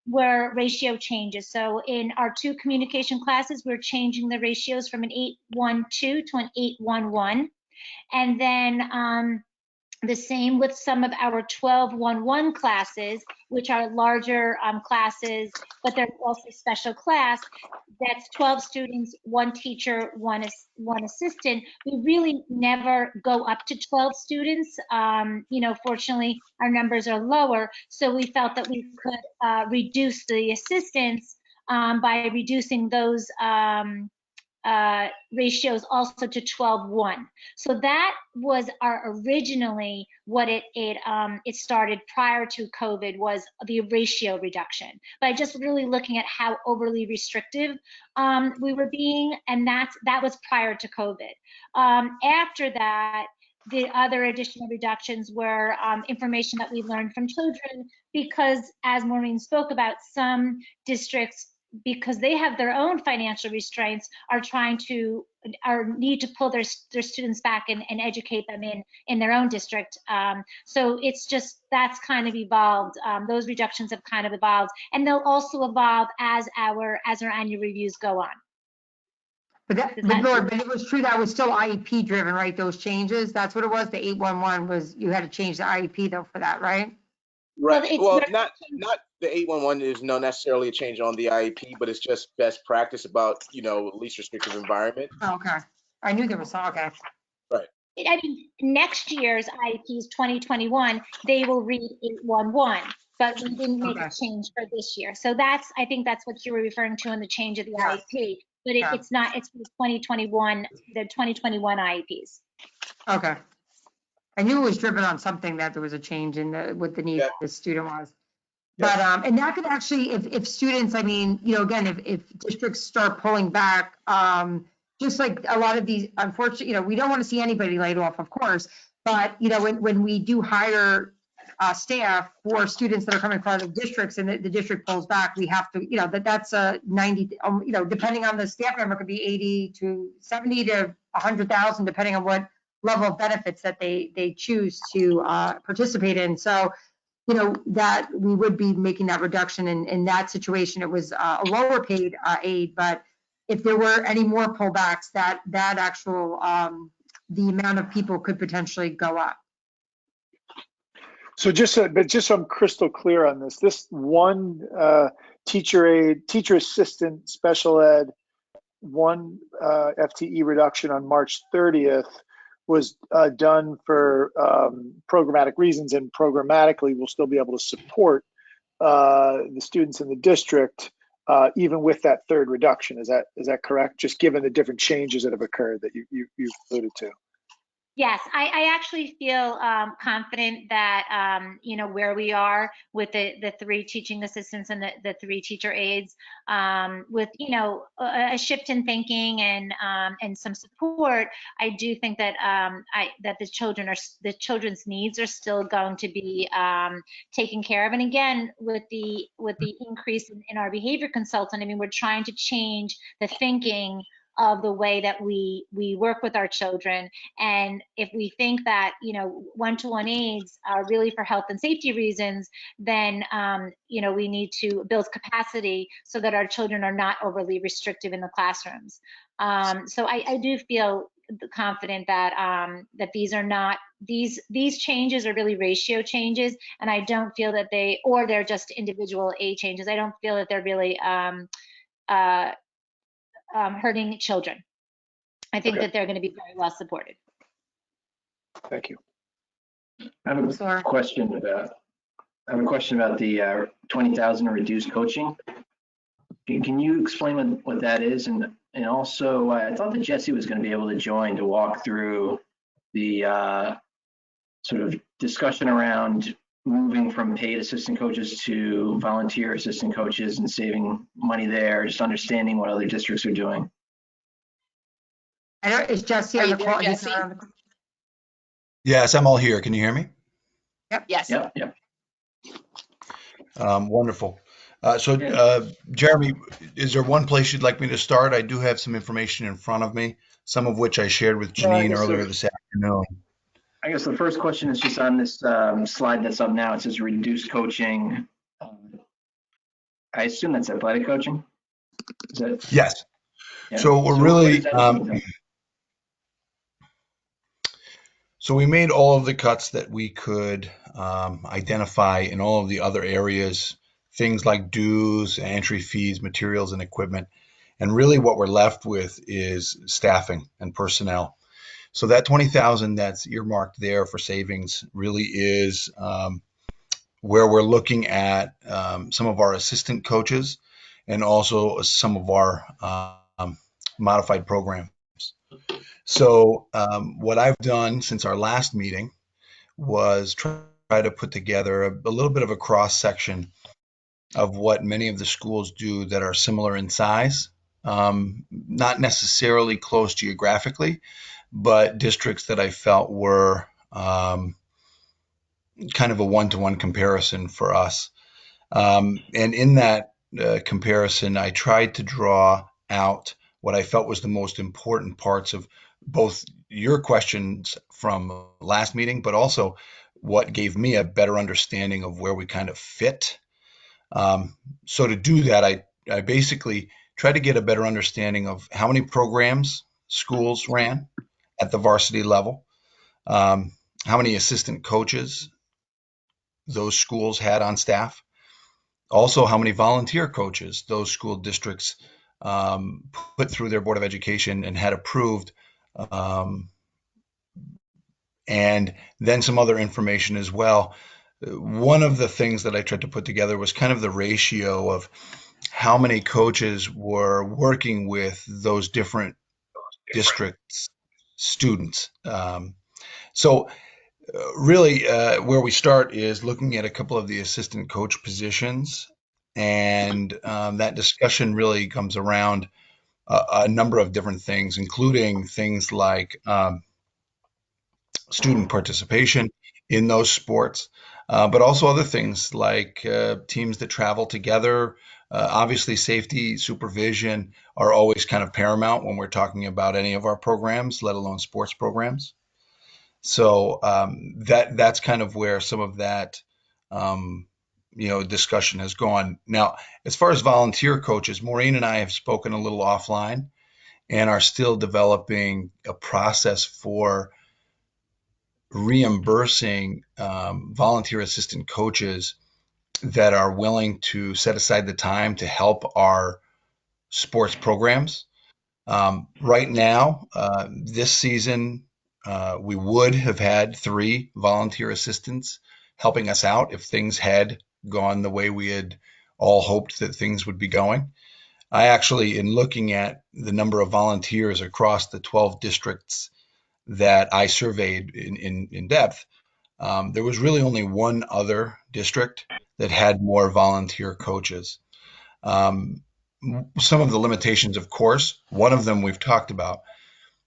[SPEAKER 4] were ratio changes. So in our 2 communication classes, we're changing the ratios from an 8:1:2 to an 8:1:1. And then the same with some of our 12:1:1 classes, which are larger classes, but they're also special class. That's 12 students, 1 teacher, 1 assistant. We really never go up to 12 students. Fortunately, our numbers are lower, so we felt that we could reduce the assistants by reducing those ratios also to 12:1. So that was originally what it started prior to COVID, was the ratio reduction. By just really looking at how overly restrictive we were being, and that was prior to COVID. After that, the other additional reductions were information that we learned from children, because as Maureen spoke about, some districts, because they have their own financial restraints, need to pull their students back and educate them in their own district. So it's just, that's kind of evolved. Those reductions have kind of evolved, and they'll also evolve as our annual reviews go on.
[SPEAKER 6] But it was true that was still IEP driven, right? Those changes, that's what it was. The 8:1:1 was, you had to change the IEP though for that, right?
[SPEAKER 5] Right. Well, not the 8:1:1 is no necessarily a change on the IEP, but it's just best practice about least restrictive environment.
[SPEAKER 6] Oh, okay. I knew there was some. Okay.
[SPEAKER 5] Right.
[SPEAKER 4] I mean, next year's IEPs 2021, they will read 8:1:1, but we didn't make a change for this year. So I think that's what you were referring to in the change of the IEP, but it's not. It's for the 2021 IEPs.
[SPEAKER 6] Okay. I knew it was driven on something, that there was a change in what the need of the student was. But, and that could actually, if students, I mean, again, if districts start pulling back, just like a lot of these, unfortunately, we don't want to see anybody laid off, of course, but, when we do hire staff for students that are coming from other districts and the district pulls back, we have to, that's a 90, depending on the staff member, could be 80 to 70 to 100,000, depending on what level of benefits that they choose to participate in. So, that we would be making that reduction. In that situation, it was a lower paid aid, but if there were any more pullbacks, that actual, the amount of people could potentially go up.
[SPEAKER 2] So just so I'm crystal clear on this one teacher aide, teacher assistant, special ed, 1 FTE reduction on March 30th was done for programmatic reasons, and programmatically we'll still be able to support the students in the district even with that 3rd reduction. Is that correct? Just given the different changes that have occurred that you've alluded to.
[SPEAKER 4] Yes, I actually feel confident that, where we are with the 3 teaching assistants and the 3 teacher aides, with, a shift in thinking and some support, I do think that that the children's needs are still going to be taken care of. And again, with the increase in our behavior consultant, I mean, we're trying to change the thinking of the way that we work with our children. And if we think that, 1-to-1 aids are really for health and safety reasons, then, we need to build capacity so that our children are not overly restrictive in the classrooms. So I do feel confident that that these are not, these changes are really ratio changes, and I don't feel that they're just individual aid changes. I don't feel that they're really hurting children. I think that they're going to be very well supported.
[SPEAKER 2] Thank you.
[SPEAKER 12] I have a question about the 20,000 reduced coaching. Can you explain what that is? And also, I thought that Jesse was going to be able to join to walk through the sort of discussion around moving from paid assistant coaches to volunteer assistant coaches and saving money there, just understanding what other districts are doing.
[SPEAKER 6] Is Jesse
[SPEAKER 3] Are
[SPEAKER 6] on
[SPEAKER 3] you
[SPEAKER 6] the
[SPEAKER 3] there,
[SPEAKER 6] call? He's
[SPEAKER 3] Jesse?
[SPEAKER 6] not on the call.
[SPEAKER 15] Yes, I'm all here. Can you hear me?
[SPEAKER 3] Yes.
[SPEAKER 12] Yep.
[SPEAKER 15] Wonderful. Jeremy, is there one place you'd like me to start? I do have some information in front of me, some of which I shared with Janine earlier this afternoon.
[SPEAKER 12] I guess the first question is just on this slide that's up now. It says reduced coaching. I assume that's athletic coaching. Is that?
[SPEAKER 15] Yes.
[SPEAKER 12] Yeah.
[SPEAKER 15] So we're really, so we made all of the cuts that we could identify in all of the other areas, things like dues, entry fees, materials, and equipment. And really what we're left with is staffing and personnel. So that 20,000 that's earmarked there for savings really is where we're looking at some of our assistant coaches and also some of our modified programs. So what I've done since our last meeting was try to put together a little bit of a cross section of what many of the schools do that are similar in size, not necessarily close geographically, but districts that I felt were kind of a one-to-one comparison for us. And in that comparison, I tried to draw out what I felt was the most important parts of both your questions from last meeting, but also what gave me a better understanding of where we kind of fit. So to do that, I basically tried to get a better understanding of how many programs schools ran at the varsity level, how many assistant coaches those schools had on staff, also how many volunteer coaches those school districts put through their Board of Education and had approved, and then some other information as well. One of the things that I tried to put together was kind of the ratio of how many coaches were working with those different districts' students. So really where we start is looking at a couple of the assistant coach positions, and that discussion really comes around a number of different things, including things like student participation in those sports, but also other things like teams that travel together. Obviously, safety, supervision are always kind of paramount when we're talking about any of our programs, let alone sports programs. So that's kind of where some of that discussion has gone. Now, as far as volunteer coaches, Maureen and I have spoken a little offline and are still developing a process for reimbursing volunteer assistant coaches that are willing to set aside the time to help our sports programs. Right now, this season, we would have had 3 volunteer assistants helping us out if things had gone the way we had all hoped that things would be going. I actually, in looking at the number of volunteers across the 12 districts that I surveyed in depth, there was really only one other district that had more volunteer coaches. Some of the limitations, of course, one of them we've talked about.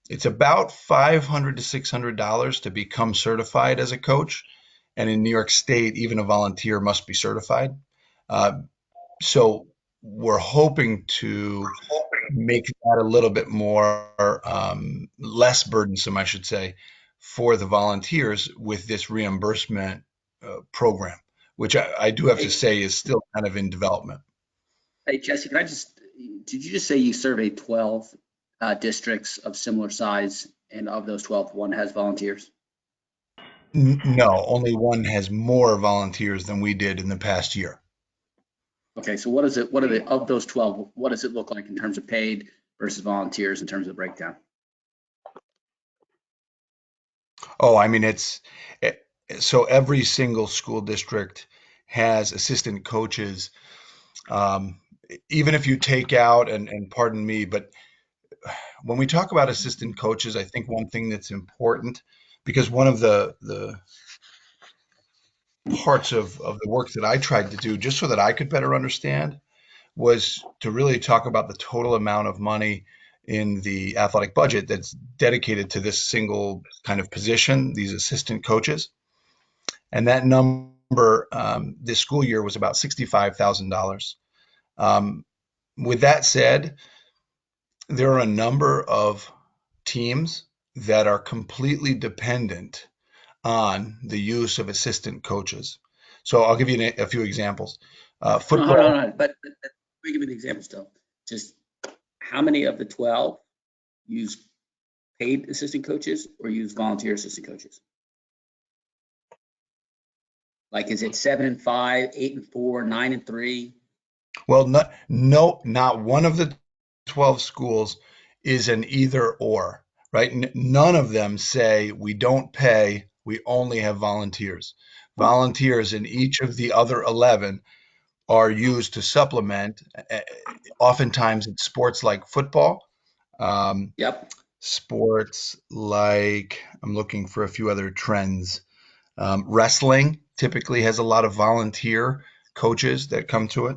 [SPEAKER 15] It's about $500 to $600 to become certified as a coach. And in New York State, even a volunteer must be certified. So we're hoping to make that a little bit more, less burdensome, I should say, for the volunteers with this reimbursement program, which I do have to say is still kind of in development.
[SPEAKER 8] Hey, Jesse, did you just say you surveyed 12 districts of similar size, and of those 12, one has volunteers?
[SPEAKER 15] No, only one has more volunteers than we did in the past year.
[SPEAKER 8] Okay, so of those 12, what does it look like in terms of paid versus volunteers in terms of breakdown?
[SPEAKER 15] Oh, I mean, So every single school district has assistant coaches. Even if you take out, and pardon me, but when we talk about assistant coaches, I think one thing that's important, because one of the parts of the work that I tried to do just so that I could better understand was to really talk about the total amount of money in the athletic budget that's dedicated to this single kind of position, these assistant coaches. And that number this school year was about $65,000. With that said, there are a number of teams that are completely dependent on the use of assistant coaches. So I'll give you a few examples. Football.
[SPEAKER 8] Hold on. But let me give you an example still. Just how many of the 12 use paid assistant coaches or use volunteer assistant coaches? Like, is it 7 and 5, 8 and 4, 9 and 3?
[SPEAKER 15] Well, not one of the 12 schools is an either or, right? None of them say we don't pay, we only have volunteers. Volunteers in each of the other 11 are used to supplement. Oftentimes it's sports like football.
[SPEAKER 8] Yep.
[SPEAKER 15] Sports like, I'm looking for a few other trends. Wrestling typically has a lot of volunteer coaches that come to it.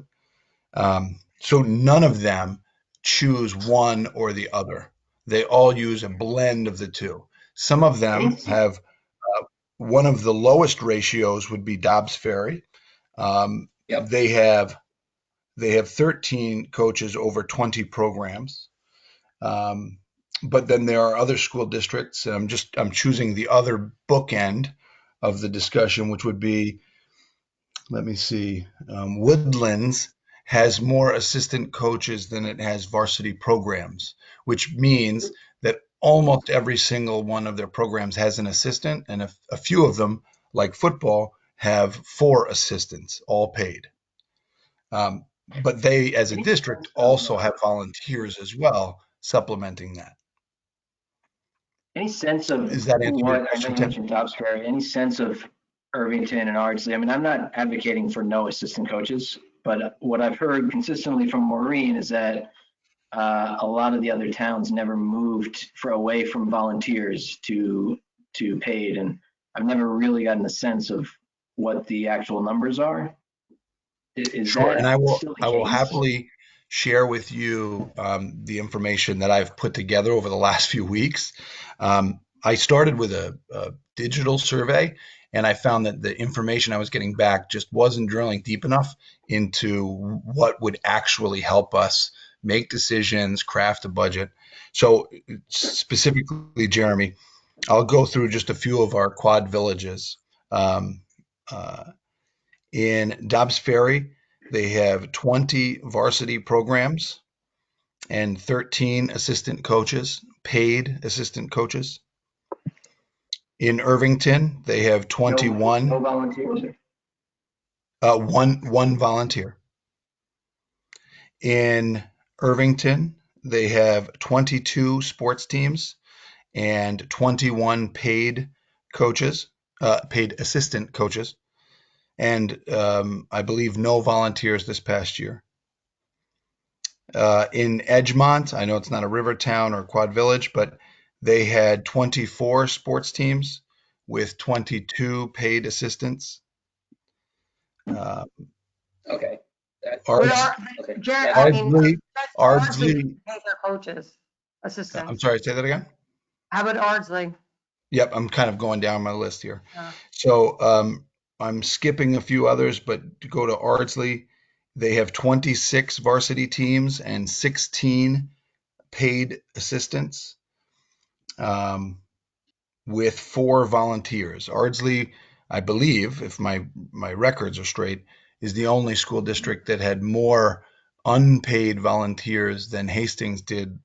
[SPEAKER 15] So none of them choose one or the other. They all use a blend of the two. Some of them have one of the lowest ratios would be Dobbs Ferry.
[SPEAKER 8] Yep.
[SPEAKER 15] They have 13 coaches over 20 programs. But then there are other school districts, and I'm choosing the other bookend of the discussion, which would be, let me see, Woodlands has more assistant coaches than it has varsity programs, which means that almost every single one of their programs has an assistant, and a few of them, like football, have 4 assistants, all paid. But they, as a district, also have volunteers as well, supplementing that.
[SPEAKER 12] Any sense of
[SPEAKER 15] Is that answer your
[SPEAKER 12] what, I know
[SPEAKER 15] question,
[SPEAKER 12] you
[SPEAKER 15] Tim?
[SPEAKER 12] mentioned Dobbs Ferry, any sense of Irvington and Ardsley? I mean, I'm not advocating for no assistant coaches, but what I've heard consistently from Maureen is that a lot of the other towns never moved away from volunteers to paid, and I've never really gotten a sense of what the actual numbers are. Is
[SPEAKER 15] Sure, and
[SPEAKER 12] that
[SPEAKER 15] I will
[SPEAKER 12] still the
[SPEAKER 15] I will
[SPEAKER 12] case?
[SPEAKER 15] happily share with you the information that I've put together over the last few weeks. I started with a digital survey, and I found that the information I was getting back just wasn't drilling deep enough into what would actually help us make decisions, craft a budget. So specifically, Jeremy, I'll go through just a few of our quad villages. Um, in Dobbs Ferry, they have 20 varsity programs and 13 assistant coaches, paid assistant coaches. In Irvington, they have 21.
[SPEAKER 12] No volunteers?
[SPEAKER 15] One volunteer. In Irvington, they have 22 sports teams and 21 paid coaches, paid assistant coaches, and I believe no volunteers this past year. In Edgemont, I know it's not a river town or quad village, but they had 24 sports teams with 22 paid assistants.
[SPEAKER 8] Okay.
[SPEAKER 15] Ardsley,
[SPEAKER 6] Pay their coaches, assistants.
[SPEAKER 15] I'm sorry, say that again?
[SPEAKER 6] How about Ardsley?
[SPEAKER 15] Yep, I'm kind of going down my list here.
[SPEAKER 6] Yeah.
[SPEAKER 15] So I'm skipping a few others, but to go to Ardsley, they have 26 varsity teams and 16 paid assistants with 4 volunteers. Ardsley, I believe, if my records are straight, is the only school district that had more unpaid volunteers than Hastings did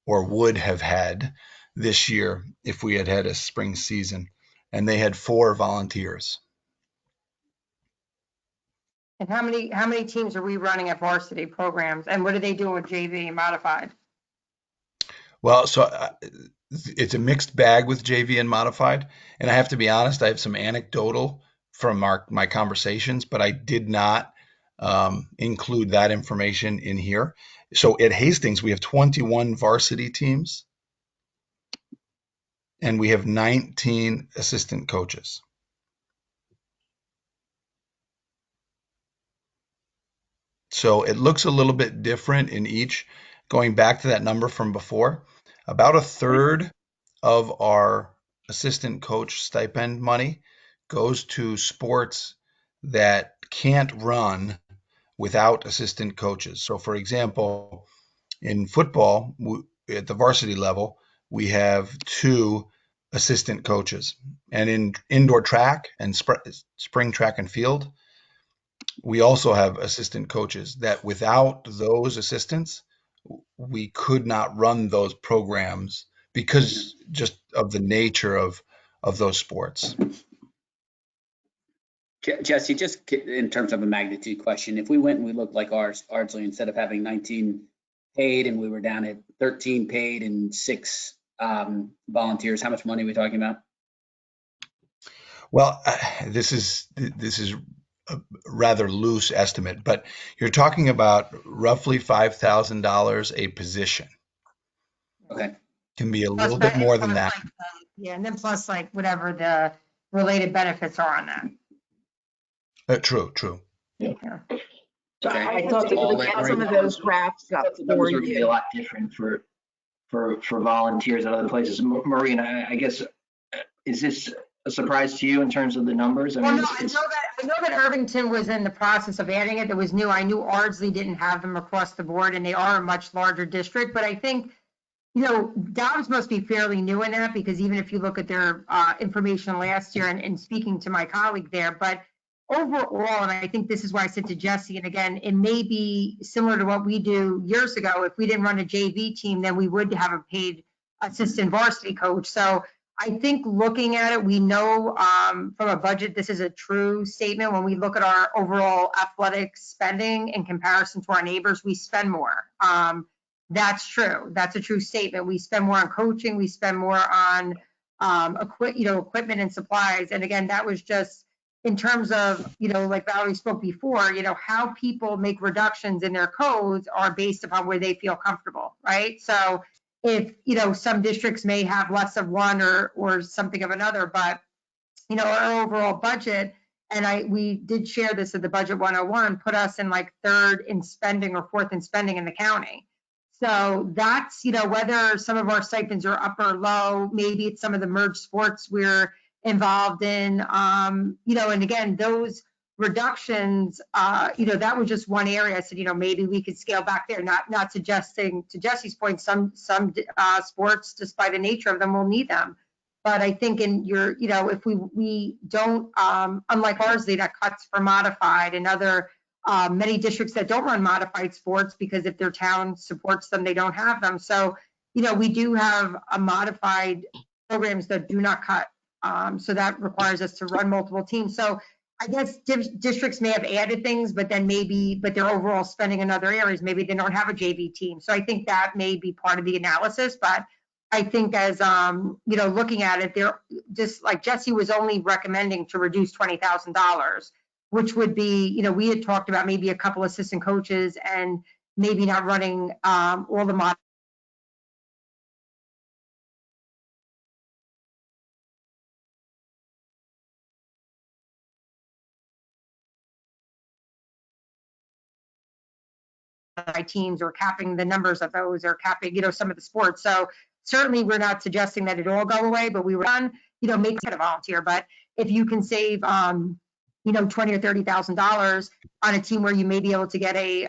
[SPEAKER 15] or would have had this year if we had had a spring season. And they had 4 volunteers.
[SPEAKER 6] And how many teams are we running at varsity programs? And what are they doing with JV modified?
[SPEAKER 15] Well, so it's a mixed bag with JV and modified. And I have to be honest, I have some anecdotal from my conversations, but I did not include that information in here. So at Hastings, we have 21 varsity teams and we have 19 assistant coaches. So it looks a little bit different in each. Going back to that number from before, about a third of our assistant coach stipend money goes to sports that can't run without assistant coaches. So for example, in football, at the varsity level, we have 2 assistant coaches. And in indoor track and spring track and field, we also have assistant coaches that without those assistants, we could not run those programs because just of the nature of those sports.
[SPEAKER 8] Jesse, just in terms of a magnitude question, if we went and we looked like ours, Ardsley, instead of having 19 paid and we were down at 13 paid and 6 volunteers, how much money are we talking about?
[SPEAKER 15] Well, this is a rather loose estimate, but you're talking about roughly $5,000 a position.
[SPEAKER 8] Okay.
[SPEAKER 15] Can be a little bit more than that.
[SPEAKER 6] Yeah, and then plus like whatever the related benefits are on that.
[SPEAKER 15] True.
[SPEAKER 12] Yeah. So
[SPEAKER 8] Okay.
[SPEAKER 12] I thought that
[SPEAKER 7] We get some of those graphs up
[SPEAKER 12] the
[SPEAKER 7] for
[SPEAKER 12] numbers would be a
[SPEAKER 7] you.
[SPEAKER 12] lot different for volunteers at other places. Maureen, I guess, is this a surprise to you in terms of the numbers?
[SPEAKER 6] Well, no, I know that Irvington was in the process of adding it. That was new. I knew Ardsley didn't have them across the board, and they are a much larger district. But I think, Dobbs must be fairly new in that, because even if you look at their information last year, and speaking to my colleague there, but overall, and I think this is why I said to Jesse, and again, it may be similar to what we do years ago. If we didn't run a JV team, then we would have a paid assistant varsity coach. So I think looking at it, we know from a budget, this is a true statement. When we look at our overall athletic spending in comparison to our neighbors, we spend more. That's true. That's a true statement. We spend more on coaching. We spend more on equipment and supplies. And again, that was just in terms of, like Valerie spoke before, how people make reductions in their codes are based upon where they feel comfortable, right? So if, some districts may have less of one or something of another, but, our overall budget, and we did share this at the Budget 101, put us in like 3rd in spending or 4th in spending in the county. So that's, whether some of our stipends are up or low, maybe it's some of the merged sports we're involved in, and again, those reductions, that was just one area. I said, maybe we could scale back there, not suggesting, to Jesse's point, some sports, just by the nature of them, will need them. But I think in your, if we don't, unlike ours, that cuts for modified, and other many districts that don't run modified sports, because if their town supports them, they don't have them. So, we do have a modified programs that do not cut. So that requires us to run multiple teams. So I guess districts may have added things, but their overall spending in other areas, maybe they don't have a JV team. So I think that may be part of the analysis. But I think as, looking at it, they're just like Jesse was only recommending to reduce $20,000, which would be, we had talked about maybe a couple assistant coaches and maybe not running all the teams, or capping the numbers of those, or capping, some of the sports. So certainly we're not suggesting that it all go away, but we run, make it a volunteer. But if you can save, $20,000 or $30,000 on a team where you may be able to get a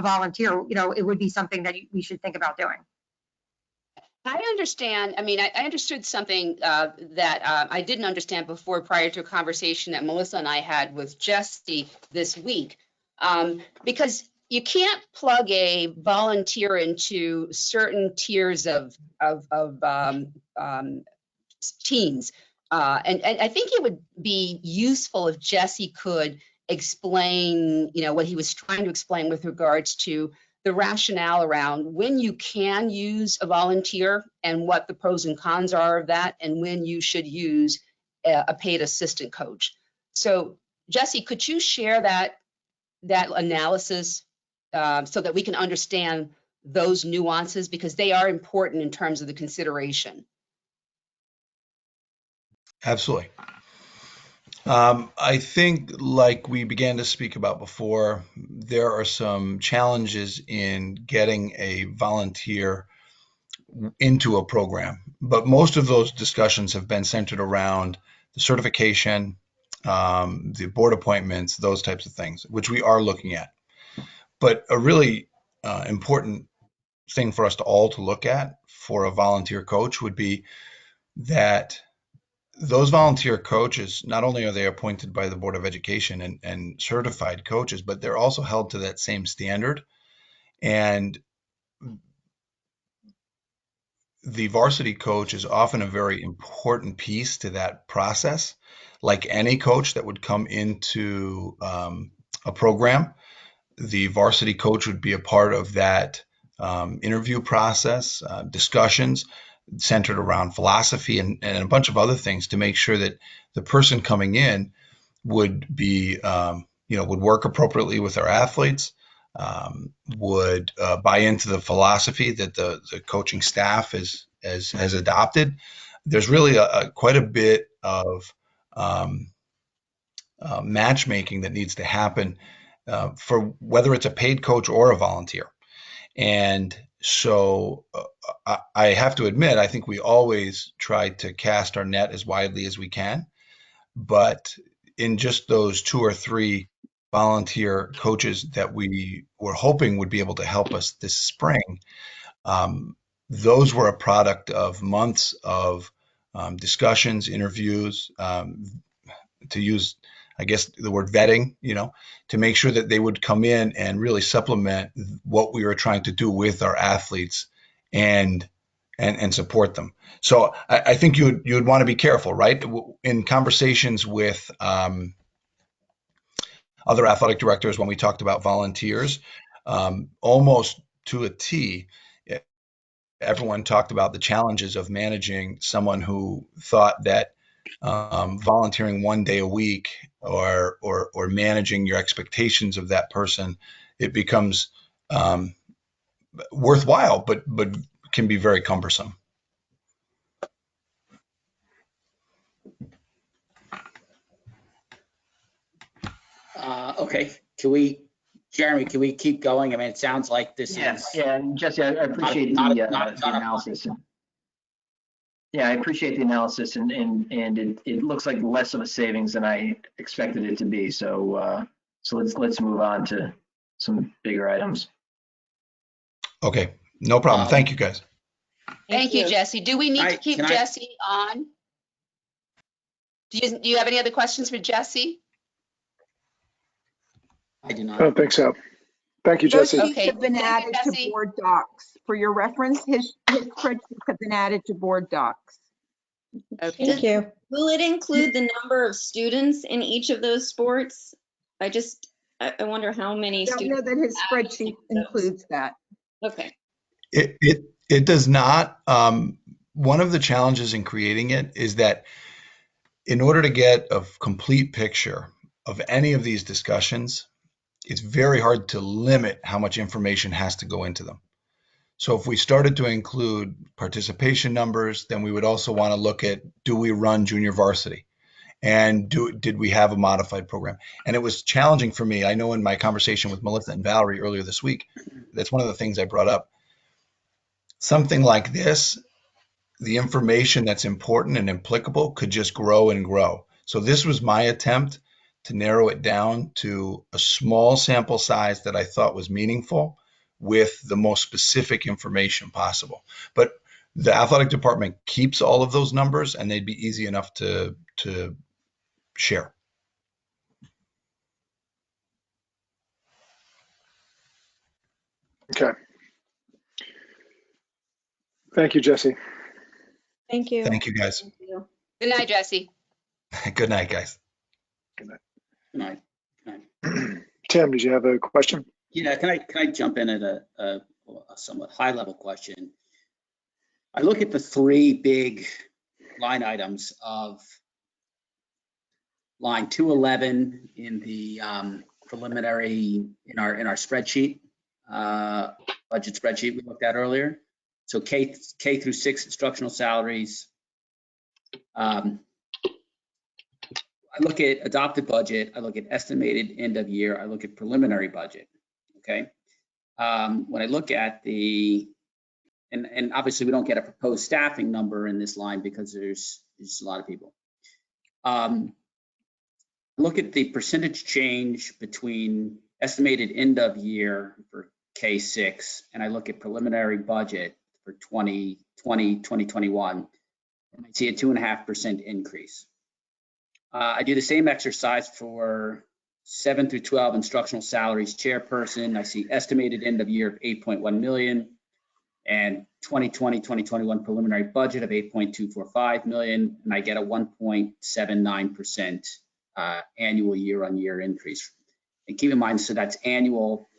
[SPEAKER 6] volunteer, it would be something that we should think about doing.
[SPEAKER 3] I understand. I mean, I understood something that I didn't understand before, prior to a conversation that Melissa and I had with Jesse this week, because you can't plug a volunteer into certain tiers of teams. And I think it would be useful if Jesse could explain, what he was trying to explain with regards to the rationale around when you can use a volunteer and what the pros and cons are of that, and when you should use a paid assistant coach. So Jesse, could you share that analysis so that we can understand those nuances, because they are important in terms of the consideration?
[SPEAKER 15] Absolutely. I think, like we began to speak about before, there are some challenges in getting a volunteer into a program, but most of those discussions have been centered around the certification, the board appointments, those types of things, which we are looking at. But a really important thing for us to all to look at for a volunteer coach would be that those volunteer coaches, not only are they appointed by the Board of Education and certified coaches, but they're also held to that same standard. And the varsity coach is often a very important piece to that process. Like any coach that would come into a program, the varsity coach would be a part of that interview process, discussions centered around philosophy and a bunch of other things to make sure that the person coming in would be, would work appropriately with our athletes, would buy into the philosophy that the coaching staff has adopted. There's really quite a bit of matchmaking that needs to happen for whether it's a paid coach or a volunteer. And so I have to admit, I think we always try to cast our net as widely as we can. But in just those 2 or 3 volunteer coaches that we were hoping would be able to help us this spring, those were a product of months of discussions, interviews, to use, I guess, the word vetting, to make sure that they would come in and really supplement what we were trying to do with our athletes and support them. So I think you would want to be careful, right? In conversations with other athletic directors, when we talked about volunteers, almost to a T, everyone talked about the challenges of managing someone who thought that volunteering 1 day a week or managing your expectations of that person, it becomes worthwhile, but can be very cumbersome.
[SPEAKER 8] Okay, Jeremy, can we keep going? I mean, it sounds like this is.
[SPEAKER 12] Yeah, and Jesse, I appreciate the analysis. Yeah, I appreciate the analysis, and it looks like less of a savings than I expected it to be. So let's move on to some bigger items.
[SPEAKER 15] Okay, no problem. Thank you, guys.
[SPEAKER 3] Thank you, Jesse. Do we need to keep Jesse on? Do you have any other questions for Jesse?
[SPEAKER 8] I do not.
[SPEAKER 2] I don't think so. Thank you, Jesse.
[SPEAKER 7] Those sheets have been added to board docs. For your reference, his spreadsheets have been added to board docs.
[SPEAKER 3] Okay.
[SPEAKER 13] Thank you.
[SPEAKER 14] Will it include the number of students in each of those sports? I wonder how many
[SPEAKER 7] I don't
[SPEAKER 14] students.
[SPEAKER 7] know that his spreadsheet includes that.
[SPEAKER 14] Okay.
[SPEAKER 15] It does not. One of the challenges in creating it is that in order to get a complete picture of any of these discussions, it's very hard to limit how much information has to go into them. So if we started to include participation numbers, then we would also want to look at, do we run junior varsity? And did we have a modified program? And it was challenging for me. I know in my conversation with Melissa and Valerie earlier this week, that's one of the things I brought up. Something like this, the information that's important and applicable could just grow and grow. So this was my attempt to narrow it down to a small sample size that I thought was meaningful with the most specific information possible. But the athletic department keeps all of those numbers, and they'd be easy enough to share.
[SPEAKER 2] Okay. Thank you, Jesse.
[SPEAKER 13] Thank you.
[SPEAKER 15] Thank you, guys.
[SPEAKER 14] Thank you.
[SPEAKER 3] Good night, Jesse.
[SPEAKER 15] Good night, guys.
[SPEAKER 2] Good night.
[SPEAKER 8] Good night.
[SPEAKER 2] Tim, did you have a question?
[SPEAKER 8] Yeah, can I jump in at a somewhat high level question? I look at the three big line items of line 211 in the preliminary in our spreadsheet, budget spreadsheet we looked at earlier. So K through 6 instructional salaries. I look at adopted budget. I look at estimated end of year. I look at preliminary budget. Okay. When I look at the and obviously we don't get a proposed staffing number in this line because there's a lot of people. Look at the percentage change between estimated end of year for K6, and I look at preliminary budget for 2020, 2021, and I see a 2.5% increase. I do the same exercise for 7 through 12 instructional salaries chairperson. I see estimated end of year of 8.1 million and 2020, 2021 preliminary budget of 8.245 million, and I get a 1.79% annual year-on-year increase. And keep in mind, so that's annual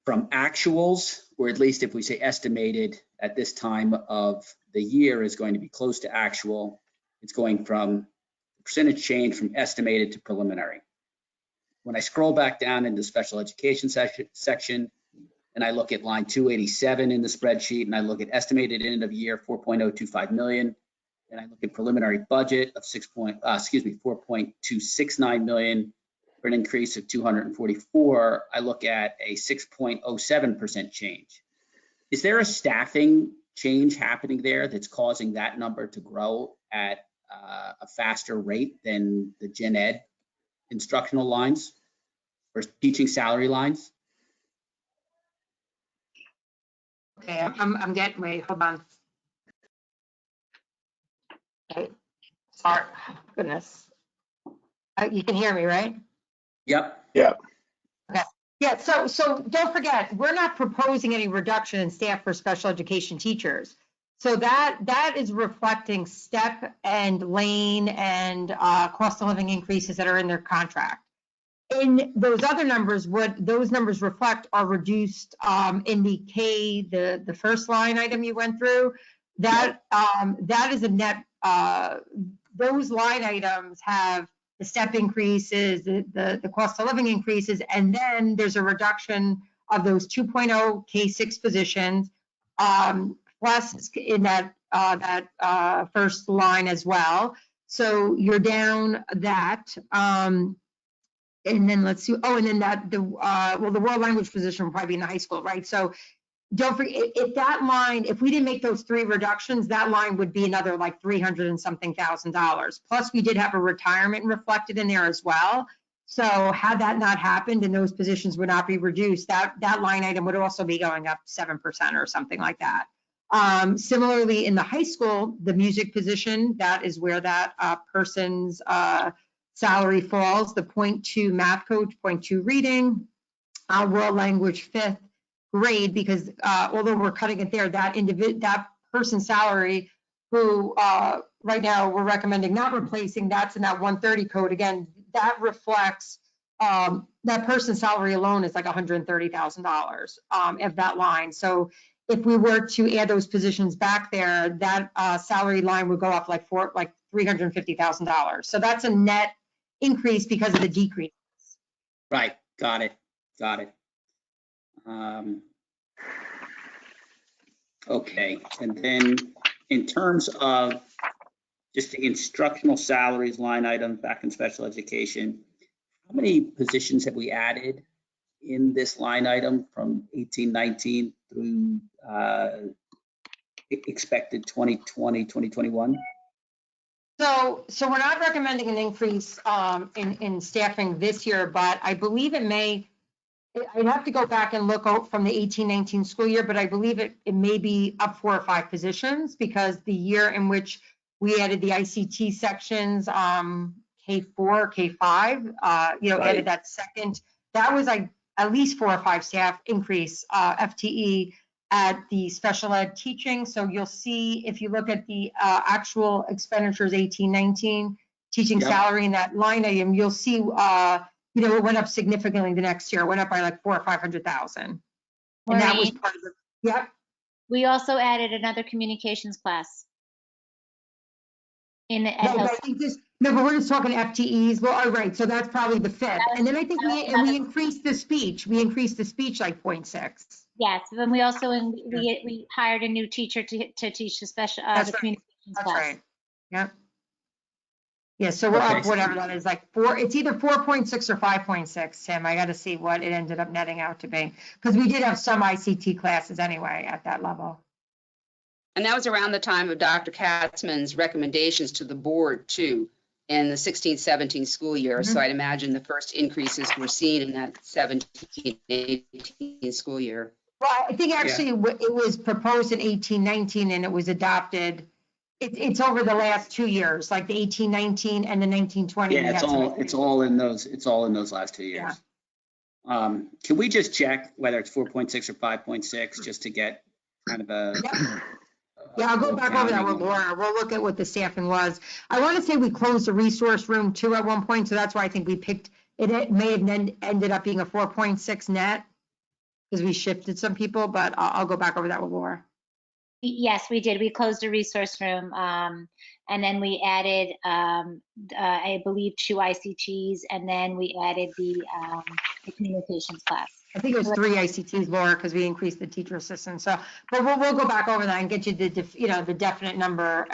[SPEAKER 8] from actuals, or at least if we say estimated at this time of the year is going to be close to actual, it's going from percentage change from estimated to preliminary. When I scroll back down into special education section, and I look at line 287 in the spreadsheet, and I look at estimated end of year 4.025 million, and I look at preliminary budget of 4.269 million for an increase of 244. I look at a 6.07% change. Is there a staffing change happening there that's causing that number to grow at a faster rate than the gen ed instructional lines or teaching salary lines?
[SPEAKER 6] Okay, I'm getting, wait, hold on. Okay, sorry, goodness. You can hear me, right?
[SPEAKER 8] Yep.
[SPEAKER 2] Yeah.
[SPEAKER 6] Okay. Yeah, so don't forget, we're not proposing any reduction in staff for special education teachers. So that is reflecting step and lane and cost of living increases that are in their contract. In those other numbers, what those numbers reflect are reduced in the K, the first line item you went through. That that is a net. Those line items have the step increases, the cost of living increases, and then there's a reduction of those 2.0 K6 positions, plus in that first line as well. So you're down that. And then let's see. Oh, and then the world language position will probably be in the high school, right? So don't forget, if that line, if we didn't make those 3 reductions, that line would be another like $300 and something thousand. Plus, we did have a retirement reflected in there as well. So had that not happened and those positions would not be reduced, that line item would also be going up 7% or something like that. Similarly, in the high school, the music position, that is where that person's salary falls. The 0.2 math coach, 0.2 reading, world language 5th grade, because although we're cutting it there, that person's salary, who right now we're recommending not replacing, that's in that 130 code. Again, that reflects that person's salary alone is like $130,000 of that line. So if we were to add those positions back there, that salary line would go up like $350,000. So that's a net increase because of the decrease.
[SPEAKER 8] Right, got it. Okay, and then in terms of just the instructional salaries line item back in special education, how many positions have we added in this line item from 18-19 through expected 2020, 2021?
[SPEAKER 6] So we're not recommending an increase in staffing this year, but I believe it may, I'd have to go back and look out from the 18-19 school year, but I believe it may be up 4 or 5 positions, because the year in which we added the ICT sections, K4, K5, right. Added that second, that was like at least 4 or 5 staff increase, FTE at the special ed teaching. So you'll see, if you look at the actual expenditures 18-19 teaching salary in that line item, you'll see it went up significantly the next year. It went up by like 400,000 or 500,000. And that was
[SPEAKER 4] Maureen,
[SPEAKER 6] part of the, yep.
[SPEAKER 4] we also added another communications class at
[SPEAKER 6] No, but I
[SPEAKER 4] Hillside.
[SPEAKER 6] think no, but we're just talking FTEs. Well, all right, so that's probably the fifth. And then I think we increased the speech. We increased the speech like 0.6.
[SPEAKER 4] Yes, then we also, we hired a new teacher to teach the special,
[SPEAKER 6] That's
[SPEAKER 4] the
[SPEAKER 6] right.
[SPEAKER 4] communications
[SPEAKER 6] That's
[SPEAKER 4] class.
[SPEAKER 6] right. Yep. Yeah, so we're up whatever that is, like it's either 4.6 or 5.6, Tim. I got to see what it ended up netting out to be. Because we did have some ICT classes anyway at that level.
[SPEAKER 3] And that was around the time of Dr. Katzman's recommendations to the board too, in the 16-17 school year. So I'd imagine the first increases were seen in that 17-18 school year.
[SPEAKER 6] Well, I think actually it was proposed in 18-19 and it was adopted. It's over the last 2 years, like the 18-19 and the 19-20.
[SPEAKER 8] Yeah, it's all in those last 2 years.
[SPEAKER 6] Yeah.
[SPEAKER 8] Can we just check whether it's 4.6 or 5.6 just to get kind of a
[SPEAKER 6] Yeah, I'll go back over that with Laura. We'll look at what the staffing was. I want to say we closed the resource room too at one point, so that's why I think we picked it. It may have ended up being a 4.6 net because we shifted some people, but I'll go back over that with Laura.
[SPEAKER 4] Yes, we did. We closed a resource room, and then we added, I believe, 2 ICTs, and then we added the communications class.
[SPEAKER 6] I think it was 3 ICTs, Laura, because we increased the teacher assistant. So, but we'll go back over that and get you the definite number,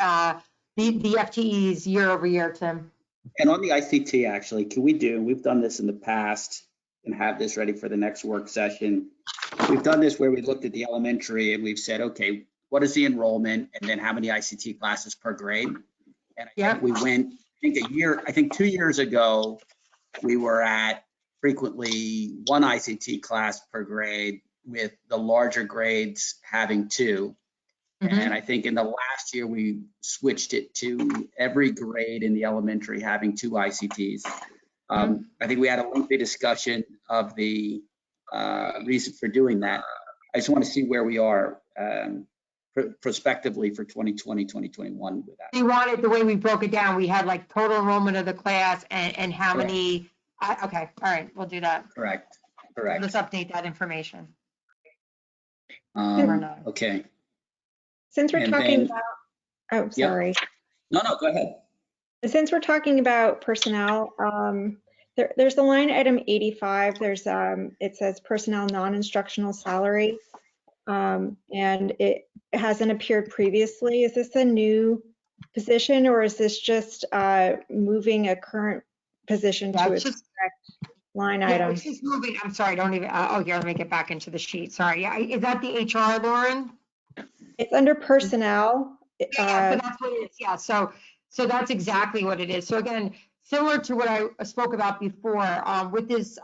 [SPEAKER 6] the FTEs year over year, Tim.
[SPEAKER 8] And on the ICT, actually, we've done this in the past and have this ready for the next work session. We've done this where we looked at the elementary and we've said, okay, what is the enrollment and then how many ICT classes per grade? And I think we went, I think 2 years ago, we were at frequently 1 ICT class per grade with the larger grades having 2. And I think in the last year, we switched it to every grade in the elementary having 2 ICTs. I think we had a lengthy discussion of the reason for doing that. I just want to see where we are prospectively for 2020, 2021 with that.
[SPEAKER 6] You wanted the way we broke it down. We had like total enrollment of the class and how many. Okay, all right, we'll do that.
[SPEAKER 8] Correct.
[SPEAKER 6] Let's update that information.
[SPEAKER 8] Okay.
[SPEAKER 13] Since we're talking about, oh, sorry.
[SPEAKER 8] No, go ahead.
[SPEAKER 13] Since we're talking about personnel, there's the line item 85. There's it says personnel non-instructional salary, and it hasn't appeared previously. Is this a new position or is this just moving a current position to its correct line item?
[SPEAKER 6] It's just moving. I'm sorry, don't even. Oh, here, let me get back into the sheet. Sorry. Yeah, is that the HR, Lauren?
[SPEAKER 13] It's under personnel.
[SPEAKER 6] Yeah, so that's what it is. Yeah, so that's exactly what it is. So again, similar to what I spoke about before, with this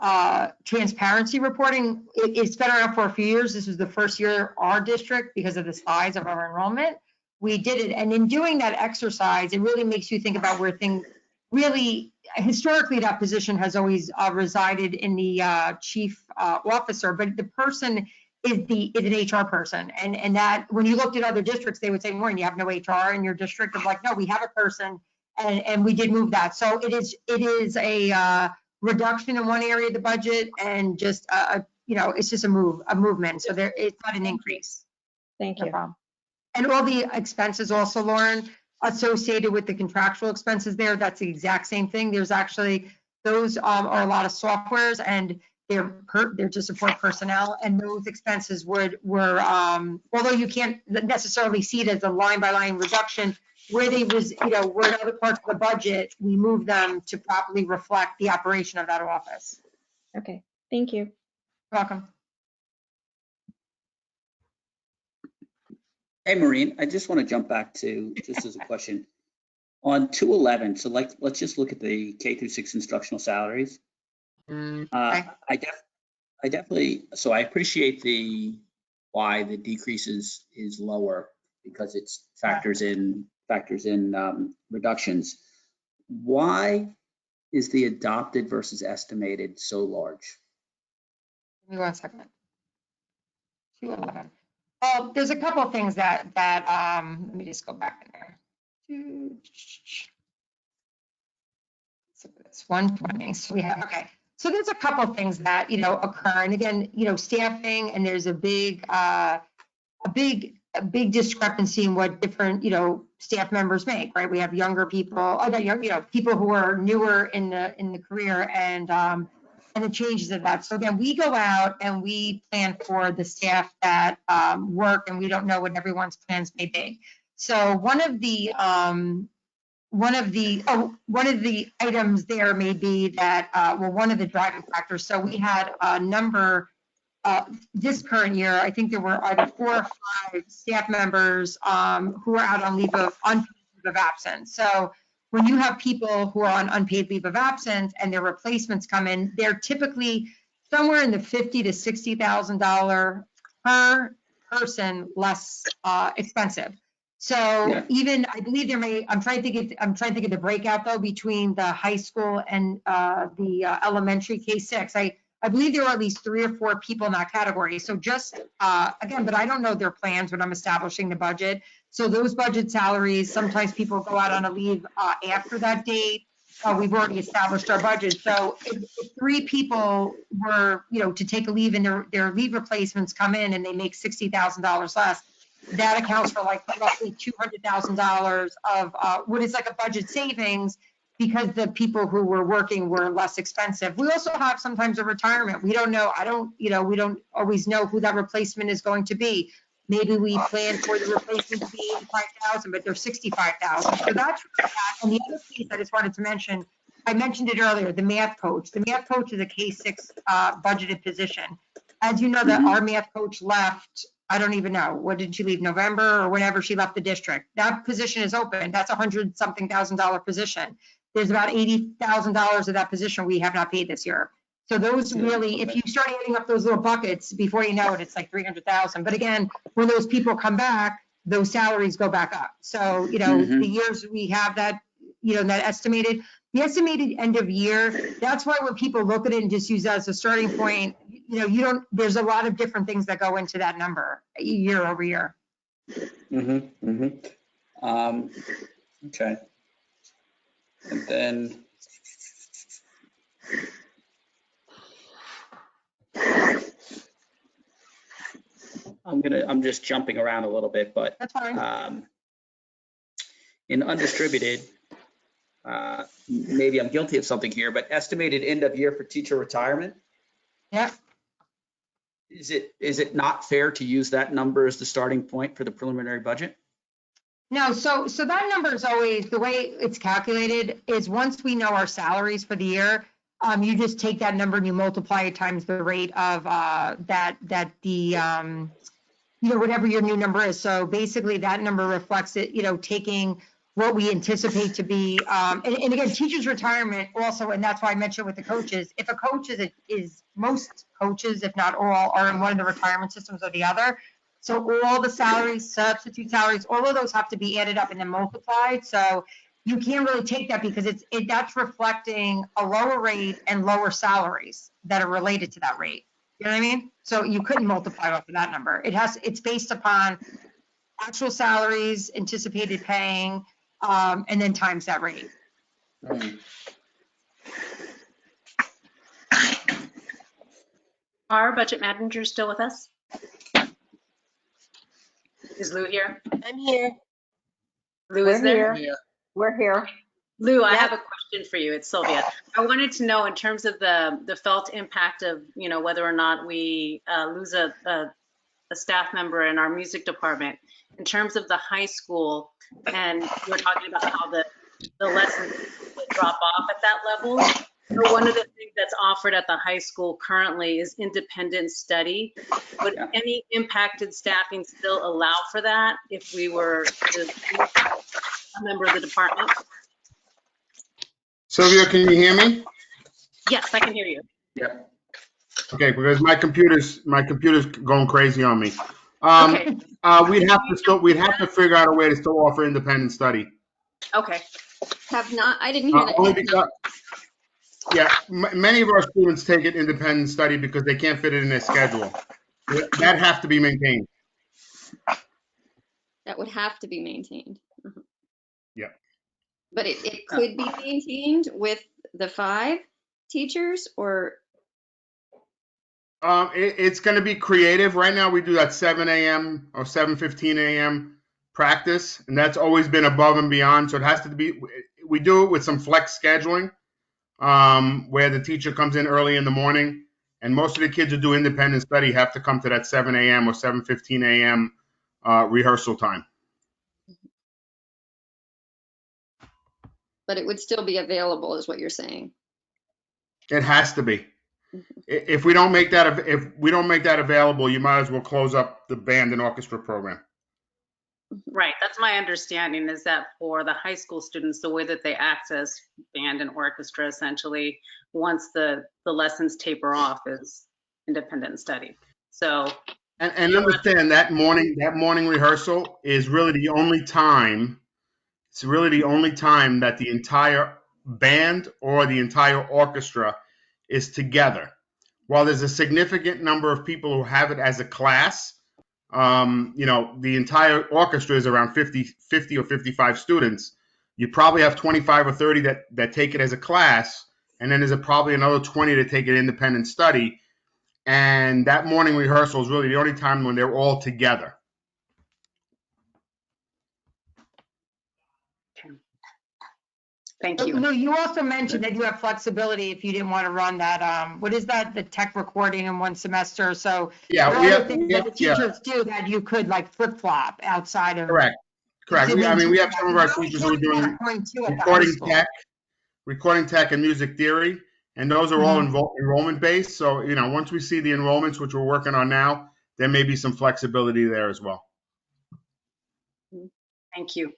[SPEAKER 6] transparency reporting, it's been around for a few years. This was the first year our district, because of the size of our enrollment, we did it. And in doing that exercise, it really makes you think about where things really, historically, that position has always resided in the chief officer, but the person is an HR person. And that when you looked at other districts, they would say, Maureen, you have no HR in your district. I'm like, no, we have a person. And we did move that. So it is a reduction in one area of the budget and just it's just a movement. So it's not an increase.
[SPEAKER 13] Thank you.
[SPEAKER 6] No problem. And all the expenses also, Lauren, associated with the contractual expenses there, that's the exact same thing. There's actually, those are a lot of softwares and they're to support personnel, and those expenses were although you can't necessarily see it as a line by line reduction, where they was, were in other parts of the budget, we moved them to properly reflect the operation of that office.
[SPEAKER 13] Okay, thank you.
[SPEAKER 6] You're welcome.
[SPEAKER 8] Hey, Maureen, I just want to jump back to, just as a question, on 211, so let's just look at the K-6 instructional salaries. I definitely, so I appreciate why the decrease is lower, because it factors in reductions. Why is the adopted versus estimated so large?
[SPEAKER 6] Give me 1 second. 211. Well, there's a couple of things that let me just go back in there. So it's 120. So we have, okay. So there's a couple things that, occur. And again, staffing, and there's a big discrepancy in what different, staff members make, right? We have younger people, people who are newer in the career, and the changes of that. So again, we go out and we plan for the staff that work, and we don't know what everyone's plans may be. So one of the items there may be that, one of the driving factors. So we had a number, this current year, I think there were either 4 or 5 staff members who are out on unpaid leave of absence. So when you have people who are on unpaid leave of absence and their replacements come in, they're typically somewhere in the $50,000 to $60,000 per person less expensive. So even, I believe I'm trying to think of the breakout though between the high school and the elementary K-6. I believe there are at least 3 or 4 people in that category. So just, again, but I don't know their plans when I'm establishing the budget. So those budget salaries, sometimes people go out on a leave after that date. We've already established our budget. So if 3 people were, to take a leave and their leave replacements come in and they make $60,000 less, that accounts for like roughly $200,000 of what is like a budget savings, because the people who were working were less expensive. We also have sometimes a retirement. We don't know. We don't always know who that replacement is going to be. Maybe we plan for the replacement to be 85,000, but they're 65,000. So that's that. And the other piece I just wanted to mention, I mentioned it earlier, the math coach. The math coach is a K-6 budgeted position. As you know, that our math coach left, I don't even know, what did she leave, November or whenever she left the district? That position is open. That's $100-something thousand position. There's about $80,000 of that position we have not paid this year. So those really, if you start adding up those little buckets, before you know it, it's like 300,000. But again, when those people come back, those salaries go back up. So, the years we have that, that estimated end of year, that's why when people look at it and just use that as a starting point, there's a lot of different things that go into that number year over year.
[SPEAKER 8] Okay. And then I'm just jumping around a little bit, but
[SPEAKER 6] that's fine.
[SPEAKER 8] In undistributed, maybe I'm guilty of something here, but estimated end of year for teacher retirement.
[SPEAKER 6] Yeah.
[SPEAKER 8] Is it not fair to use that number as the starting point for the preliminary budget?
[SPEAKER 6] No, so that number is always, the way it's calculated is once we know our salaries for the year, you just take that number and you multiply it times the rate of whatever your new number is. So basically that number reflects it, taking what we anticipate to be, and again, teachers' retirement also, and that's why I mentioned with the coaches, if a coach is most coaches, if not all, are in one of the retirement systems or the other. So all the salaries, substitute salaries, all of those have to be added up and then multiplied. So you can't really take that because that's reflecting a lower rate and lower salaries that are related to that rate. You know what I mean? So you couldn't multiply off of that number. It's based upon actual salaries, anticipated paying, and then times that rate.
[SPEAKER 16] Our budget manager still with us? Is Lou here?
[SPEAKER 9] I'm here.
[SPEAKER 16] Lou is there?
[SPEAKER 10] We're here.
[SPEAKER 16] Lou, I have a question for you. It's Sylvia. I wanted to know in terms of the felt impact of, whether or not we lose a staff member in our music department, in terms of the high school, and you were talking about how the lessons drop off at that level. So one of the things that's offered at the high school currently is independent study. Would any impacted staffing still allow for that if we were a member of the department?
[SPEAKER 11] Sylvia, can you hear me?
[SPEAKER 16] Yes, I can hear you.
[SPEAKER 5] Yeah.
[SPEAKER 11] Okay, because my computer's going crazy on me.
[SPEAKER 16] Okay.
[SPEAKER 11] We'd have to figure out a way to still offer independent study.
[SPEAKER 16] Okay.
[SPEAKER 14] I didn't hear that.
[SPEAKER 11] Only because, many of our students take it independent study because they can't fit it in their schedule. That has to be maintained.
[SPEAKER 14] That would have to be maintained.
[SPEAKER 11] Yeah.
[SPEAKER 14] But it could be maintained with the 5 teachers or?
[SPEAKER 11] It's going to be creative. Right now, we do that 7 a.m. or 7:15 a.m. practice, and that's always been above and beyond. So it has to be. We do it with some flex scheduling, where the teacher comes in early in the morning, and most of the kids who do independent study have to come to that 7 a.m. or 7:15 a.m. Rehearsal time.
[SPEAKER 14] But it would still be available, is what you're saying.
[SPEAKER 11] It has to be. If we don't make that available, you might as well close up the band and orchestra program.
[SPEAKER 16] Right, that's my understanding, is that for the high school students, the way that they access band and orchestra, essentially, once the lessons taper off, is independent study. So,
[SPEAKER 11] and understand that morning rehearsal is really the only time. It's really the only time that the entire band or the entire orchestra is together. While there's a significant number of people who have it as a class, the entire orchestra is around 50 or 55 students. You probably have 25 or 30 that take it as a class, and then there's probably another 20 that take it independent study. And that morning rehearsal is really the only time when they're all together.
[SPEAKER 16] Thank you.
[SPEAKER 6] Lou, you also mentioned that you have flexibility if you didn't want to run that, what is that, the tech recording in one semester? So
[SPEAKER 11] Yeah,
[SPEAKER 6] there are other things that the teachers do that you could like flip flop outside of.
[SPEAKER 11] Correct. We have some of our teachers who are doing recording tech and music theory, and those are all enrollment based. So, once we see the enrollments, which we're working on now, there may be some flexibility there as well.
[SPEAKER 16] Thank you.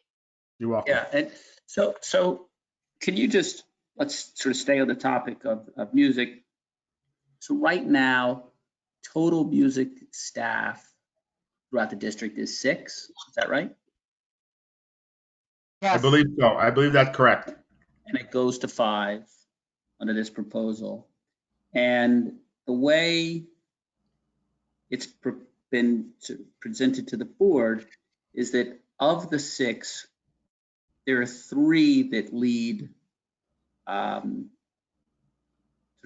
[SPEAKER 11] You're welcome.
[SPEAKER 8] Yeah, and so can you let's sort of stay on the topic of music. So right now, total music staff throughout the district is 6. Is that right?
[SPEAKER 11] Yes. I believe so. I believe that's correct.
[SPEAKER 8] And it goes to 5 under this proposal. And the way it's been presented to the board is that of the 6, there are 3 that lead sort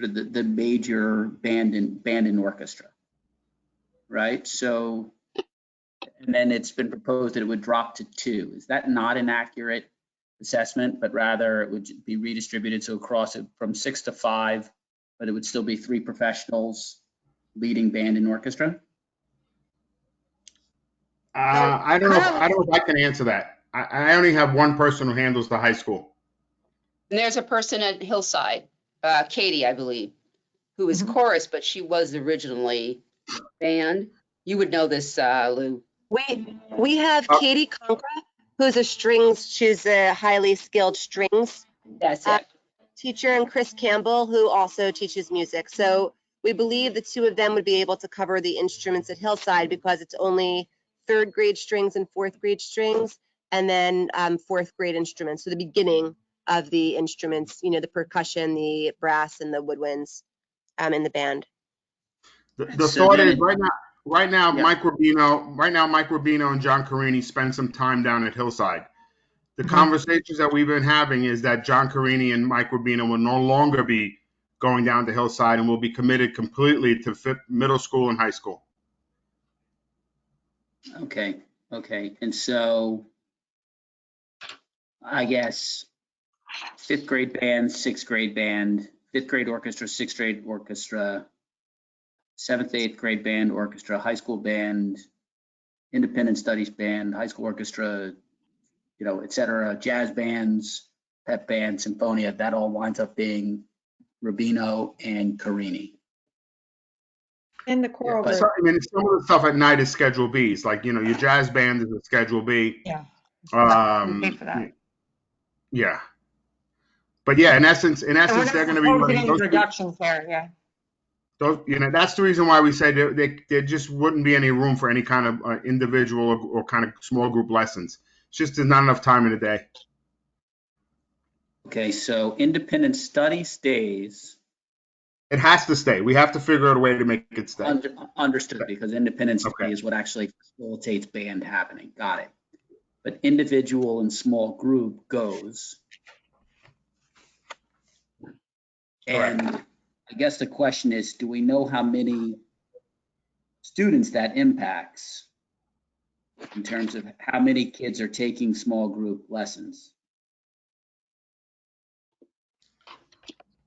[SPEAKER 8] of the major band and orchestra, right? So, and then it's been proposed that it would drop to 2. Is that not an accurate assessment, but rather it would be redistributed so across it from 6 to 5, but it would still be 3 professionals leading band and orchestra?
[SPEAKER 11] I don't know if I can answer that. I only have one person who handles the high school.
[SPEAKER 3] And there's a person at Hillside, Katie, I believe, who is chorus, but she was originally band. You would know this, Lou.
[SPEAKER 9] We have Katie Conkra, who's she's a highly skilled strings teacher, and Chris Campbell, who also teaches music. So we believe the 2 of them would be able to cover the instruments at Hillside because it's only 3rd grade strings and 4th grade strings, and then 4th grade instruments. So the beginning of the instruments, the percussion, the brass, and the woodwinds in the band.
[SPEAKER 11] The thought is right now, Mike Rubino and John Carini spend some time down at Hillside. The conversations that we've been having is that John Carini and Mike Rubino will no longer be going down to Hillside and will be committed completely to middle school and high school.
[SPEAKER 8] Okay. And so I guess 5th grade band, 6th grade band, 5th grade orchestra, 6th grade orchestra, 7th, 8th grade band, orchestra, high school band, independent studies band, high school orchestra, et cetera, jazz bands, pep band, symphonia, that all winds up being Rubino and Carini.
[SPEAKER 13] And the choral group.
[SPEAKER 11] Some of the stuff at night is Schedule B's, like, your jazz band is a Schedule B.
[SPEAKER 6] Yeah.
[SPEAKER 11] Pay for that. Yeah. But yeah, in essence, they're going to be running those
[SPEAKER 6] reductions there. Yeah.
[SPEAKER 11] Those, that's the reason why we said there just wouldn't be any room for any kind of individual or kind of small group lessons. It's just there's not enough time in the day.
[SPEAKER 8] Okay, so independent study stays.
[SPEAKER 11] It has to stay. We have to figure out a way to make it stay.
[SPEAKER 8] Understood, because independent study is what actually facilitates band happening. Got it. But individual and small group goes. And I guess the question is, do we know how many students that impacts in terms of how many kids are taking small group lessons?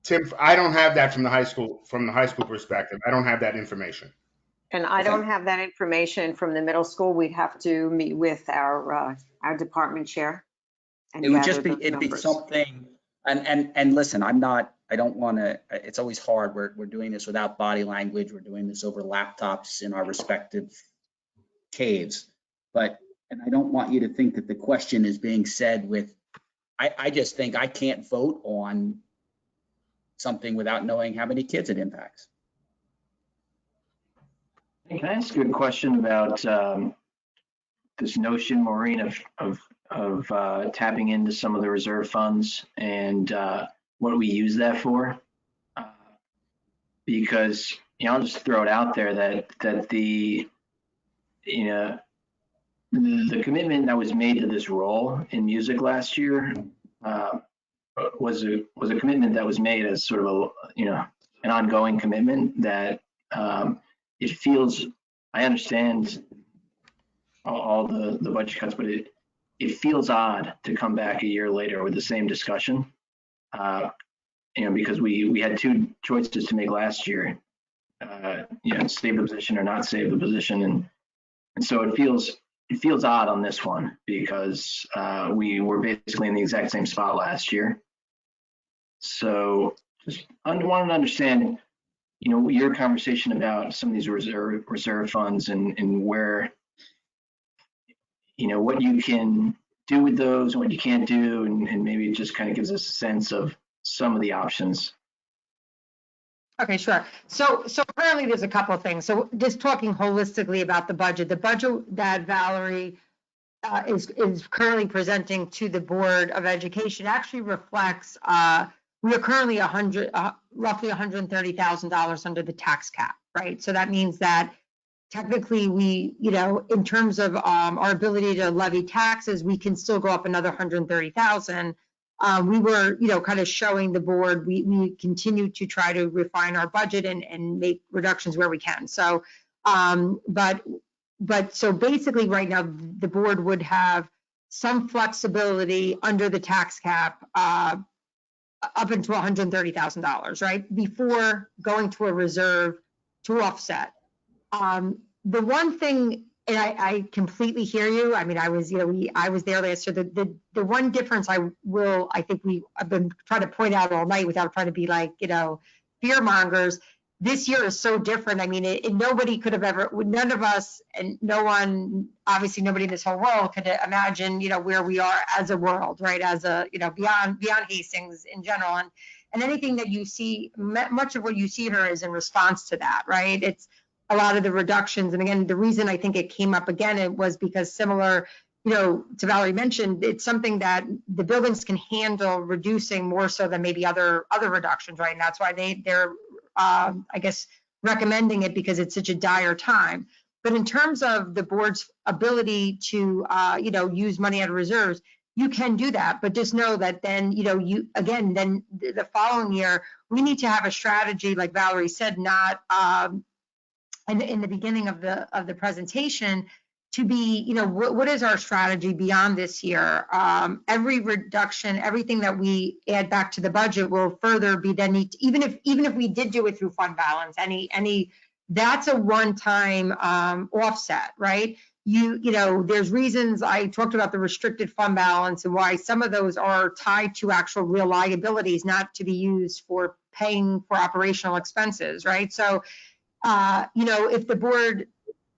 [SPEAKER 11] Tim, I don't have that from the high school perspective. I don't have that information.
[SPEAKER 10] And I don't have that information from the middle school. We'd have to meet with our department chair. And
[SPEAKER 8] It would just be,
[SPEAKER 10] gather those
[SPEAKER 8] it'd be
[SPEAKER 10] numbers.
[SPEAKER 8] something, and listen, I don't want to, it's always hard. We're doing this without body language. We're doing this over laptops in our respective caves. And I don't want you to think that the question is being said with, I just think I can't vote on something without knowing how many kids it impacts.
[SPEAKER 12] Can I ask you a question about this notion, Maureen, of tapping into some of the reserve funds and what we use that for? Because I'll just throw it out there that the commitment that was made to this role in music last year was a commitment that was made as sort of an ongoing commitment that it feels, I understand all the budget cuts, but it feels odd to come back a year later with the same discussion, because we had two choices to make last year, save the position or not save the position, and so it feels odd on this one because we were basically in the exact same spot last year. So just wanted to understand, your conversation about some of these reserve funds and where, what you can do with those and what you can't do, and maybe it just kind of gives us a sense of some of the options.
[SPEAKER 6] Okay, sure. So apparently there's a couple of things. So just talking holistically about the budget that Valerie is currently presenting to the Board of Education actually reflects we are currently roughly $130,000 under the tax cap, right? So that means that technically we, in terms of our ability to levy taxes, we can still go up another 130,000. We were, kind of showing the board, we continue to try to refine our budget and make reductions where we can. So, but so basically right now the board would have some flexibility under the tax cap up until $130,000, right? Before going to a reserve to offset. The one thing, and I completely hear you. I mean, I was there last year. The one difference I've been trying to point out all night without trying to be like, fear mongers. This year is so different. I mean, nobody could have ever, none of us, and no one, obviously nobody in this whole world could imagine, where we are as a world, right? As a, beyond Hastings in general. And anything that you see, much of what you see here is in response to that, right? It's a lot of the reductions. And again, the reason I think it came up again, it was because similar, to Valerie mentioned, it's something that the buildings can handle reducing more so than maybe other reductions, right? And that's why they're I guess recommending it, because it's such a dire time. But in terms of the board's ability to use money out of reserves, you can do that, but just know that then then the following year we need to have a strategy, like Valerie said, not in the beginning of the presentation, to be, what is our strategy beyond this year? Every reduction, everything that we add back to the budget will further be then need, even if we did do it through fund balance, that's a one-time offset, right? There's reasons I talked about the restricted fund balance and why some of those are tied to actual real liabilities, not to be used for paying for operational expenses, right? So, if the board,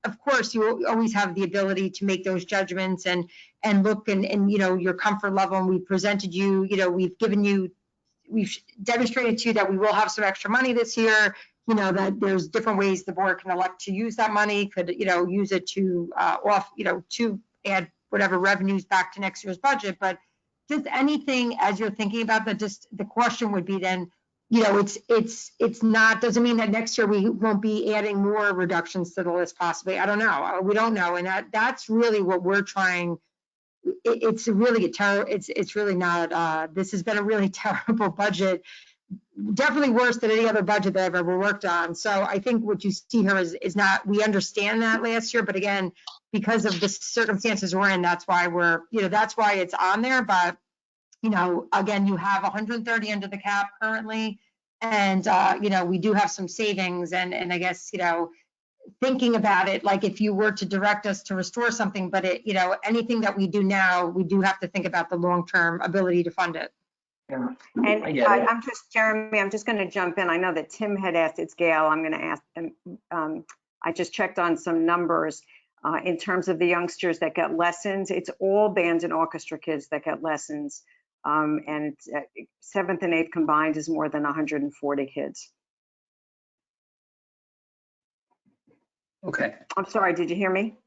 [SPEAKER 6] of course, you always have the ability to make those judgments and look and your comfort level. And we presented you, we've demonstrated to you that we will have some extra money this year, that there's different ways the board can elect to use that money, could, use it to to add whatever revenues back to next year's budget. But just anything as you're thinking about that, just the question would be then, it's not, doesn't mean that next year we won't be adding more reductions to the list possibly. I don't know. We don't know. And that's really what we're trying. It's really it's really not, this has been a really terrible budget definitely worse than any other budget that I've ever worked on. So I think what you see here is not, we understand that last year, but again, because of the circumstances we're in, that's why that's why it's on there. But, again, you have 130 under the cap currently. And, we do have some savings and I guess, thinking about it, like if you were to direct us to restore something, but anything that we do now, we do have to think about the long-term ability to fund it.
[SPEAKER 10] Yeah. And Jeremy, I'm just going to jump in. I know that Tim had asked, it's Gail, I'm going to ask him. I just checked on some numbers in terms of the youngsters that get lessons. It's all band and orchestra kids that get lessons. And 7th and 8th combined is more than 140 kids.
[SPEAKER 8] Okay.
[SPEAKER 10] I'm sorry, did you hear me?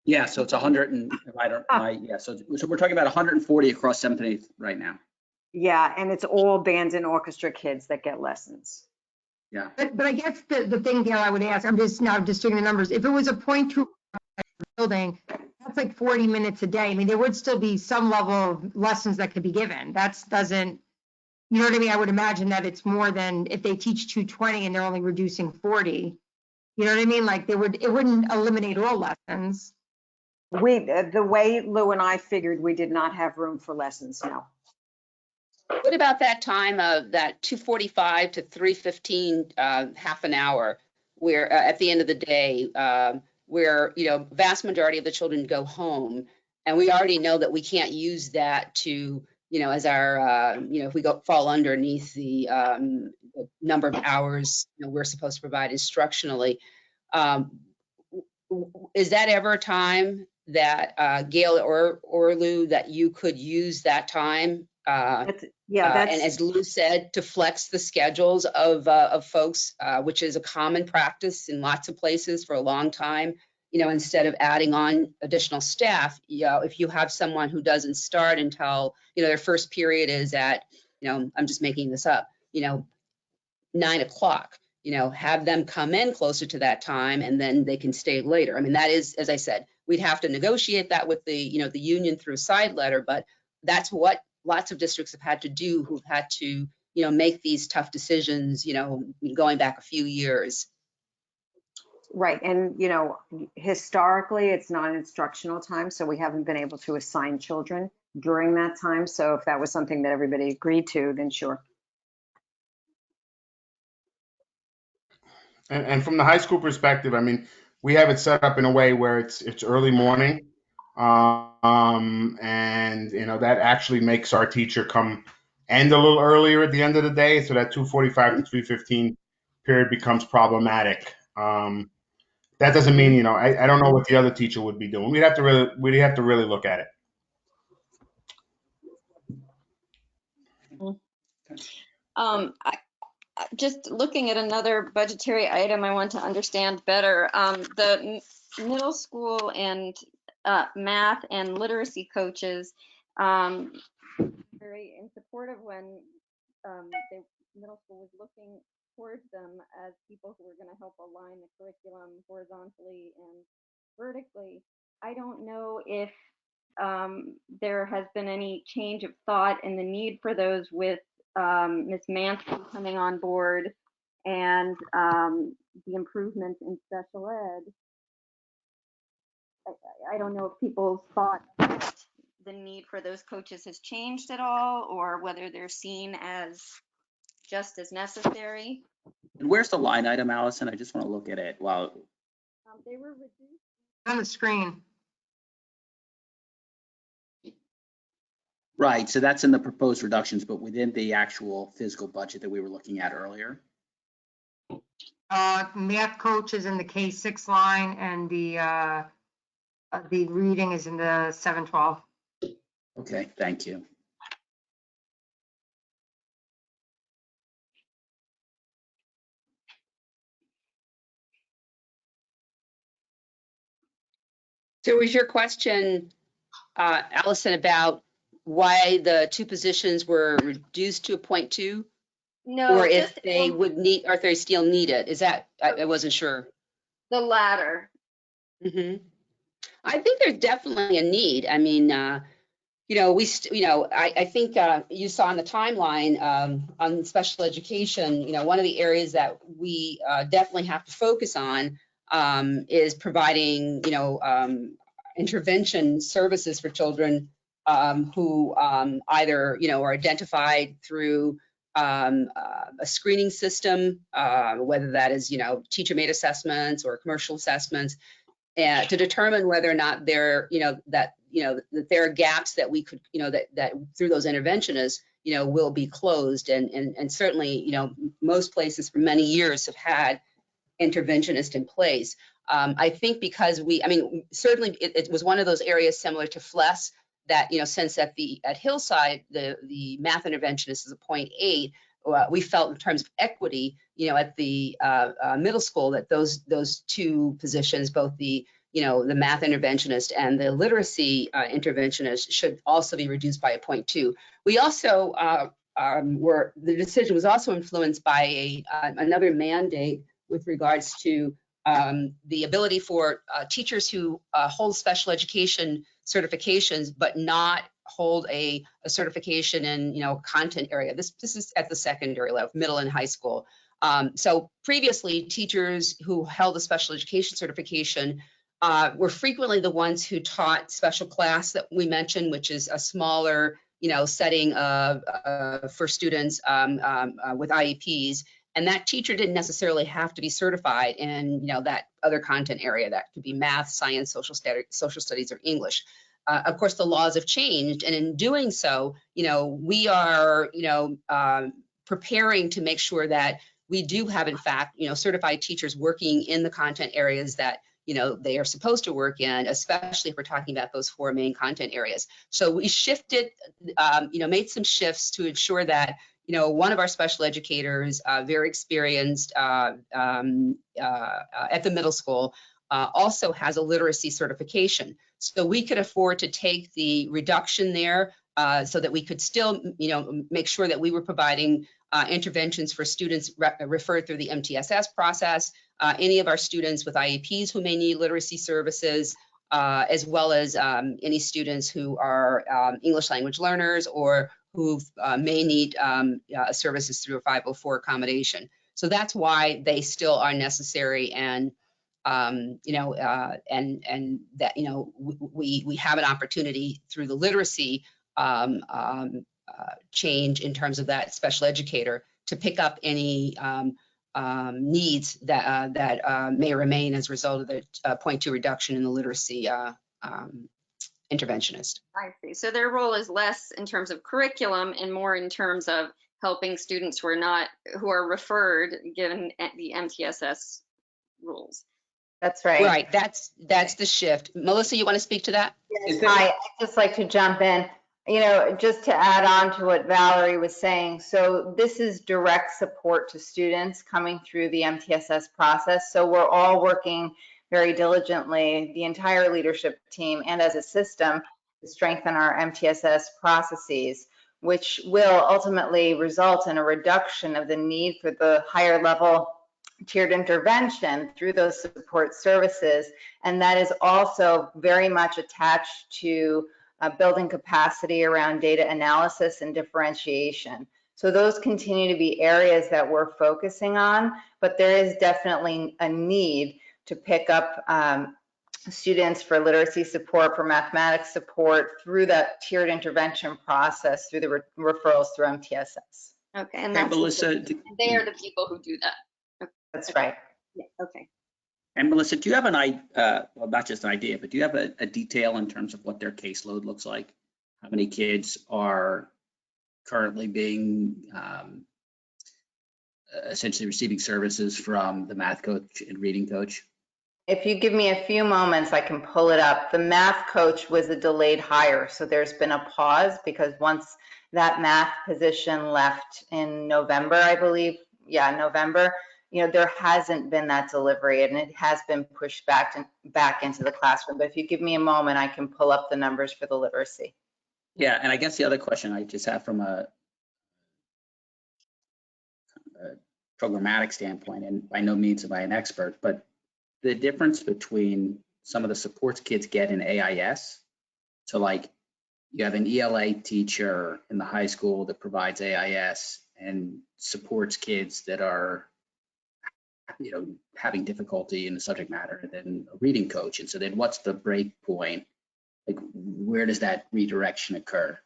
[SPEAKER 8] Yeah, so it's 100 and so we're talking about 140 across 7th and 8th right now.
[SPEAKER 10] Yeah, and it's all band and orchestra kids that get lessons.
[SPEAKER 8] Yeah.
[SPEAKER 6] But I guess the thing, Gail, I would ask, I'm just now just doing the numbers. If it was a 0.2 building, that's like 40 minutes a day. I mean, there would still be some level of lessons that could be given. Doesn't, you know what I mean? I would imagine that it's more than if they teach 220 and they're only reducing 40. You know what I mean? Like it wouldn't eliminate all lessons.
[SPEAKER 10] The way Lou and I figured, we did not have room for lessons, no.
[SPEAKER 3] What about that time of that 2:45 to 3:15, half an hour, where at the end of the day, where vast majority of the children go home, and we already know that we can't use that to as our if we fall underneath the number of hours we're supposed to provide instructionally. Is that ever a time that Gail or Lou that you could use that time? And as Lou said, to flex the schedules of folks, which is a common practice in lots of places for a long time. Instead of adding on additional staff, if you have someone who doesn't start until their first period is at I'm just making this up 9 o'clock. Have them come in closer to that time, and then they can stay later. I mean, that is, as I said, we'd have to negotiate that with the the union through side letter, but that's what lots of districts have had to do, who've had to make these tough decisions going back a few years.
[SPEAKER 10] Right, and historically it's non-instructional time, so we haven't been able to assign children during that time. So if that was something that everybody agreed to, then sure.
[SPEAKER 11] And from the high school perspective, I mean, we have it set up in a way where it's early morning, and that actually makes our teacher come end a little earlier at the end of the day, so that 2:45 to 3:15 period becomes problematic. That doesn't mean I don't know what the other teacher would be doing. We'd have to really look at it.
[SPEAKER 14] Just looking at another budgetary item I want to understand better. The middle school and math and literacy coaches, very in support of when the middle school was looking towards them as people who were going to help align the curriculum horizontally and vertically. I don't know if there has been any change of thought in the need for those with Ms. Mansky coming on board and the improvements in special ed. I don't know if people's thought that the need for those coaches has changed at all, or whether they're seen as just as necessary.
[SPEAKER 8] And where's the line item, Allison? I just want to look at it. Wow.
[SPEAKER 14] They were reduced
[SPEAKER 6] on the screen.
[SPEAKER 8] Right, so that's in the proposed reductions, but within the actual physical budget that we were looking at earlier.
[SPEAKER 6] Math coach is in the K6 line, and the reading is in the 712.
[SPEAKER 8] Okay, thank you.
[SPEAKER 3] So was your question, Allison, about why the two positions were reduced to a 0.2?
[SPEAKER 14] No,
[SPEAKER 3] or if they would need, or if they still need it? Is that, I wasn't sure.
[SPEAKER 14] The latter.
[SPEAKER 3] I think there's definitely a need. I mean, I think you saw on the timeline on special education, one of the areas that we definitely have to focus on is providing, intervention services for children who either, are identified through a screening system, whether that is, teacher-made assessments or commercial assessments, to determine whether or not that there are gaps that we could, that through those interventionists, will be closed. And certainly, most places for many years have had interventionist in place. I think because certainly it was one of those areas similar to FLES that, since at Hillside, the math interventionist is a 0.8, we felt in terms of equity, at the middle school that those two positions, both the math interventionist and the literacy interventionist, should also be reduced by a 0.2. We also the decision was also influenced by another mandate with regards to the ability for teachers who hold special education certifications but not hold a certification in content area. This is at the secondary level, middle and high school. So previously, teachers who held a special education certification were frequently the ones who taught special class that we mentioned, which is a smaller setting for students with IEPs. And that teacher didn't necessarily have to be certified in that other content area. That could be math, science, social studies, or English. Of course, the laws have changed, and in doing so, we are preparing to make sure that we do have, in fact, certified teachers working in the content areas that they are supposed to work in, especially if we're talking about those 4 main content areas. So we shifted, made some shifts to ensure that one of our special educators, very experienced at the middle school, also has a literacy certification. So we could afford to take the reduction there so that we could still, make sure that we were providing interventions for students referred through the MTSS process, any of our students with IEPs who may need literacy services, as well as any students who are English language learners or who may need services through a 504 accommodation. So that's why they still are necessary, and and that we have an opportunity through the literacy change in terms of that special educator to pick up any needs that may remain as a result of the 0.2 reduction in the literacy interventionist.
[SPEAKER 14] I see. So their role is less in terms of curriculum and more in terms of helping students who are referred given the MTSS rules.
[SPEAKER 17] That's right.
[SPEAKER 3] Right. That's the shift. Melissa, you want to speak to that?
[SPEAKER 17] Yes, I'd just like to jump in. Just to add on to what Valerie was saying. So this is direct support to students coming through the MTSS process. So we're all working very diligently, the entire leadership team and as a system, to strengthen our MTSS processes, which will ultimately result in a reduction of the need for the higher level tiered intervention through those support services. And that is also very much attached to building capacity around data analysis and differentiation. So those continue to be areas that we're focusing on, but there is definitely a need to pick up students for literacy support, for mathematics support through that tiered intervention process, through the referrals through MTSS.
[SPEAKER 14] Okay, and that's
[SPEAKER 8] Melissa,
[SPEAKER 14] they are the people who do that. Okay.
[SPEAKER 17] That's right.
[SPEAKER 14] Yeah, okay.
[SPEAKER 8] And Melissa, do you have an idea, well, not just an idea, but do you have a detail in terms of what their caseload looks like? How many kids are currently being essentially receiving services from the math coach and reading coach?
[SPEAKER 17] If you give me a few moments, I can pull it up. The math coach was a delayed hire, so there's been a pause because once that math position left in November, I believe, November, there hasn't been that delivery and it has been pushed back into the classroom. But if you give me a moment, I can pull up the numbers for the literacy.
[SPEAKER 8] Yeah, and I guess the other question I just have from a programmatic standpoint, and by no means am I an expert, but the difference between some of the supports kids get in AIS, so like you have an ELA teacher in the high school that provides AIS and supports kids that are, having difficulty in the subject matter, and then a reading coach. And so then what's the break point? Like, where does that redirection occur?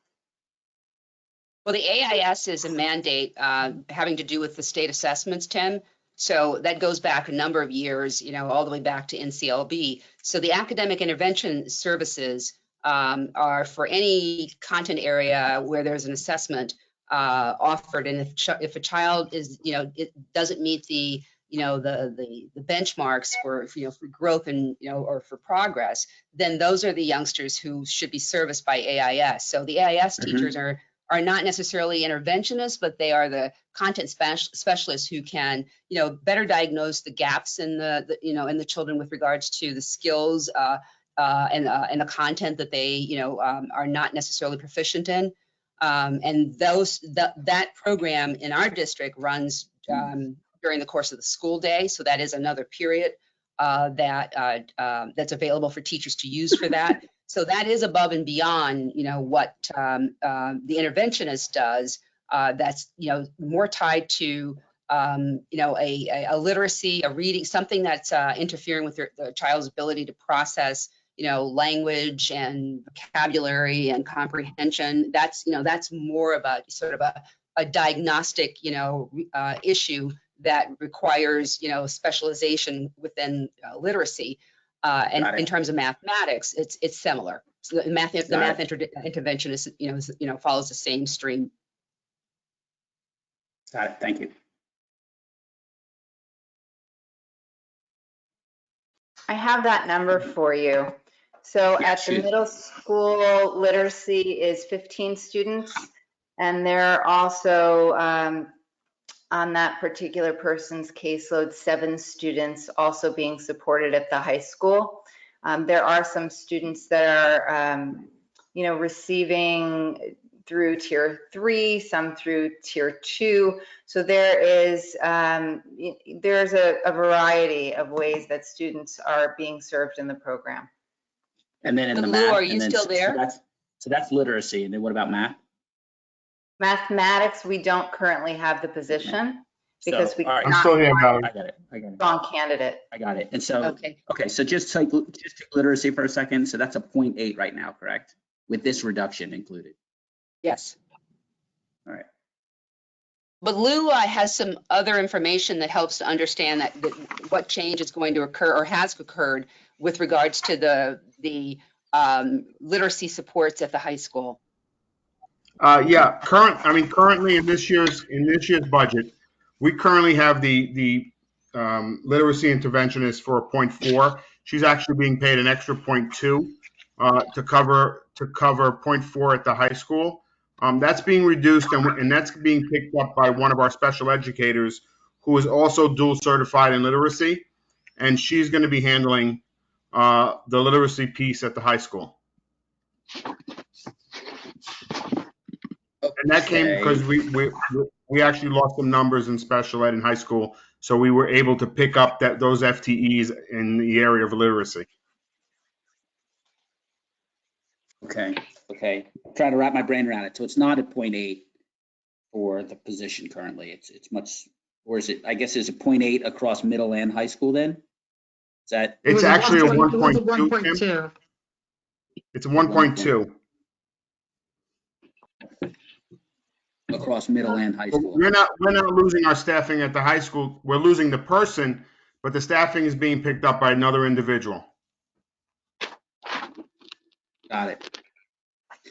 [SPEAKER 3] Well, the AIS is a mandate having to do with the state assessments, Tim. So that goes back a number of years, all the way back to NCLB. So the academic intervention services are for any content area where there's an assessment offered. And if a child is, it doesn't meet the benchmarks for growth and, or for progress, then those are the youngsters who should be serviced by AIS. So the AIS teachers are not necessarily interventionists, but they are the content specialists who can, better diagnose the gaps in in the children with regards to the skills and the content that they, are not necessarily proficient in. And that program in our district runs during the course of the school day. So that is another period that's available for teachers to use for that. So that is above and beyond, what the interventionist does. That's, more tied to, a literacy, a reading, something that's interfering with the child's ability to process, language and vocabulary and comprehension. That's more of a sort of a diagnostic, issue that requires, specialization within literacy. And in terms of mathematics, it's similar. So the math intervention is, follows the same stream.
[SPEAKER 8] Got it. Thank you.
[SPEAKER 17] I have that number for you. So at the middle school, literacy is 15 students, and they're also on that particular person's caseload, 7 students also being supported at the high school. There are some students that are, receiving through tier 3, some through tier 2. So there is, there's a variety of ways that students are being served in the program.
[SPEAKER 8] And then in the math, are you still there? So that's literacy. And then what about math?
[SPEAKER 17] Mathematics, we don't currently have the position because we
[SPEAKER 11] I'm still here, Valerie.
[SPEAKER 8] I got it.
[SPEAKER 17] Strong candidate.
[SPEAKER 8] I got it. And so, okay, so just take literacy for a second. So that's a 0.8 right now, correct? With this reduction included.
[SPEAKER 3] Yes.
[SPEAKER 8] All right.
[SPEAKER 3] But Lou has some other information that helps to understand that what change is going to occur or has occurred with regards to the literacy supports at the high school.
[SPEAKER 11] Yeah, currently in this year's budget, we currently have the literacy interventionist for a 0.4. She's actually being paid an extra 0.2 to cover 0.4 at the high school. That's being reduced, and that's being picked up by one of our special educators who is also dual certified in literacy, and she's going to be handling the literacy piece at the high school. And that came because we actually lost some numbers in special ed in high school, so we were able to pick up those FTEs in the area of literacy.
[SPEAKER 8] Okay. I'm trying to wrap my brain around it. So it's not a 0.8 for the position currently. It's much, or is it? I guess it's a 0.8 across middle and high school. Then is that?
[SPEAKER 11] It's actually a 1.2. It's a 1.2.
[SPEAKER 8] Across middle and high school.
[SPEAKER 11] We're not losing our staffing at the high school. We're losing the person, but the staffing is being picked up by another individual.
[SPEAKER 8] Got it.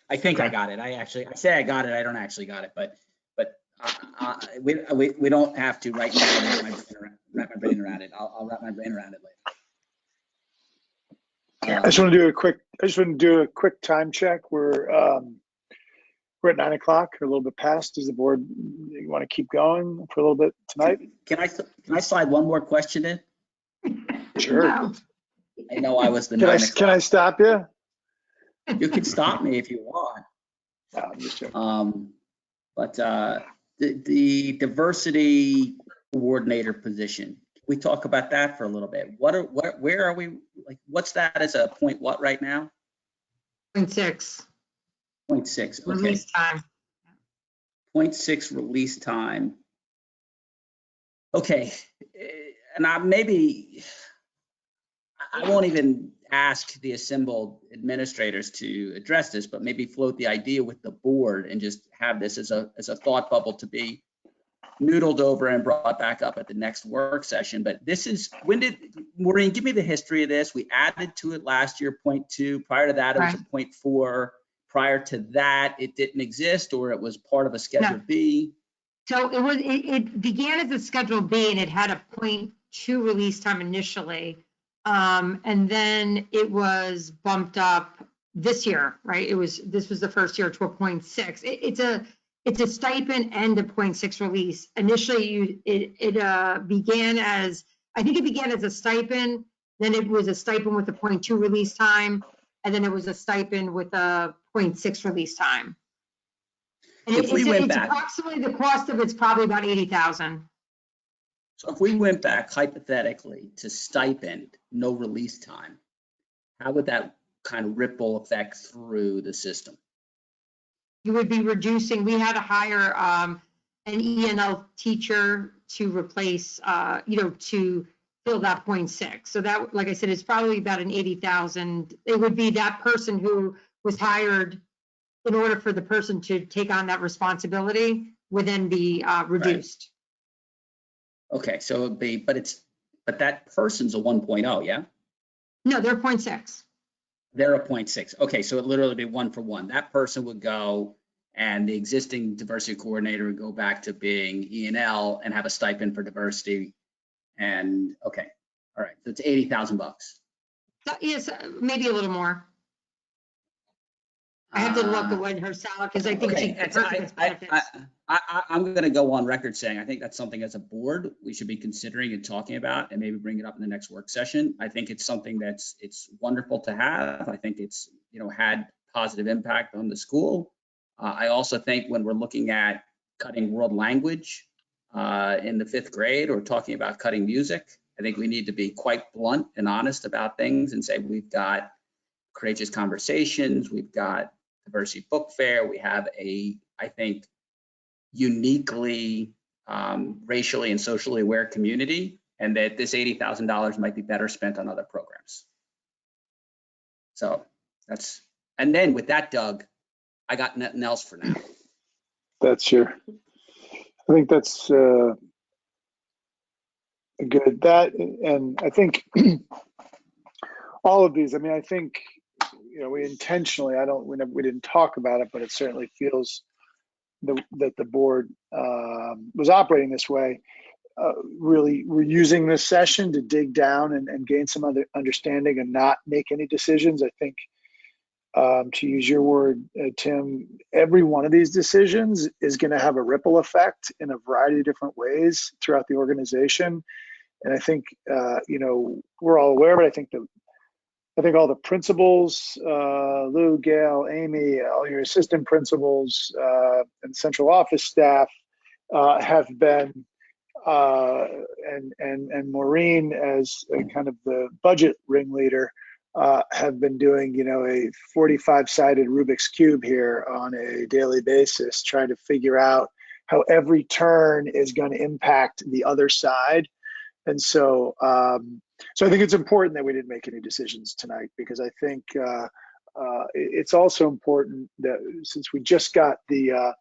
[SPEAKER 8] I think I got it. I say I got it. I don't actually got it, but we don't have to right now wrap my brain around it. I'll wrap my brain around it later.
[SPEAKER 2] I just want to do a quick time check. We're at 9 o'clock, or a little bit past. Does the board want to keep going for a little bit tonight?
[SPEAKER 8] Can I slide one more question in?
[SPEAKER 2] Sure.
[SPEAKER 8] No. I know I was the.
[SPEAKER 2] Can I stop you?
[SPEAKER 8] You can stop me if you want.
[SPEAKER 2] No, I'm just joking.
[SPEAKER 8] But the diversity coordinator position, can we talk about that for a little bit? Where are we? Like, what's that as a point? What right now?
[SPEAKER 6] 0.6.
[SPEAKER 8] 0.6, okay.
[SPEAKER 6] Release time.
[SPEAKER 8] 0.6 release time. Okay, and I won't even ask the assembled administrators to address this, but maybe float the idea with the board and just have this as a thought bubble to be noodled over and brought back up at the next work session. But this is, Maureen, give me the history of this. We added to it last year, 0.2. Prior to that, it was a 0.4. Prior to that, it didn't exist, or it was part of a Schedule B.
[SPEAKER 6] So it began as a Schedule B, and it had a 0.2 release time initially. And then it was bumped up this year, right? This was the first year to a 0.6. It's a stipend and a 0.6 release. Initially, it began as, I think it began as a stipend, then it was a stipend with a 0.2 release time, and then it was a stipend with a 0.6 release time. And
[SPEAKER 8] if we went back,
[SPEAKER 6] approximately the cost of it's probably about $80,000.
[SPEAKER 8] So if we went back hypothetically to stipend, no release time, how would that kind of ripple effect through the system?
[SPEAKER 6] You would be reducing, we had to hire an ENL teacher to replace, to fill that 0.6. So that, like I said, it's probably about an 80,000. It would be that person who was hired in order for the person to take on that responsibility would then be reduced.
[SPEAKER 8] Right. Okay, so it'd be, but that person's a 1.0, yeah?
[SPEAKER 6] No, they're 0.6.
[SPEAKER 8] They're a 0.6. Okay, so it literally be 1 for 1. That person would go, and the existing diversity coordinator would go back to being ENL and have a stipend for diversity. And okay, all right, so it's $80,000.
[SPEAKER 6] So, yes, maybe a little more. I have to look at what her salary, because I think
[SPEAKER 8] I'm going to go on record saying I think that's something as a board we should be considering and talking about, and maybe bring it up in the next work session. I think it's something it's wonderful to have. I think it's had positive impact on the school. I also think when we're looking at cutting world language in the 5th grade, or talking about cutting music, I think we need to be quite blunt and honest about things and say we've got courageous conversations, we've got diversity book fair, we have I think, uniquely racially and socially aware community, and that this $80,000 might be better spent on other programs. So that's, and then with that, Doug, I got nothing else for now.
[SPEAKER 2] I think that's good. That, and I think all of these, I mean, I think, we intentionally, we didn't talk about it, but it certainly feels that the board was operating this way. Really, we're using this session to dig down and gain some other understanding and not make any decisions. I think, to use your word, Tim, every one of these decisions is going to have a ripple effect in a variety of different ways throughout the organization. And I think, we're all aware, but I think all the principals, Lou, Gail, Amy, all your assistant principals, and central office staff have been, and Maureen as kind of the budget ringleader, have been doing, a 45-sided Rubik's Cube here on a daily basis, trying to figure out how every turn is going to impact the other side. And so, so I think it's important that we didn't make any decisions tonight, because I think it's also important that since we just got the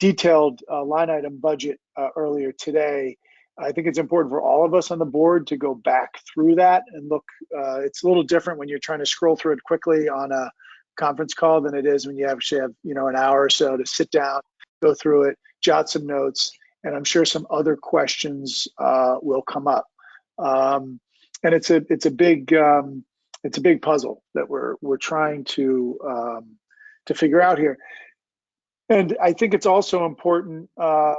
[SPEAKER 2] detailed line item budget earlier today, I think it's important for all of us on the board to go back through that and look. It's a little different when you're trying to scroll through it quickly on a conference call than it is when you actually have, an hour or so to sit down, go through it, jot some notes, and I'm sure some other questions will come up. And it's a big puzzle that we're trying to figure out here. And I think it's also important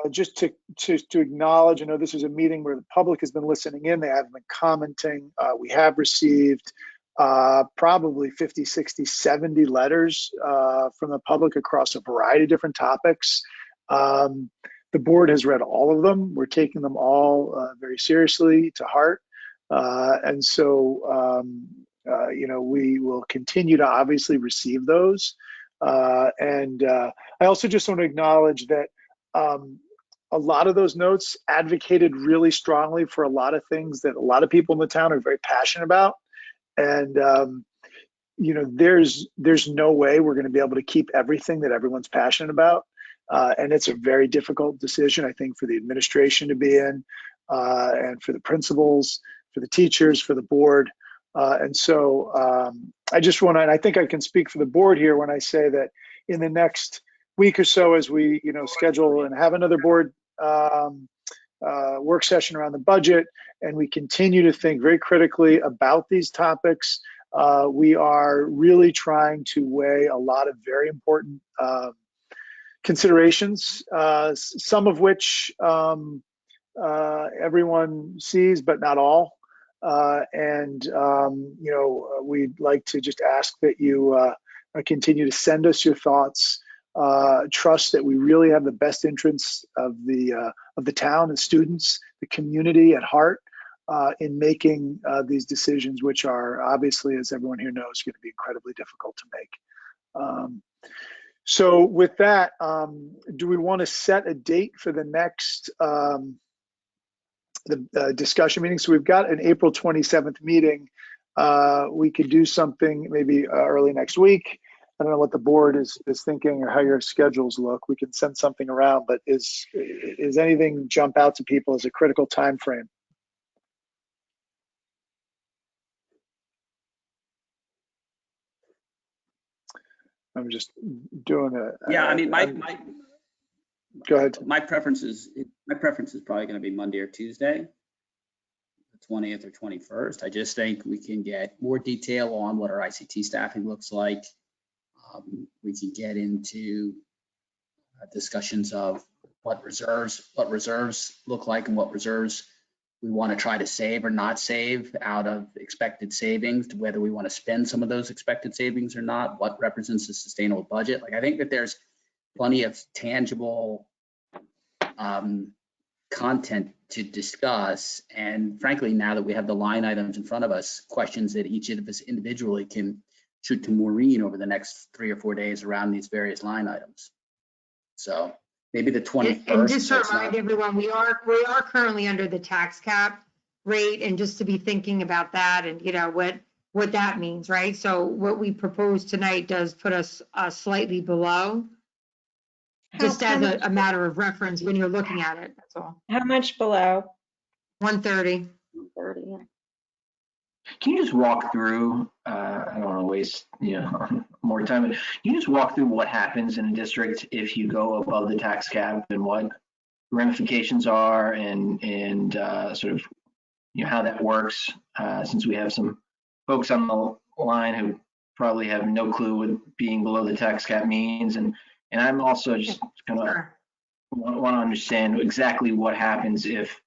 [SPEAKER 2] just to acknowledge, this is a meeting where the public has been listening in. They haven't been commenting. We have received probably 50, 60, 70 letters from the public across a variety of different topics. The board has read all of them. We're taking them all very seriously to heart. And so, we will continue to obviously receive those. I also just want to acknowledge that a lot of those notes advocated really strongly for a lot of things that a lot of people in the town are very passionate about. And, you know, there's no way we're going to be able to keep everything that everyone's passionate about. And it's a very difficult decision, I think, for the administration to be in, and for the principals, for the teachers, for the board. And so I just want to, and I think I can speak for the board here when I say that in the next week or so, as we, you know, schedule and have another board work session around the budget, and we continue to think very critically about these topics, we are really trying to weigh a lot of very important considerations, some of which everyone sees, but not all. You know, we'd like to just ask that you continue to send us your thoughts. Trust that we really have the best interests of the town and students, the community at heart, in making these decisions, which are obviously, as everyone here knows, going to be incredibly difficult to make. So with that, do we want to set a date for the next discussion meeting? So we've got an April 27th meeting. We could do something maybe early next week. I don't know what the board is thinking or how your schedules look. We can send something around, but is anything jump out to people as a critical time frame? I'm just doing a.
[SPEAKER 8] Yeah, I mean,
[SPEAKER 2] go ahead.
[SPEAKER 8] My preference is probably going to be Monday or Tuesday, the 20th or 21st. I just think we can get more detail on what our ICT staffing looks like. We can get into discussions of what reserves look like and what reserves we want to try to save or not save out of expected savings, whether we want to spend some of those expected savings or not, what represents a sustainable budget. Like, I think that there's plenty of tangible content to discuss. And frankly, now that we have the line items in front of us, questions that each of us individually can shoot to Maureen over the next 3 or 4 days around these various line items. So maybe the 21st.
[SPEAKER 6] And just to remind everyone, we are currently under the tax cap rate, and just to be thinking about that and, you know, what that means, right? So what we propose tonight does put us slightly below, just as a matter of reference when you're looking at it, that's all.
[SPEAKER 13] How much below?
[SPEAKER 6] 130.
[SPEAKER 13] 130, yeah.
[SPEAKER 12] Can you just walk through, I don't want to waste, you know, more time, but can you just walk through what happens in a district if you go above the tax cap and what ramifications are and sort of, you know, how that works, since we have some folks on the line who probably have no clue what being below the tax cap means. And I'm also just kind of want to understand exactly what happens if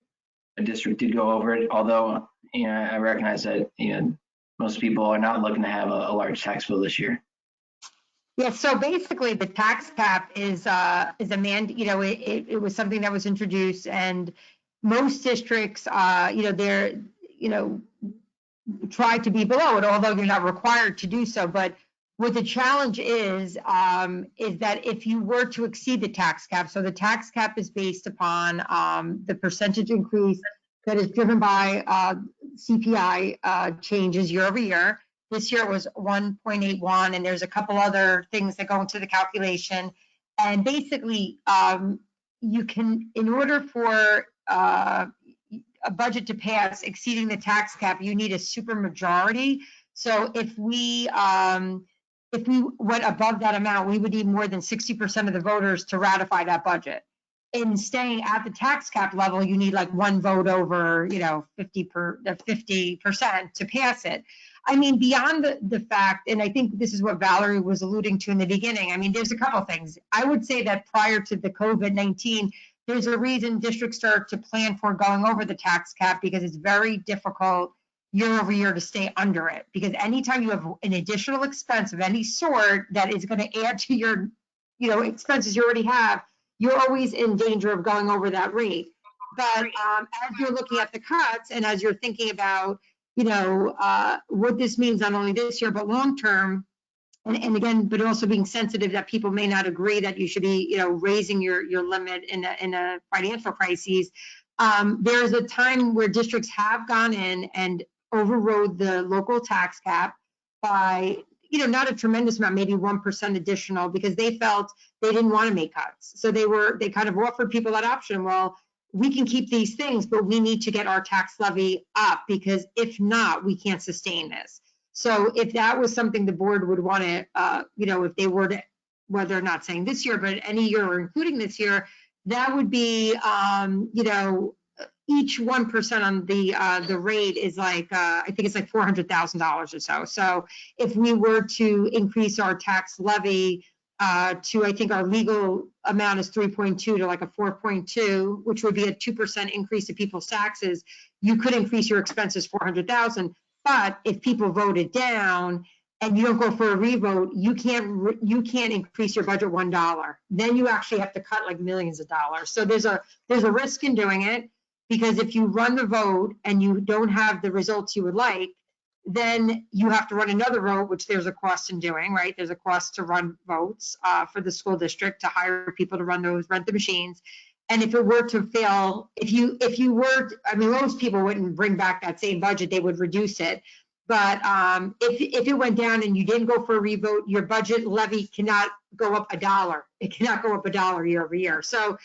[SPEAKER 12] a district did go over it, although, you know, I recognize that, you know, most people are not looking to have a large tax bill this year.
[SPEAKER 6] Yeah, so basically the tax cap is a you know, it was something that was introduced, and most districts, you know, they're, you know, try to be below it, although you're not required to do so. But what the challenge is that if you were to exceed the tax cap, so the tax cap is based upon the percentage increase that is driven by CPI changes year over year. This year was 1.81, and there's a couple other things that go into the calculation. And basically, you can, in order for a budget to pass exceeding the tax cap, you need a supermajority. So if we went above that amount, we would need more than 60% of the voters to ratify that budget. In staying at the tax cap level, you need like one vote over, you know, 50% to pass it. I mean, beyond the fact, and I think this is what Valerie was alluding to in the beginning, I mean, there's a couple of things. I would say that prior to the COVID-19, there's a reason districts start to plan for going over the tax cap, because it's very difficult year over year to stay under it. Because anytime you have an additional expense of any sort that is going to add to your, you know, expenses you already have, you're always in danger of going over that rate. But as you're looking at the cuts, and as you're thinking about, you know, what this means not only this year but long term, and again, but also being sensitive that people may not agree that you should be, raising your limit in a financial crisis. There's a time where districts have gone in and overrode the local tax cap by, not a tremendous amount, maybe 1% additional, because they felt they didn't want to make cuts. So they kind of offered people that option. Well, we can keep these things, but we need to get our tax levy up, because if not, we can't sustain this. So if that was something the board would want to, if they were to, whether or not saying this year, but any year or including this year, that would be, each 1% on the rate is like, I think it's like $400,000 or so. So if we were to increase our tax levy to, I think our legal amount is 3.2 to like a 4.2, which would be a 2% increase to people's taxes, you could increase your expenses 400,000. But if people voted down and you don't go for a revote, you can't increase your budget $1. Then you actually have to cut like millions of dollars. So there's a risk in doing it, because if you run the vote and you don't have the results you would like, then you have to run another vote, which there's a cost in doing, right? There's a cost to run votes for the school district, to hire people to run those, rent the machines. And if it were to fail, if you were, most people wouldn't bring back that same budget, they would reduce it. But if it went down and you didn't go for a revote, your budget levy cannot go up $1. It cannot go up $1 year over year. So.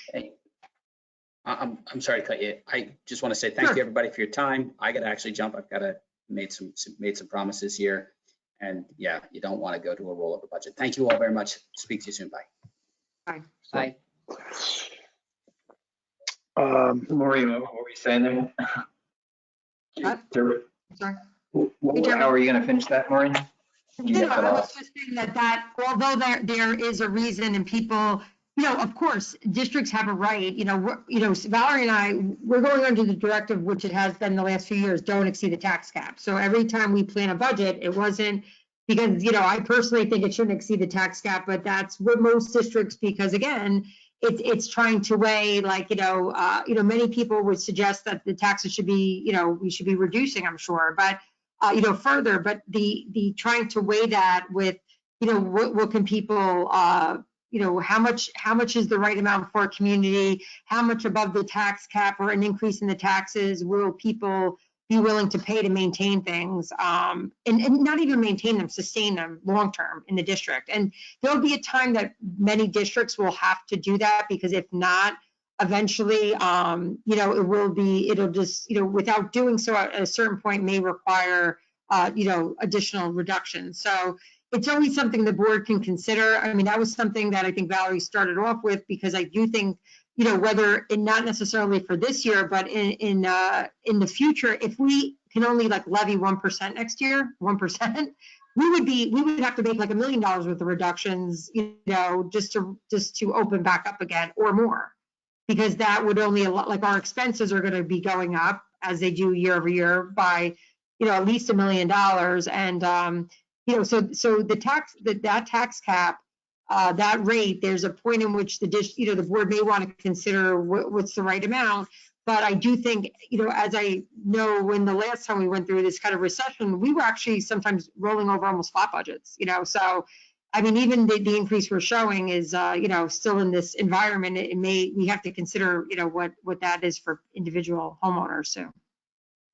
[SPEAKER 8] I'm sorry to cut you. I just want to say thank you everybody for your time. I got to actually jump. I've got to made some promises here, and yeah, you don't want to go to a rollover budget. Thank you all very much. Speak to you soon. Bye.
[SPEAKER 6] Bye.
[SPEAKER 12] Maureen, what were you saying there?
[SPEAKER 6] Sorry.
[SPEAKER 12] How are you going to finish that, Maureen?
[SPEAKER 6] I was just saying that although there is a reason, and people, of course, districts have a right, Valerie and I, we're going under the directive, which it has been the last few years, don't exceed the tax cap. So every time we plan a budget, it wasn't because, I personally think it shouldn't exceed the tax cap, but that's what most districts, because again, it's trying to weigh, like, many people would suggest that the taxes should be, we should be reducing, I'm sure, but further, but the trying to weigh that with, what can people, how much is the right amount for a community? How much above the tax cap or an increase in the taxes will people be willing to pay to maintain things, and not even maintain them, sustain them long term in the district? And there'll be a time that many districts will have to do that, because if not, eventually, it'll just, without doing so at a certain point may require, additional reductions. So it's always something the board can consider. That was something that I think Valerie started off with, because I do think, whether, and not necessarily for this year, but in the future, if we can only like levy 1% next year, 1%, we would have to make like $1 million worth of reductions, just to open back up again or more, because that would only, like, our expenses are going to be going up as they do year over year by, at least $1 million. And, so that tax cap, that rate, there's a point in which the board may want to consider what's the right amount. But I do think, as I know, when the last time we went through this kind of recession, we were actually sometimes rolling over almost flat budgets, so even the increase we're showing is, still in this environment, we have to consider, what that is for individual homeowners too.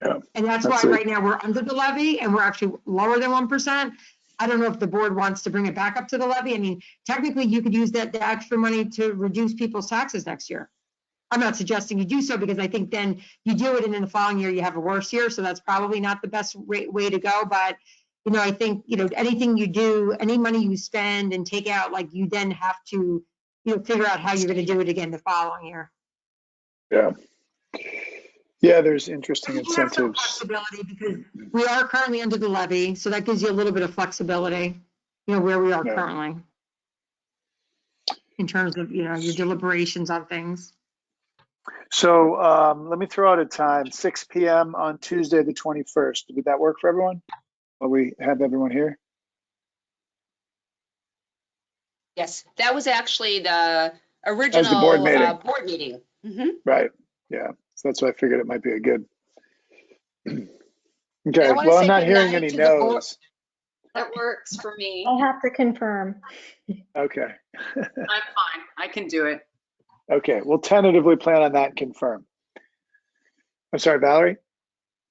[SPEAKER 2] Yeah,
[SPEAKER 6] and that's why right now we're under the levy and we're actually lower than 1%. I don't know if the board wants to bring it back up to the levy. Technically you could use the extra money to reduce people's taxes next year. I'm not suggesting you do so, because I think then you do it and in the following year you have a worse year. So that's probably not the best way to go. But I think, anything you do, any money you spend and take out, like, you then have to, figure out how you're going to do it again the following year.
[SPEAKER 2] Yeah, there's interesting incentives.
[SPEAKER 6] Flexibility, because we are currently under the levy, so that gives you a little bit of flexibility, where we are currently in terms of, your deliberations on things.
[SPEAKER 2] So let me throw out a time, 6 p.m. on Tuesday, the 21st. Would that work for everyone? Will we have everyone here?
[SPEAKER 3] Yes, that was actually the original
[SPEAKER 2] the board meeting.
[SPEAKER 3] Board meeting. Mm-hmm.
[SPEAKER 2] Right, yeah. So that's why I figured it might be a good. Okay, well, I'm not hearing any no's.
[SPEAKER 14] That works for me.
[SPEAKER 13] I'll have to confirm.
[SPEAKER 2] Okay.
[SPEAKER 16] I'm fine. I can do it.
[SPEAKER 2] Okay, we'll tentatively plan on that and confirm. I'm sorry, Valerie?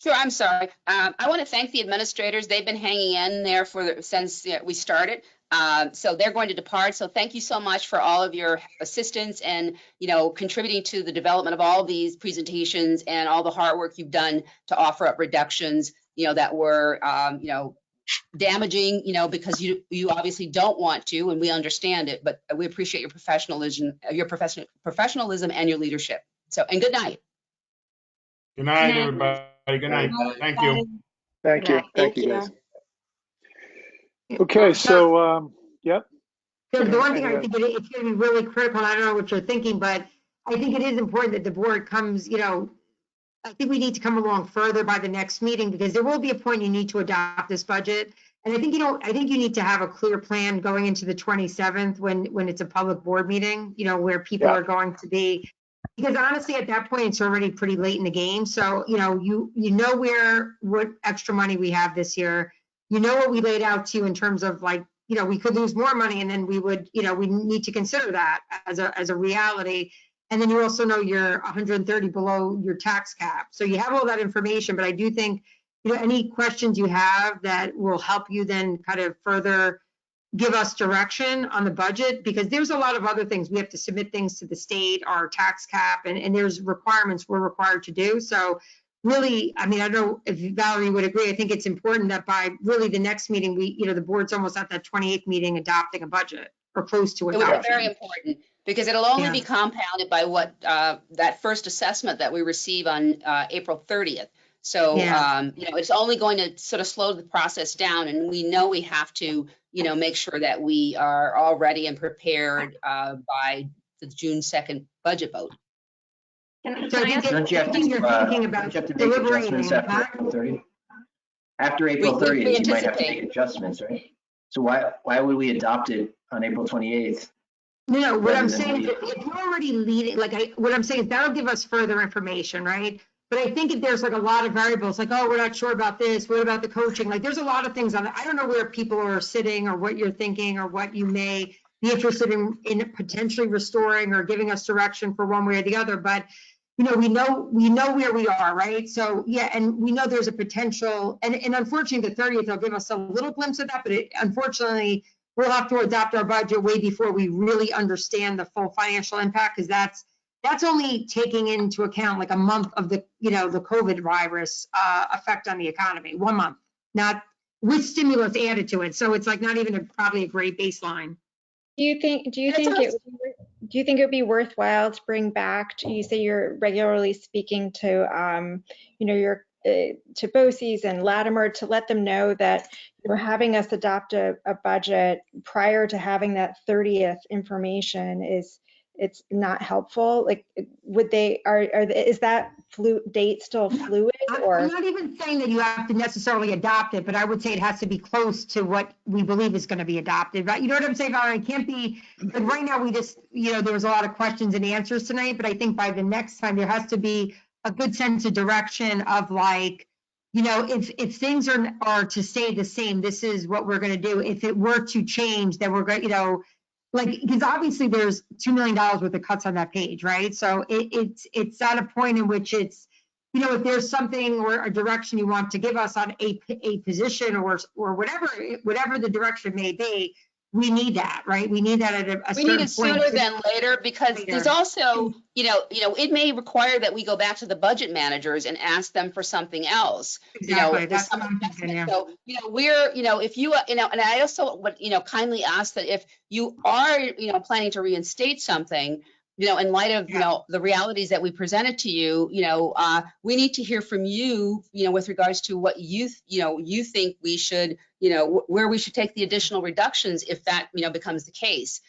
[SPEAKER 3] Sure, I'm sorry. I want to thank the administrators. They've been hanging in there since we started. So they're going to depart. So thank you so much for all of your assistance and, contributing to the development of all these presentations and all the hard work you've done to offer up reductions, that were, damaging, because you obviously don't want to, and we understand it, but we appreciate your professionalism and your leadership. So, and good night.
[SPEAKER 11] Good night, everybody. Good night. Thank you.
[SPEAKER 2] Thank you.
[SPEAKER 9] Thank
[SPEAKER 2] you,
[SPEAKER 9] you.
[SPEAKER 2] guys. Okay, so, yep.
[SPEAKER 6] So the one thing I think it's going to be really critical, and I don't know what you're thinking, but I think it is important that the board comes, I think we need to come along further by the next meeting, because there will be a point you need to adopt this budget. And I think you need to have a clear plan going into the 27th when it's a public board meeting, where people are going to be. Because honestly, at that point, it's already pretty late in the game. So, what extra money we have this year, what we laid out to you in terms of we could lose more money, and then we would, we need to consider that as a reality. And then you also know you're 130 below your tax cap. So you have all that information, but I do think, any questions you have that will help you then kind of further give us direction on the budget, because there's a lot of other things. We have to submit things to the state, our tax cap, and there's requirements we're required to do. So really, I don't know if Valerie would agree, I think it's important that by really the next meeting, the board's almost at that 28th meeting adopting a budget or close to adoption.
[SPEAKER 3] It would be very important, because it'll only be compounded by what that first assessment that we receive on April 30th. So, it's only going to sort of slow the process down, and we know we have to, make sure that we are all ready and prepared by the June 2nd budget vote.
[SPEAKER 12] Don't you have to make adjustments after April 30th? After April 30th, you might have to make adjustments, right? So why would we adopt it on April 28th?
[SPEAKER 6] No, what I'm saying is if you're already leading, what I'm saying is that'll give us further information, right? But I think if there's a lot of variables, we're not sure about this, what about the coaching? There's a lot of things on it. I don't know where people are sitting or what you're thinking or what you may be interested in potentially restoring or giving us direction for one way or the other. But, we know where we are, right? So, and we know there's a potential, and unfortunately the 30th will give us a little glimpse of that, but unfortunately we'll have to adopt our budget way before we really understand the full financial impact, because that's only taking into account a month of the, the COVID virus effect on the economy, 1 month, not with stimulus added to it. So it's not even probably a great baseline.
[SPEAKER 13] Do you think it would be worthwhile to bring back, you say you're regularly speaking to, to BOCES and Latimer, to let them know that you're having us adopt a budget prior to having that 30th information it's not helpful? Is that date still fluid? Or
[SPEAKER 6] I'm not even saying that you have to necessarily adopt it, but I would say it has to be close to what we believe is going to be adopted, right? You know what I'm saying, Valerie? It can't be, right now we just, there was a lot of questions and answers tonight, but I think by the next time there has to be a good sense of direction of if things are to stay the same, this is what we're going to do. If it were to change, then we're going, because obviously there's $2 million worth of cuts on that page, right? So it's at a point in which it's, if there's something or a direction you want to give us on a position or whatever the direction may be, we need that, right? We need that at a
[SPEAKER 3] we need it sooner than later, because there's also, it may require that we go back to the budget managers and ask them for something else.
[SPEAKER 6] Exactly. That's what I'm thinking, yeah.
[SPEAKER 3] So, we're, if you, and I also would, kindly ask that if you are, planning to reinstate something, in light of, the realities that we presented to you, we need to hear from you, with regards to what you think we should, where we should take the additional reductions if that, becomes the case.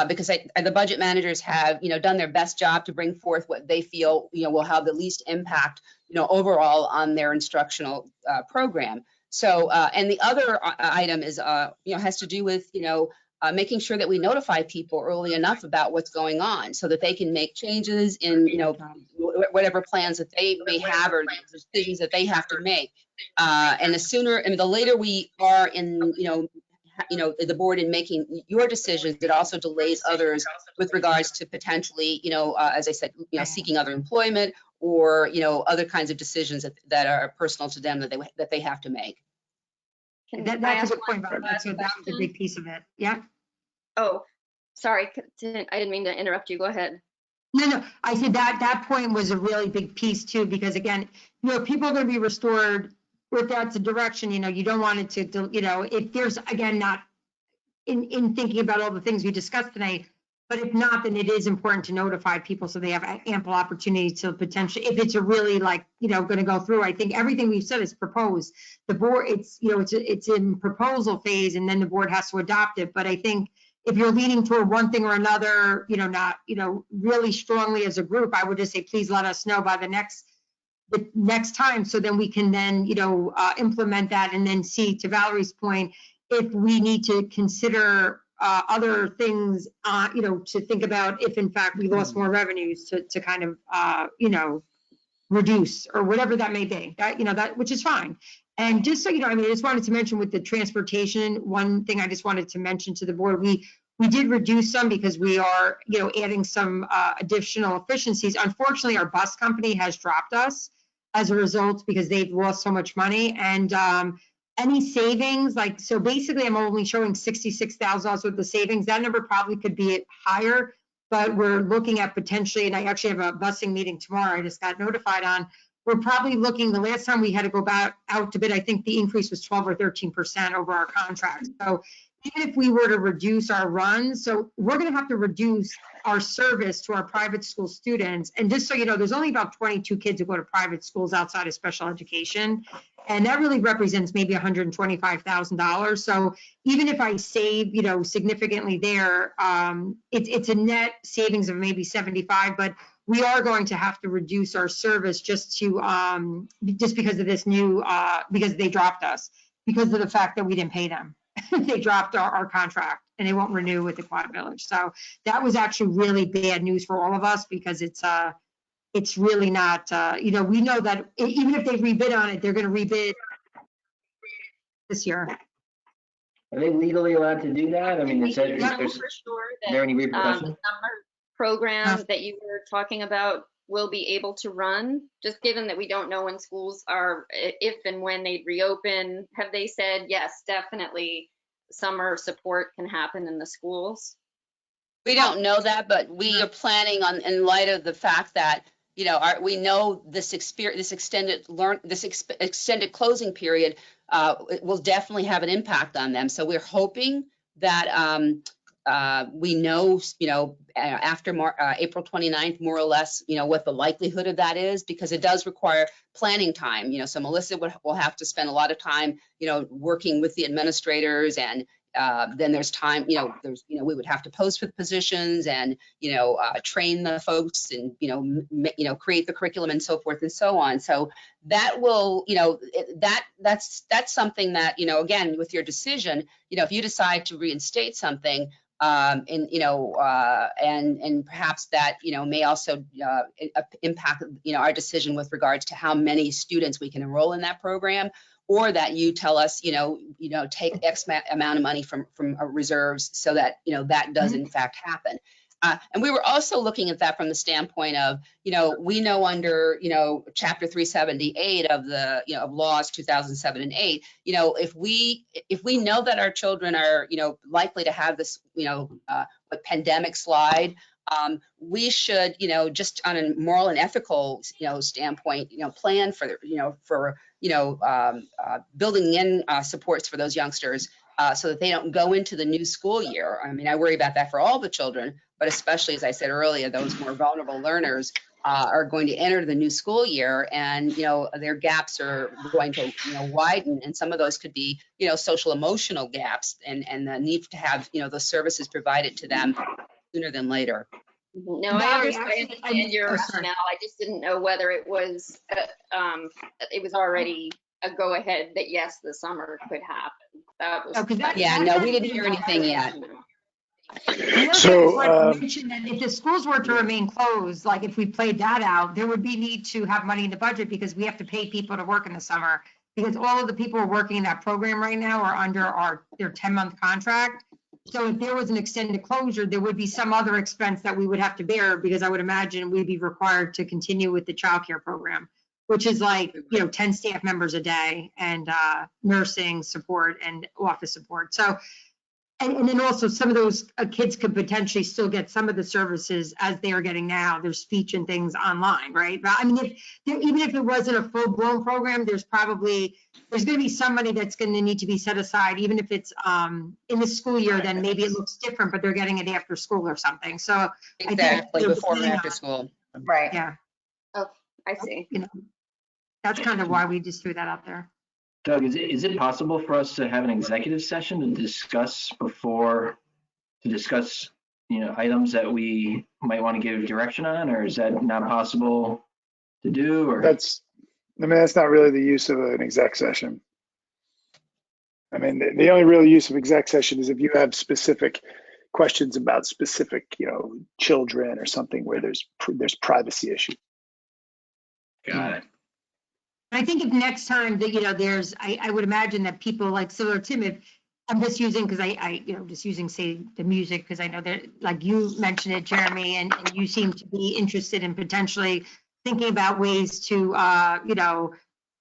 [SPEAKER 3] Because the budget managers have, done their best job to bring forth what they feel, will have the least impact, overall on their instructional program. So, and the other item is, has to do with, making sure that we notify people early enough about what's going on so that they can make changes in, whatever plans that they may have or decisions that they have to make. And the sooner and the later we are in, the board in making your decisions, it also delays others with regards to potentially, as I said, seeking other employment or, other kinds of decisions that are personal to them that they have to make.
[SPEAKER 6] That's a good point, Bob. That was a big piece of it. Yeah.
[SPEAKER 14] Oh, sorry, I didn't mean to interrupt you. Go ahead.
[SPEAKER 6] No, I said that point was a really big piece too, because again, people are going to be restored if that's a direction, you don't want it to, if there's, again, not in thinking about all the things we discussed tonight, but if not, then it is important to notify people so they have ample opportunity to potentially, if it's a really going to go through. I think everything we've said is proposed. The board, it's in proposal phase and then the board has to adopt it. But I think if you're leaning toward one thing or another, not, really strongly as a group, I would just say, please let us know by the next time, so then we can then, implement that and then see, to Valerie's point, if we need to consider other things, to think about if in fact we lost more revenues to kind of, reduce or whatever that may be, that, which is fine. And just so I just wanted to mention with the transportation, one thing I just wanted to mention to the board, we did reduce some because we are, adding some additional efficiencies. Unfortunately, our bus company has dropped us as a result because they've lost so much money. And any savings, so basically I'm only showing $66,000 with the savings. That number probably could be higher, but we're looking at potentially, and I actually have a busing meeting tomorrow, I just got notified on, we're probably looking, the last time we had to go out to bid, I think the increase was 12 or 13% over our contract. So even if we were to reduce our runs, so we're going to have to reduce our service to our private school students. And just so you know, there's only about 22 kids who go to private schools outside of special education. And that really represents maybe $125,000. So even if I save, significantly there, it's a net savings of maybe 75, but we are going to have to reduce our service just because of this new, because they dropped us, because of the fact that we didn't pay them. They dropped our contract and they won't renew with the Quad Village. So that was actually really bad news for all of us because it's really not, we know that even if they rebid on it, they're going to rebid this year.
[SPEAKER 12] Are they legally allowed to do that? I mean, is there any repercussions?
[SPEAKER 14] The summer program that you were talking about will be able to run, just given that we don't know when schools are, if and when they'd reopen. Have they said, yes, definitely summer support can happen in the schools?
[SPEAKER 3] We don't know that, but we are planning on, in light of the fact that, we know this extended closing period will definitely have an impact on them. So we're hoping that we know, after April 29th, more or less, what the likelihood of that is, because it does require planning time. So Melissa will have to spend a lot of time, working with the administrators, and then there's time, we would have to post for the positions and, train the folks and, create the curriculum and so forth and so on. So that will, that's something that, again, with your decision, if you decide to reinstate something, and perhaps that, may also impact, our decision with regards to how many students we can enroll in that program, or that you tell us, take X amount of money from reserves so that, that does in fact happen. And we were also looking at that from the standpoint of, we know under, Chapter 378 of the, of laws 2007 and 8, if we know that our children are, likely to have this, pandemic slide, we should, just on a moral and ethical, standpoint, plan for, building in supports for those youngsters so that they don't go into the new school year. I mean, I worry about that for all the children, but especially, as I said earlier, those more vulnerable learners are going to enter the new school year, and their gaps are going to widen, and some of those could be social emotional gaps, and the need to have those services provided to them sooner than later.
[SPEAKER 14] No, I understand your rationale. I just didn't know whether it was already a go ahead that yes, the summer could happen. That was
[SPEAKER 3] no, we didn't hear anything yet.
[SPEAKER 2] So,
[SPEAKER 6] mentioned that if the schools were to remain closed, like if we played that out, there would be need to have money in the budget because we have to pay people to work in the summer. Because all of the people working in that program right now are under their 10-month contract. So if there was an extended closure, there would be some other expense that we would have to bear because I would imagine we'd be required to continue with the childcare program, which is like, 10 staff members a day and nursing support and office support. So, and then also some of those kids could potentially still get some of the services as they are getting now, their speech and things online, right? But I mean, even if it wasn't a full blown program, there's going to be some money that's going to need to be set aside, even if it's in the school year, then maybe it looks different, but they're getting it after school or something. So
[SPEAKER 3] exactly,
[SPEAKER 6] I think
[SPEAKER 3] before and after school.
[SPEAKER 17] Right.
[SPEAKER 6] Yeah.
[SPEAKER 14] Oh, I see.
[SPEAKER 6] That's kind of why we just threw that out there.
[SPEAKER 12] Doug, is it possible for us to have an executive session to discuss items that we might want to give direction on, or is that not possible to do? Or
[SPEAKER 2] that's not really the use of an exec session. I mean, the only real use of exec session is if you have specific questions about specific, children or something where there's privacy issues.
[SPEAKER 12] Got it.
[SPEAKER 6] I think if next time that, I would imagine that people like similar Tim, if I'm just using, because just using, say, the music, because I know that, like you mentioned it, Jeremy, and you seem to be interested in potentially thinking about ways to,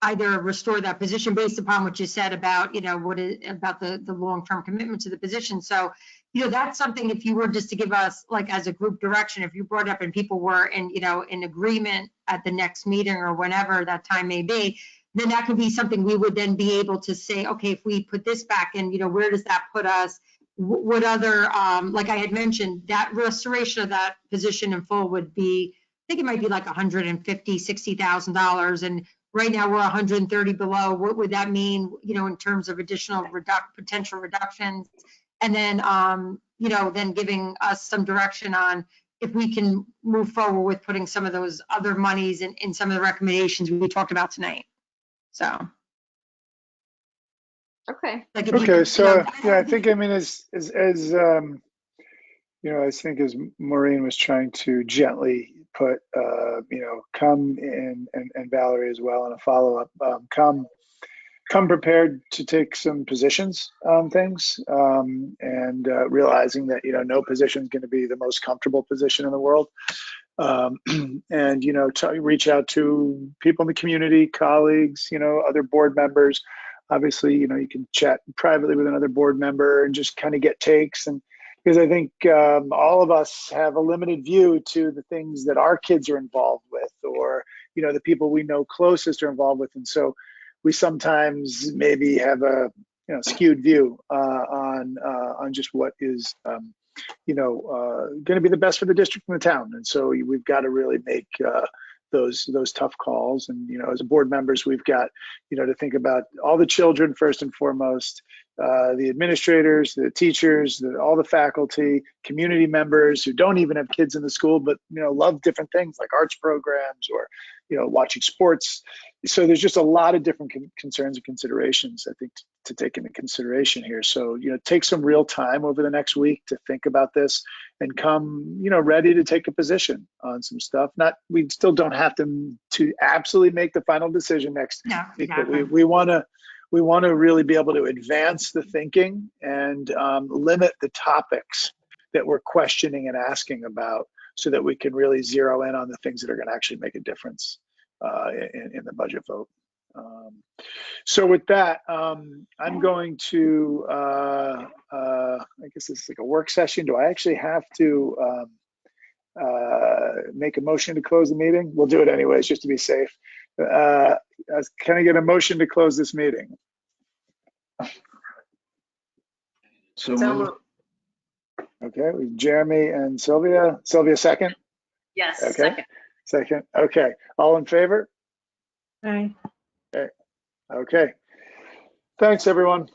[SPEAKER 6] either restore that position based upon what you said about, about the long-term commitment to the position. So, that's something, if you were just to give us, like, as a group direction, if you brought up and people were in agreement at the next meeting or whenever that time may be, then that could be something we would then be able to say, okay, if we put this back in, where does that put us? What other, like I had mentioned, that restoration of that position in full would be, I think it might be like $150,000, $60,000. And right now we're 130 below. What would that mean, in terms of additional potential reductions? And then, then giving us some direction on if we can move forward with putting some of those other monies in some of the recommendations we talked about tonight. So.
[SPEAKER 14] Okay.
[SPEAKER 2] Okay. So, I think, as I think as Maureen was trying to gently put, come in, and Valerie as well in a follow-up, come prepared to take some positions on things, and realizing that, no position is going to be the most comfortable position in the world. And, reach out to people in the community, colleagues, other board members. Obviously, you can chat privately with another board member and just kind of get takes. And because I think all of us have a limited view to the things that our kids are involved with, or, the people we know closest are involved with. And so we sometimes maybe have a skewed view on just what is going to be the best for the district and the town. And so we've got to really make those tough calls. And as board members, we've got to think about all the children first and foremost, the administrators, the teachers, all the faculty, community members who don't even have kids in the school, but love different things like arts programs or watching sports. So there's just a lot of different concerns and considerations, I think, to take into consideration here. So take some real time over the next week to think about this and come ready to take a position on some stuff. We still don't have to absolutely make the final decision next week, but we want to really be able to advance the thinking and limit the topics that we're questioning and asking about, so that we can really zero in on the things that are going to actually make a difference in the budget vote. So with that, I'm going to, I guess this is like a work session. Do I actually have to make a motion to close the meeting? We'll do it anyways, just to be safe. Can I get a motion to close this meeting?
[SPEAKER 12] So
[SPEAKER 2] okay, Jeremy and Sylvia. Sylvia, second?
[SPEAKER 16] Yes,
[SPEAKER 2] okay. Second. Okay. All in favor?
[SPEAKER 13] Aye.
[SPEAKER 2] Okay. Thanks, everyone.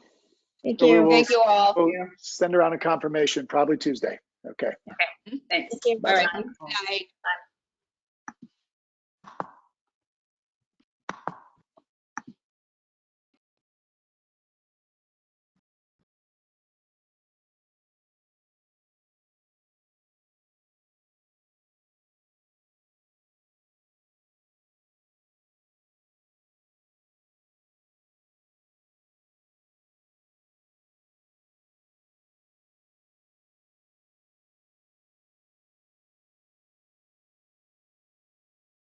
[SPEAKER 13] Thank you.
[SPEAKER 3] Thank you all.
[SPEAKER 2] We'll send around a confirmation probably Tuesday. Okay.
[SPEAKER 16] Okay. Thanks.
[SPEAKER 3] All right. Good night.